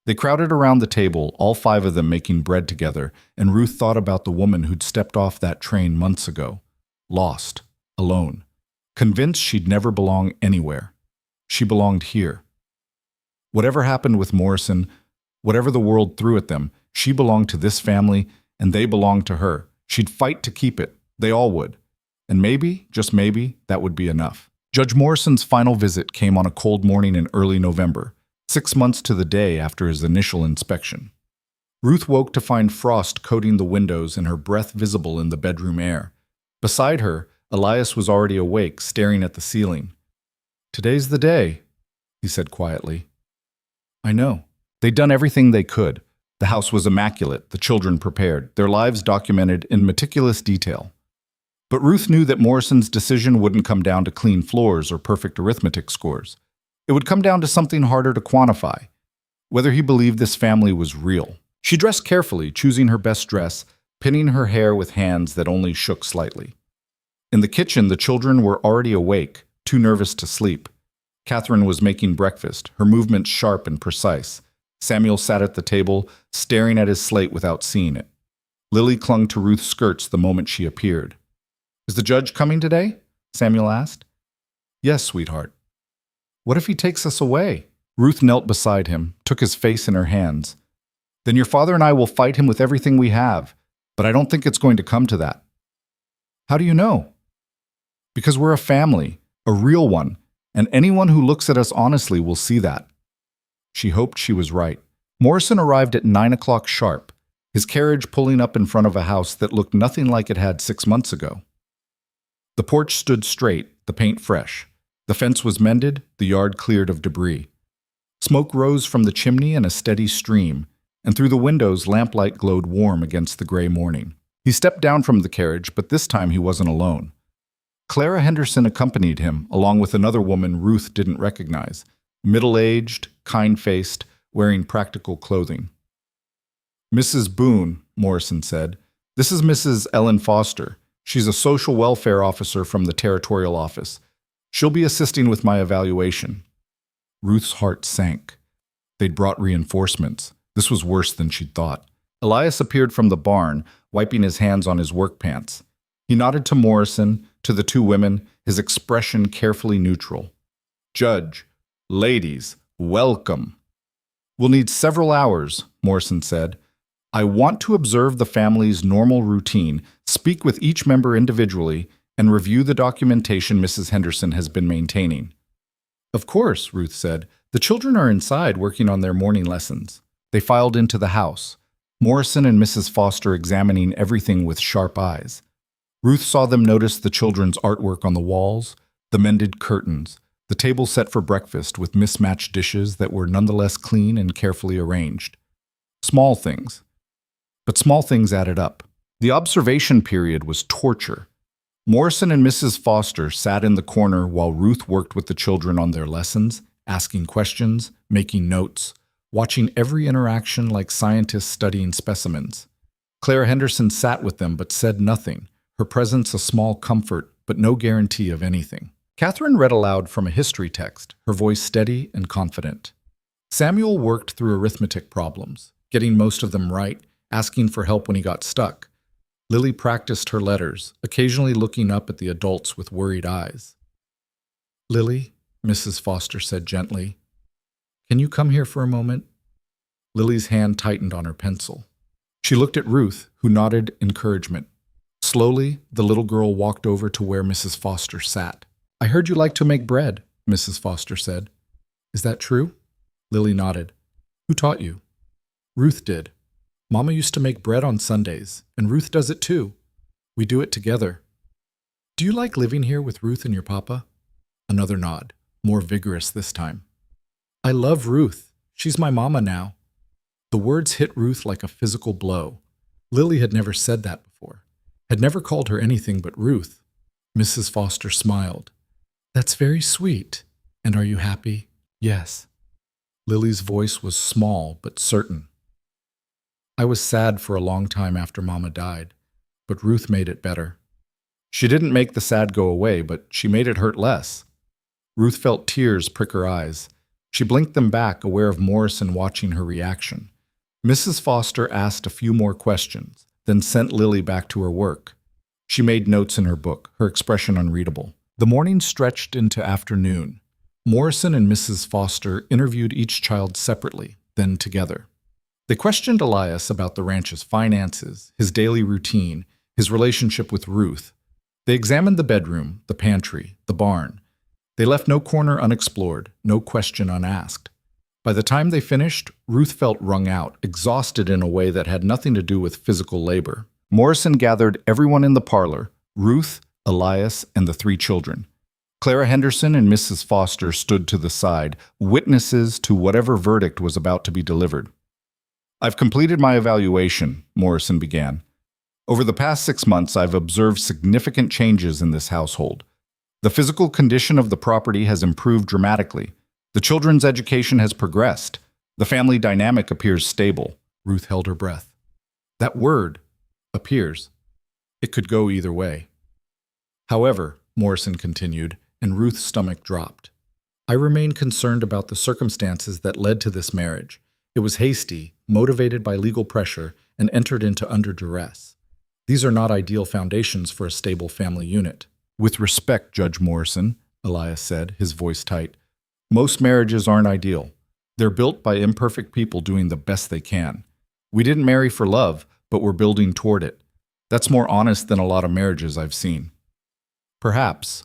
They crowded around the table, all 5 of them making bread together, and Ruth thought about the woman who'd stepped off that train months ago, lost, alone, convinced she'd never belong anywhere. She belonged here. Whatever happened with Morrison, whatever the world threw at them, she belonged to this family, and they belonged to her. She'd fight to keep it. They all would. And maybe, just maybe, that would be enough. Judge Morrison's final visit came on a cold morning in early November, 6 months to the day after his initial inspection. Ruth woke to find frost coating the windows and her breath visible in the bedroom air. Beside her, Elias was already awake, staring at the ceiling. "Today's the day," he said quietly. "I know. They'd done everything they could. The house was immaculate, the children prepared, their lives documented in meticulous detail. But Ruth knew that Morrison's decision wouldn't come down to clean floors or perfect arithmetic scores. It would come down to something harder to quantify, whether he believed this family was real. She dressed carefully, choosing her best dress, pinning her hair with hands that only shook slightly. In the kitchen, the children were already awake, too nervous to sleep. Catherine was making breakfast, her movements sharp and precise. Samuel sat at the table, staring at his slate without seeing it. Lily clung to Ruth's skirts the moment she appeared. "Is the judge coming today?" Samuel asked. "Yes, sweetheart." "What if he takes us away?" Ruth knelt beside him, took his face in her hands. "Then your father and I will fight him with everything we have, but I don't think it's going to come to that." "How do you know?" "Because we're a family, a real one, and anyone who looks at us honestly will see that." She hoped she was right. Morrison arrived at 9 o'clock sharp, his carriage pulling up in front of a house that looked nothing like it had 6 months ago. The porch stood straight, the paint fresh. The fence was mended, the yard cleared of debris. Smoke rose from the chimney in a steady stream, and through the windows lamplight glowed warm against the gray morning. He stepped down from the carriage, but this time he wasn't alone. Clara Henderson accompanied him, along with another woman Ruth didn't recognize, middle-aged, kind-faced, wearing practical clothing. "Mrs. Boone," Morrison said. "This is Mrs. Ellen Foster. She's a social welfare officer from the territorial office. She'll be assisting with my evaluation." Ruth's heart sank. They'd brought reinforcements. This was worse than she'd thought. Elias appeared from the barn, wiping his hands on his work pants. He nodded to Morrison, to the 2 women, his expression carefully neutral. "Judge, ladies, welcome." "We'll need several hours," Morrison said. "I want to observe the family's normal routine, speak with each member individually, and review the documentation Mrs. Henderson has been maintaining." "Of course," Ruth said. "The children are inside working on their morning lessons." They filed into the house, Morrison and Mrs. Foster examining everything with sharp eyes. Ruth saw them notice the children's artwork on the walls, the mended curtains, the table set for breakfast with mismatched dishes that were nonetheless clean and carefully arranged. Small things. But small things added up. The observation period was torture. Morrison and Mrs. Foster sat in the corner while Ruth worked with the children on their lessons, asking questions, making notes, watching every interaction like scientists studying specimens. Clara Henderson sat with them but said nothing, her presence a small comfort but no guarantee of anything. Catherine read aloud from a history text, her voice steady and confident. Samuel worked through arithmetic problems, getting most of them right, asking for help when he got stuck. Lily practiced her letters, occasionally looking up at the adults with worried eyes. "Lily," Mrs. Foster said gently, "can you come here for a moment?" Lily's hand tightened on her pencil. She looked at Ruth, who nodded encouragement. Slowly, the little girl walked over to where Mrs. Foster sat. "I heard you like to make bread," Mrs. Foster said. Is that true? Lily nodded. Who taught you? Ruth did. Mama used to make bread on Sundays, and Ruth does it too. We do it together. Do you like living here with Ruth and your papa? Another nod, more vigorous this time. I love Ruth. She's my mama now. The words hit Ruth like a physical blow. Lily had never said that before, had never called her anything but Ruth. Mrs. Foster smiled. That's very sweet. And are you happy? Yes. Lily's voice was small but certain. I was sad for a long time after Mama died, but Ruth made it better. She didn't make the sad go away, but she made it hurt less. Ruth felt tears prick her eyes. She blinked them back, aware of Morrison watching her reaction. Mrs. Foster asked a few more questions, then sent Lily back to her work. She made notes in her book, her expression unreadable. The morning stretched into afternoon. Morrison and Mrs. Foster interviewed each child separately, then together. They questioned Elias about the ranch's finances, his daily routine, his relationship with Ruth. They examined the bedroom, the pantry, the barn. They left no corner unexplored, no question unasked. By the time they finished, Ruth felt wrung out, exhausted in a way that had nothing to do with physical labor. Morrison gathered everyone in the parlor, Ruth, Elias, and the 3 children. Clara Henderson and Mrs. Foster stood to the side, witnesses to whatever verdict was about to be delivered. I've completed my evaluation, Morrison began. Over the past 6 months, I've observed significant changes in this household. The physical condition of the property has improved dramatically. The children's education has progressed. The family dynamic appears stable. Ruth held her breath. That word, appears. It could go either way. However, Morrison continued, and Ruth's stomach dropped. I remain concerned about the circumstances that led to this marriage. It was hasty, motivated by legal pressure, and entered into under duress. These are not ideal foundations for a stable family unit. With respect, Judge Morrison, Elias said, his voice tight, most marriages aren't ideal. They're built by imperfect people doing the best they can. We didn't marry for love, but we're building toward it. That's more honest than a lot of marriages I've seen. Perhaps,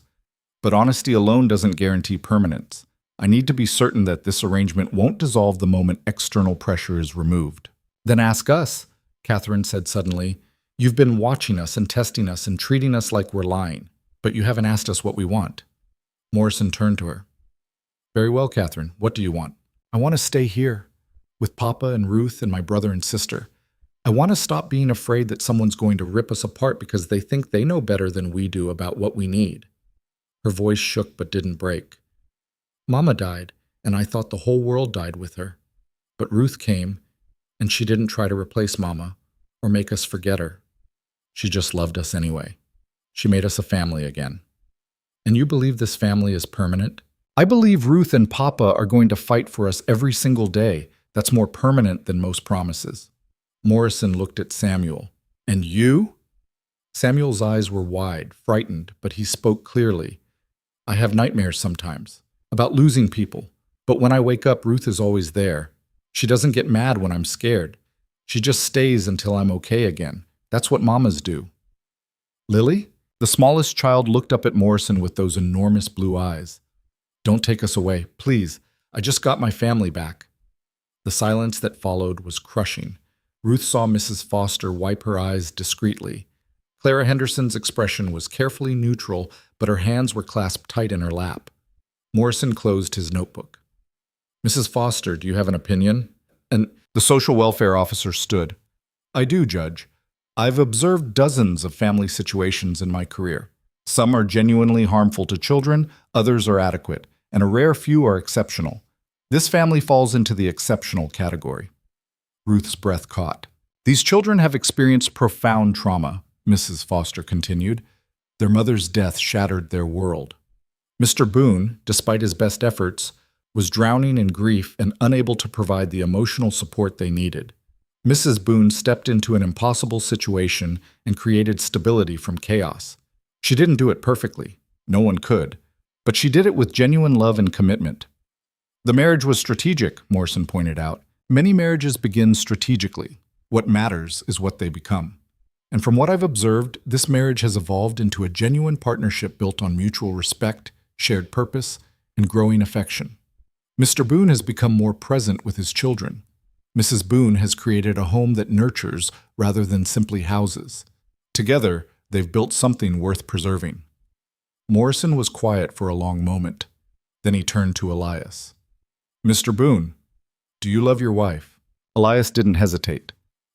but honesty alone doesn't guarantee permanence. I need to be certain that this arrangement won't dissolve the moment external pressure is removed. Then ask us, Catherine said suddenly. You've been watching us and testing us and treating us like we're lying, but you haven't asked us what we want. Morrison turned to her. Very well, Catherine, what do you want? I want to stay here, with Papa and Ruth and my brother and sister. I want to stop being afraid that someone's going to rip us apart because they think they know better than we do about what we need. Her voice shook but didn't break. Mama died, and I thought the whole world died with her. But Ruth came, and she didn't try to replace Mama or make us forget her. She just loved us anyway. She made us a family again. And you believe this family is permanent? I believe Ruth and Papa are going to fight for us every single day. That's more permanent than most promises. Morrison looked at Samuel. And you? Samuel's eyes were wide, frightened, but he spoke clearly. I have nightmares sometimes, about losing people. But when I wake up, Ruth is always there. She doesn't get mad when I'm scared. She just stays until I'm okay again. That's what mamas do. Lily? The smallest child looked up at Morrison with those enormous blue eyes. Don't take us away, please. I just got my family back. The silence that followed was crushing. Ruth saw Mrs. Foster wipe her eyes discreetly. Clara Henderson's expression was carefully neutral, but her hands were clasped tight in her lap. Morrison closed his notebook. Mrs. Foster, do you have an opinion? And the social welfare officer stood. I do, Judge. I've observed dozens of family situations in my career. Some are genuinely harmful to children, others are adequate, and a rare few are exceptional. This family falls into the exceptional category. Ruth's breath caught. These children have experienced profound trauma, Mrs. Foster continued. Their mother's death shattered their world. Mr. Boone, despite his best efforts, was drowning in grief and unable to provide the emotional support they needed. Mrs. Boone stepped into an impossible situation and created stability from chaos. She didn't do it perfectly. No one could. But she did it with genuine love and commitment. The marriage was strategic, Morrison pointed out. Many marriages begin strategically. What matters is what they become. And from what I've observed, this marriage has evolved into a genuine partnership built on mutual respect, shared purpose, and growing affection. Mr. Boone has become more present with his children. Mrs. Boone has created a home that nurtures rather than simply houses. Together, they've built something worth preserving. Morrison was quiet for a long moment. Then he turned to Elias. Mr. Boone, do you love your wife? Elias didn't hesitate.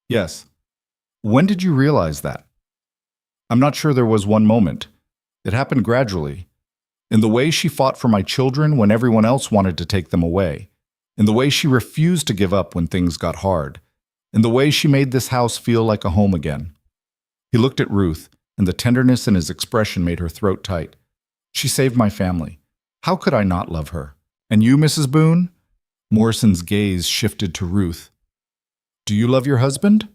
Yes. When did you realize that? I'm not sure there was one moment. It happened gradually. In the way she fought for my children when everyone else wanted to take them away. In the way she refused to give up when things got hard. In the way she made this house feel like a home again. He looked at Ruth, and the tenderness in his expression made her throat tight. She saved my family. How could I not love her? And you, Mrs. Boone? Morrison's gaze shifted to Ruth. Do you love your husband?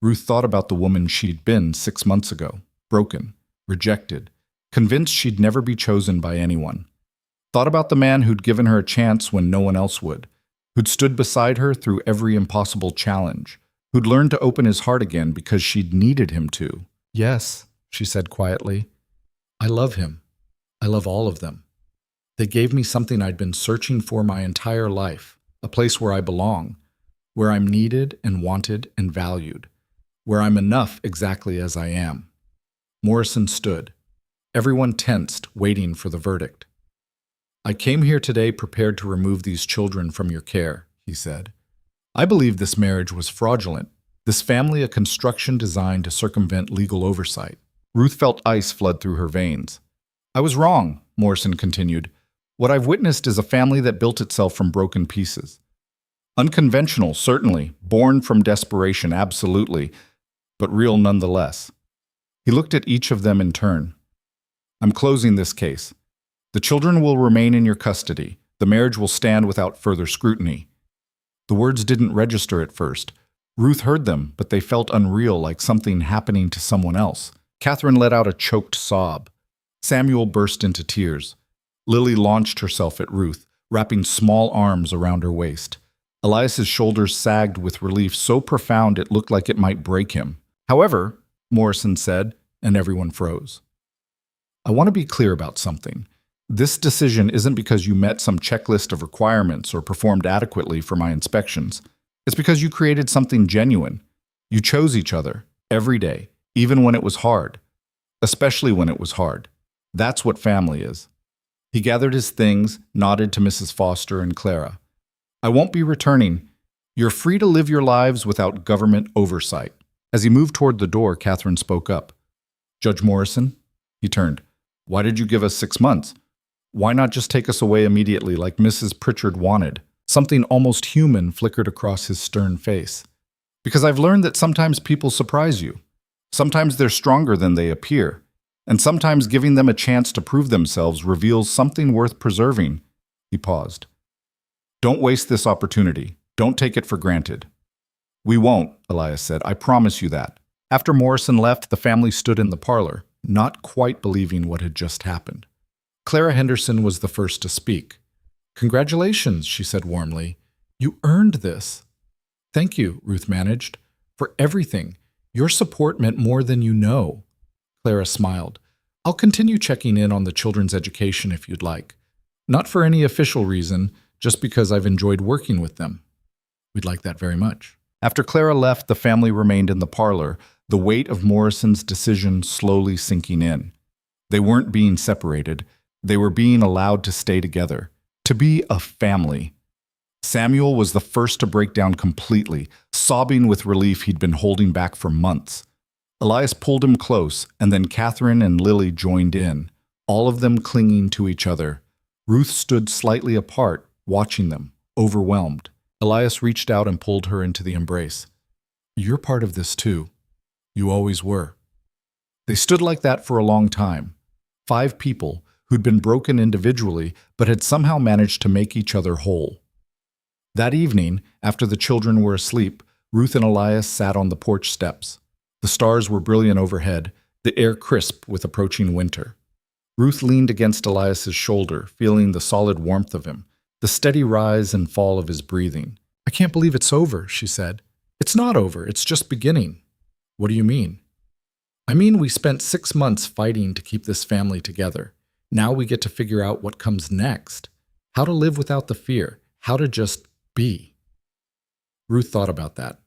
Ruth thought about the woman she'd been 6 months ago, broken, rejected, convinced she'd never be chosen by anyone. Thought about the man who'd given her a chance when no one else would, who'd stood beside her through every impossible challenge, who'd learned to open his heart again because she'd needed him to. Yes, she said quietly. I love him. I love all of them. They gave me something I'd been searching for my entire life, a place where I belong, where I'm needed and wanted and valued, where I'm enough exactly as I am. Morrison stood. Everyone tensed, waiting for the verdict. I came here today prepared to remove these children from your care, he said. I believe this marriage was fraudulent, this family a construction designed to circumvent legal oversight. Ruth felt ice flood through her veins. I was wrong, Morrison continued. What I've witnessed is a family that built itself from broken pieces. Unconventional, certainly, born from desperation, absolutely, but real nonetheless. He looked at each of them in turn. I'm closing this case. The children will remain in your custody. The marriage will stand without further scrutiny. The words didn't register at first. Ruth heard them, but they felt unreal, like something happening to someone else. Catherine let out a choked sob. Samuel burst into tears. Lily launched herself at Ruth, wrapping small arms around her waist. Elias's shoulders sagged with relief so profound it looked like it might break him. However, Morrison said, and everyone froze. I want to be clear about something. This decision isn't because you met some checklist of requirements or performed adequately for my inspections. It's because you created something genuine. You chose each other, every day, even when it was hard. Especially when it was hard. That's what family is. He gathered his things, nodded to Mrs. Foster and Clara. I won't be returning. You're free to live your lives without government oversight. As he moved toward the door, Catherine spoke up. Judge Morrison? He turned. Why did you give us 6 months? Why not just take us away immediately like Mrs. Pritchard wanted? Something almost human flickered across his stern face. Because I've learned that sometimes people surprise you. Sometimes they're stronger than they appear. And sometimes giving them a chance to prove themselves reveals something worth preserving. He paused. Don't waste this opportunity. Don't take it for granted. We won't, Elias said. I promise you that. After Morrison left, the family stood in the parlor, not quite believing what had just happened. Clara Henderson was the first to speak. Congratulations, she said warmly. You earned this. Thank you, Ruth managed, for everything. Your support meant more than you know. Clara smiled. I'll continue checking in on the children's education if you'd like. Not for any official reason, just because I've enjoyed working with them. We'd like that very much. After Clara left, the family remained in the parlor, the weight of Morrison's decision slowly sinking in. They weren't being separated. They were being allowed to stay together, to be a family. Samuel was the first to break down completely, sobbing with relief he'd been holding back for months. Elias pulled him close, and then Catherine and Lily joined in, all of them clinging to each other. Ruth stood slightly apart, watching them, overwhelmed. Elias reached out and pulled her into the embrace. You're part of this too. You always were. They stood like that for a long time. 5 people who'd been broken individually but had somehow managed to make each other whole. That evening, after the children were asleep, Ruth and Elias sat on the porch steps. The stars were brilliant overhead, the air crisp with approaching winter. Ruth leaned against Elias's shoulder, feeling the solid warmth of him, the steady rise and fall of his breathing. I can't believe it's over, she said. It's not over, it's just beginning. What do you mean? I mean, we spent 6 months fighting to keep this family together. Now we get to figure out what comes next. How to live without the fear. How to just be. Ruth thought about that.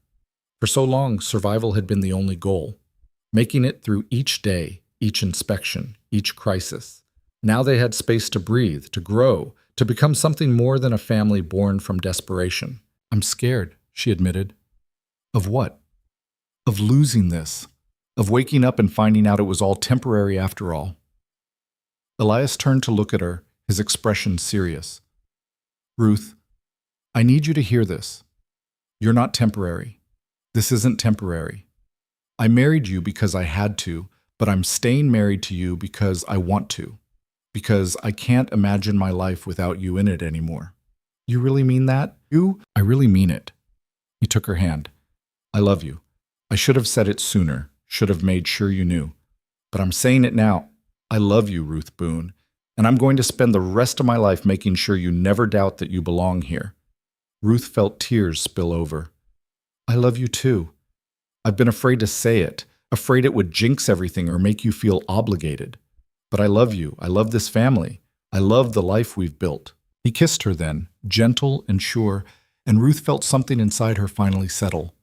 For so long, survival had been the only goal. Making it through each day, each inspection, each crisis. Now they had space to breathe, to grow, to become something more than a family born from desperation. I'm scared, she admitted. Of what? Of losing this. Of waking up and finding out it was all temporary after all. Elias turned to look at her, his expression serious. Ruth, I need you to hear this. You're not temporary. This isn't temporary. I married you because I had to, but I'm staying married to you because I want to. Because I can't imagine my life without you in it anymore. You really mean that? I really mean it. He took her hand. I love you. I should have said it sooner, should have made sure you knew. But I'm saying it now. I love you, Ruth Boone, and I'm going to spend the rest of my life making sure you never doubt that you belong here. Ruth felt tears spill over. I love you too. I've been afraid to say it, afraid it would jinx everything or make you feel obligated. But I love you. I love this family. I love the life we've built. He kissed her then, gentle and sure, and Ruth felt something inside her finally settle.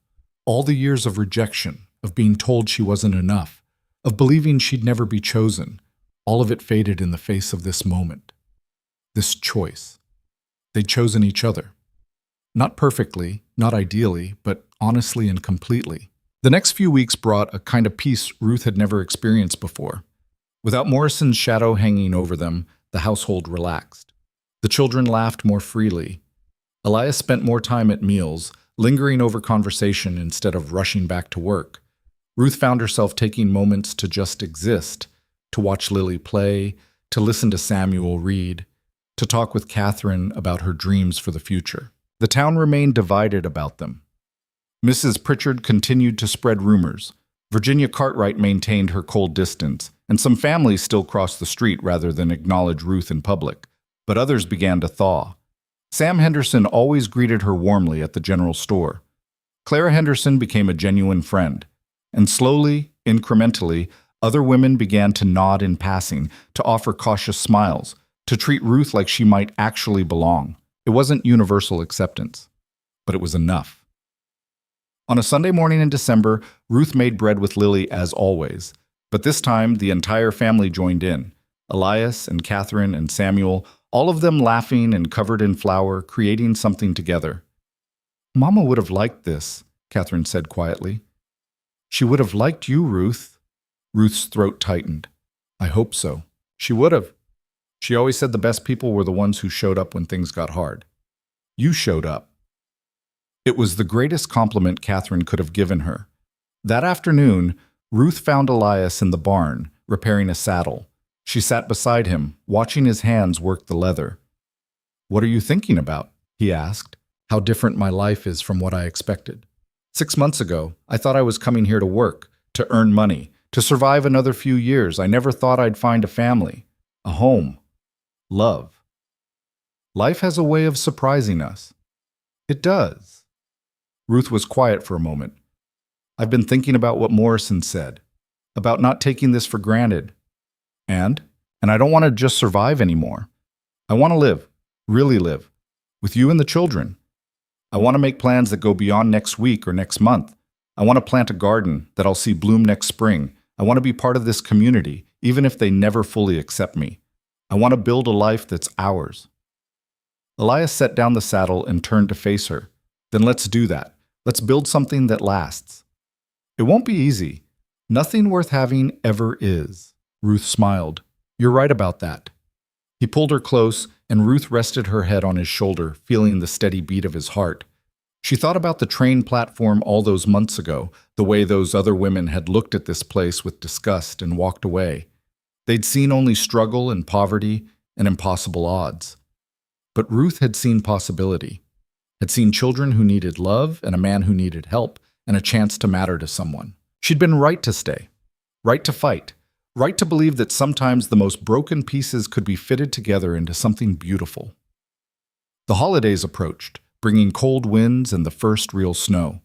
All the years of rejection, of being told she wasn't enough, of believing she'd never be chosen, all of it faded in the face of this moment. This choice. They'd chosen each other. Not perfectly, not ideally, but honestly and completely. The next few weeks brought a kind of peace Ruth had never experienced before. Without Morrison's shadow hanging over them, the household relaxed. The children laughed more freely. Elias spent more time at meals, lingering over conversation instead of rushing back to work. Ruth found herself taking moments to just exist, to watch Lily play, to listen to Samuel read, to talk with Catherine about her dreams for the future. The town remained divided about them. Mrs. Pritchard continued to spread rumors. Virginia Cartwright maintained her cold distance, and some families still crossed the street rather than acknowledge Ruth in public, but others began to thaw. Sam Henderson always greeted her warmly at the general store. Clara Henderson became a genuine friend, and slowly, incrementally, other women began to nod in passing, to offer cautious smiles, to treat Ruth like she might actually belong. It wasn't universal acceptance, but it was enough. On a Sunday morning in December, Ruth made bread with Lily as always, but this time the entire family joined in. Elias and Catherine and Samuel, all of them laughing and covered in flour, creating something together. Mama would have liked this, Catherine said quietly. She would have liked you, Ruth. Ruth's throat tightened. I hope so. She would have. She always said the best people were the ones who showed up when things got hard. You showed up. It was the greatest compliment Catherine could have given her. That afternoon, Ruth found Elias in the barn, repairing a saddle. She sat beside him, watching his hands work the leather. What are you thinking about? He asked. How different my life is from what I expected. 6 months ago, I thought I was coming here to work, to earn money, to survive another few years. I never thought I'd find a family, a home, love. Life has a way of surprising us. It does. Ruth was quiet for a moment. I've been thinking about what Morrison said, about not taking this for granted. And I don't want to just survive anymore. I want to live, really live, with you and the children. I want to make plans that go beyond next week or next month. I want to plant a garden that I'll see bloom next spring. I want to be part of this community, even if they never fully accept me. I want to build a life that's ours. Elias set down the saddle and turned to face her. Then let's do that. Let's build something that lasts. It won't be easy. Nothing worth having ever is. Ruth smiled. You're right about that. He pulled her close, and Ruth rested her head on his shoulder, feeling the steady beat of his heart. She thought about the train platform all those months ago, the way those other women had looked at this place with disgust and walked away. They'd seen only struggle and poverty and impossible odds. But Ruth had seen possibility, had seen children who needed love and a man who needed help and a chance to matter to someone. She'd been right to stay, right to fight, right to believe that sometimes the most broken pieces could be fitted together into something beautiful. The holidays approached, bringing cold winds and the first real snow.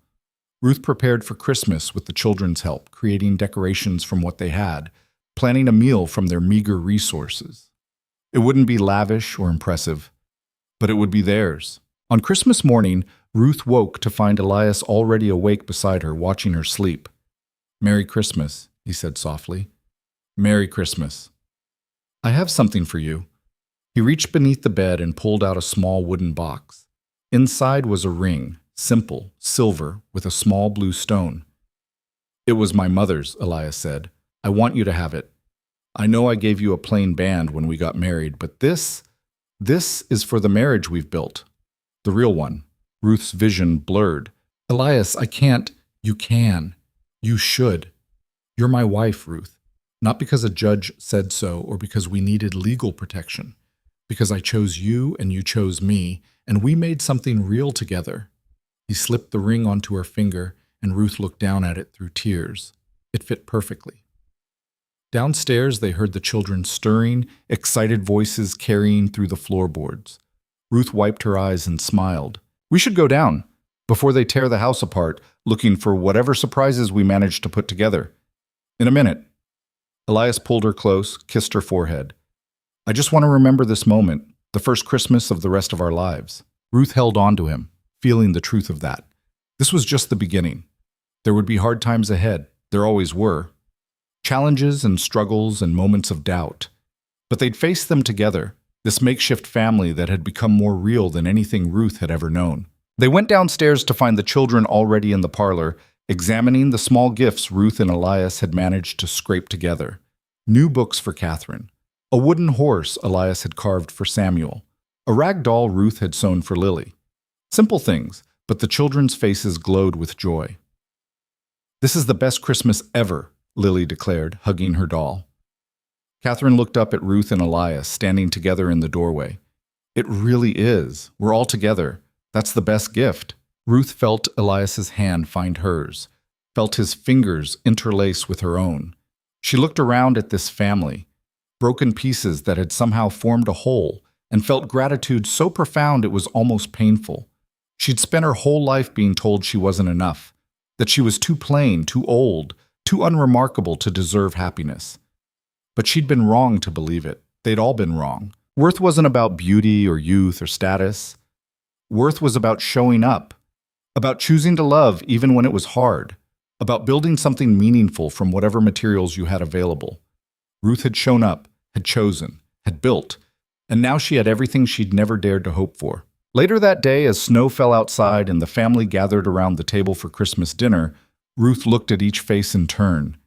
Ruth prepared for Christmas with the children's help, creating decorations from what they had, planning a meal from their meager resources. It wouldn't be lavish or impressive, but it would be theirs. On Christmas morning, Ruth woke to find Elias already awake beside her, watching her sleep. "Merry Christmas," he said softly. "Merry Christmas. I have something for you." He reached beneath the bed and pulled out a small wooden box. Inside was a ring, simple, silver, with a small blue stone. "It was my mother's," Elias said. "I want you to have it. I know I gave you a plain band when we got married, but this is for the marriage we've built. The real one." Ruth's vision blurred. "Elias, I can't." "You can. You should. You're my wife, Ruth. Not because a judge said so or because we needed legal protection. Because I chose you and you chose me, and we made something real together." He slipped the ring onto her finger, and Ruth looked down at it through tears. It fit perfectly. Downstairs, they heard the children stirring, excited voices carrying through the floorboards. Ruth wiped her eyes and smiled. "We should go down, before they tear the house apart, looking for whatever surprises we managed to put together. In a minute." Elias pulled her close, kissed her forehead. "I just want to remember this moment, the first Christmas of the rest of our lives." Ruth held on to him, feeling the truth of that. This was just the beginning. There would be hard times ahead. There always were. Challenges and struggles and moments of doubt. But they'd face them together, this makeshift family that had become more real than anything Ruth had ever known. They went downstairs to find the children already in the parlor, examining the small gifts Ruth and Elias had managed to scrape together. New books for Catherine. A wooden horse Elias had carved for Samuel. A rag doll Ruth had sewn for Lily. Simple things, but the children's faces glowed with joy. "This is the best Christmas ever," Lily declared, hugging her doll. Catherine looked up at Ruth and Elias, standing together in the doorway. "It really is. We're all together. That's the best gift." Ruth felt Elias's hand find hers, felt his fingers interlace with her own. She looked around at this family, broken pieces that had somehow formed a whole, and felt gratitude so profound it was almost painful. She'd spent her whole life being told she wasn't enough, that she was too plain, too old, too unremarkable to deserve happiness. But she'd been wrong to believe it. They'd all been wrong. Worth wasn't about beauty or youth or status. Worth was about showing up, about choosing to love even when it was hard, about building something meaningful from whatever materials you had available. Ruth had shown up, had chosen, had built, and now she had everything she'd never dared to hope for. Later that day, as snow fell outside and the family gathered around the table for Christmas dinner, Ruth looked at each face in turn.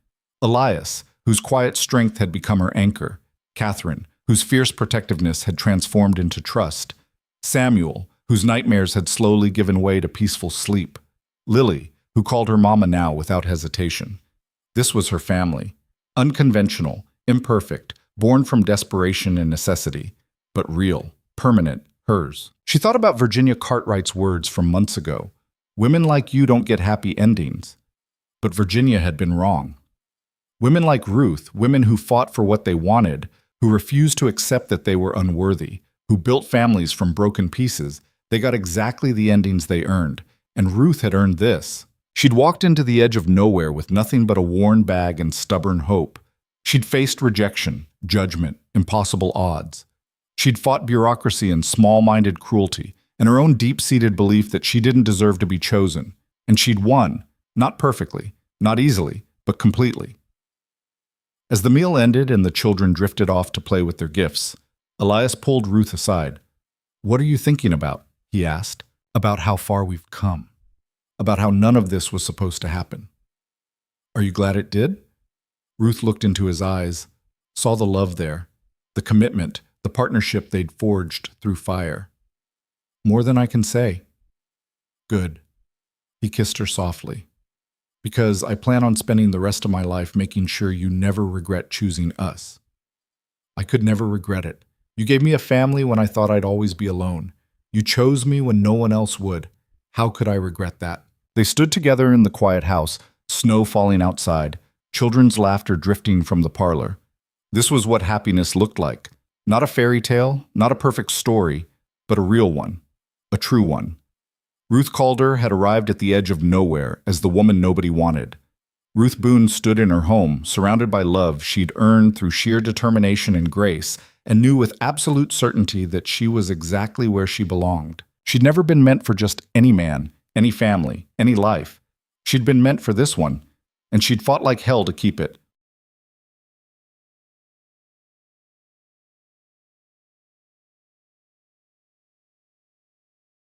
Elias, whose quiet strength had become her anchor. Catherine, whose fierce protectiveness had transformed into trust. Samuel, whose nightmares had slowly given way to peaceful sleep. Lily, who called her mama now without hesitation. This was her family. Unconventional, imperfect, born from desperation and necessity, but real, permanent, hers. She thought about Virginia Cartwright's words from months ago. "Women like you don't get happy endings." But Virginia had been wrong. Women like Ruth, women who fought for what they wanted, who refused to accept that they were unworthy, who built families from broken pieces, they got exactly the endings they earned. And Ruth had earned this. She'd walked into the edge of nowhere with nothing but a worn bag and stubborn hope. She'd faced rejection, judgment, impossible odds. She'd fought bureaucracy and small-minded cruelty, and her own deep-seated belief that she didn't deserve to be chosen. And she'd won, not perfectly, not easily, but completely. As the meal ended and the children drifted off to play with their gifts, Elias pulled Ruth aside. "What are you thinking about?" he asked. "About how far we've come. About how none of this was supposed to happen. Are you glad it did?" Ruth looked into his eyes, saw the love there, the commitment, the partnership they'd forged through fire. "More than I can say." "Good." He kissed her softly. "Because I plan on spending the rest of my life making sure you never regret choosing us." "I could never regret it. You gave me a family when I thought I'd always be alone. You chose me when no one else would. How could I regret that?" They stood together in the quiet house, snow falling outside, children's laughter drifting from the parlor. This was what happiness looked like. Not a fairy tale, not a perfect story, but a real one, a true one. Ruth Calder had arrived at the edge of nowhere as the woman nobody wanted. Ruth Boone stood in her home, surrounded by love she'd earned through sheer determination and grace, and knew with absolute certainty that she was exactly where she belonged. She'd never been meant for just any man, any family, any life. She'd been meant for this one, and she'd fought like hell to keep it.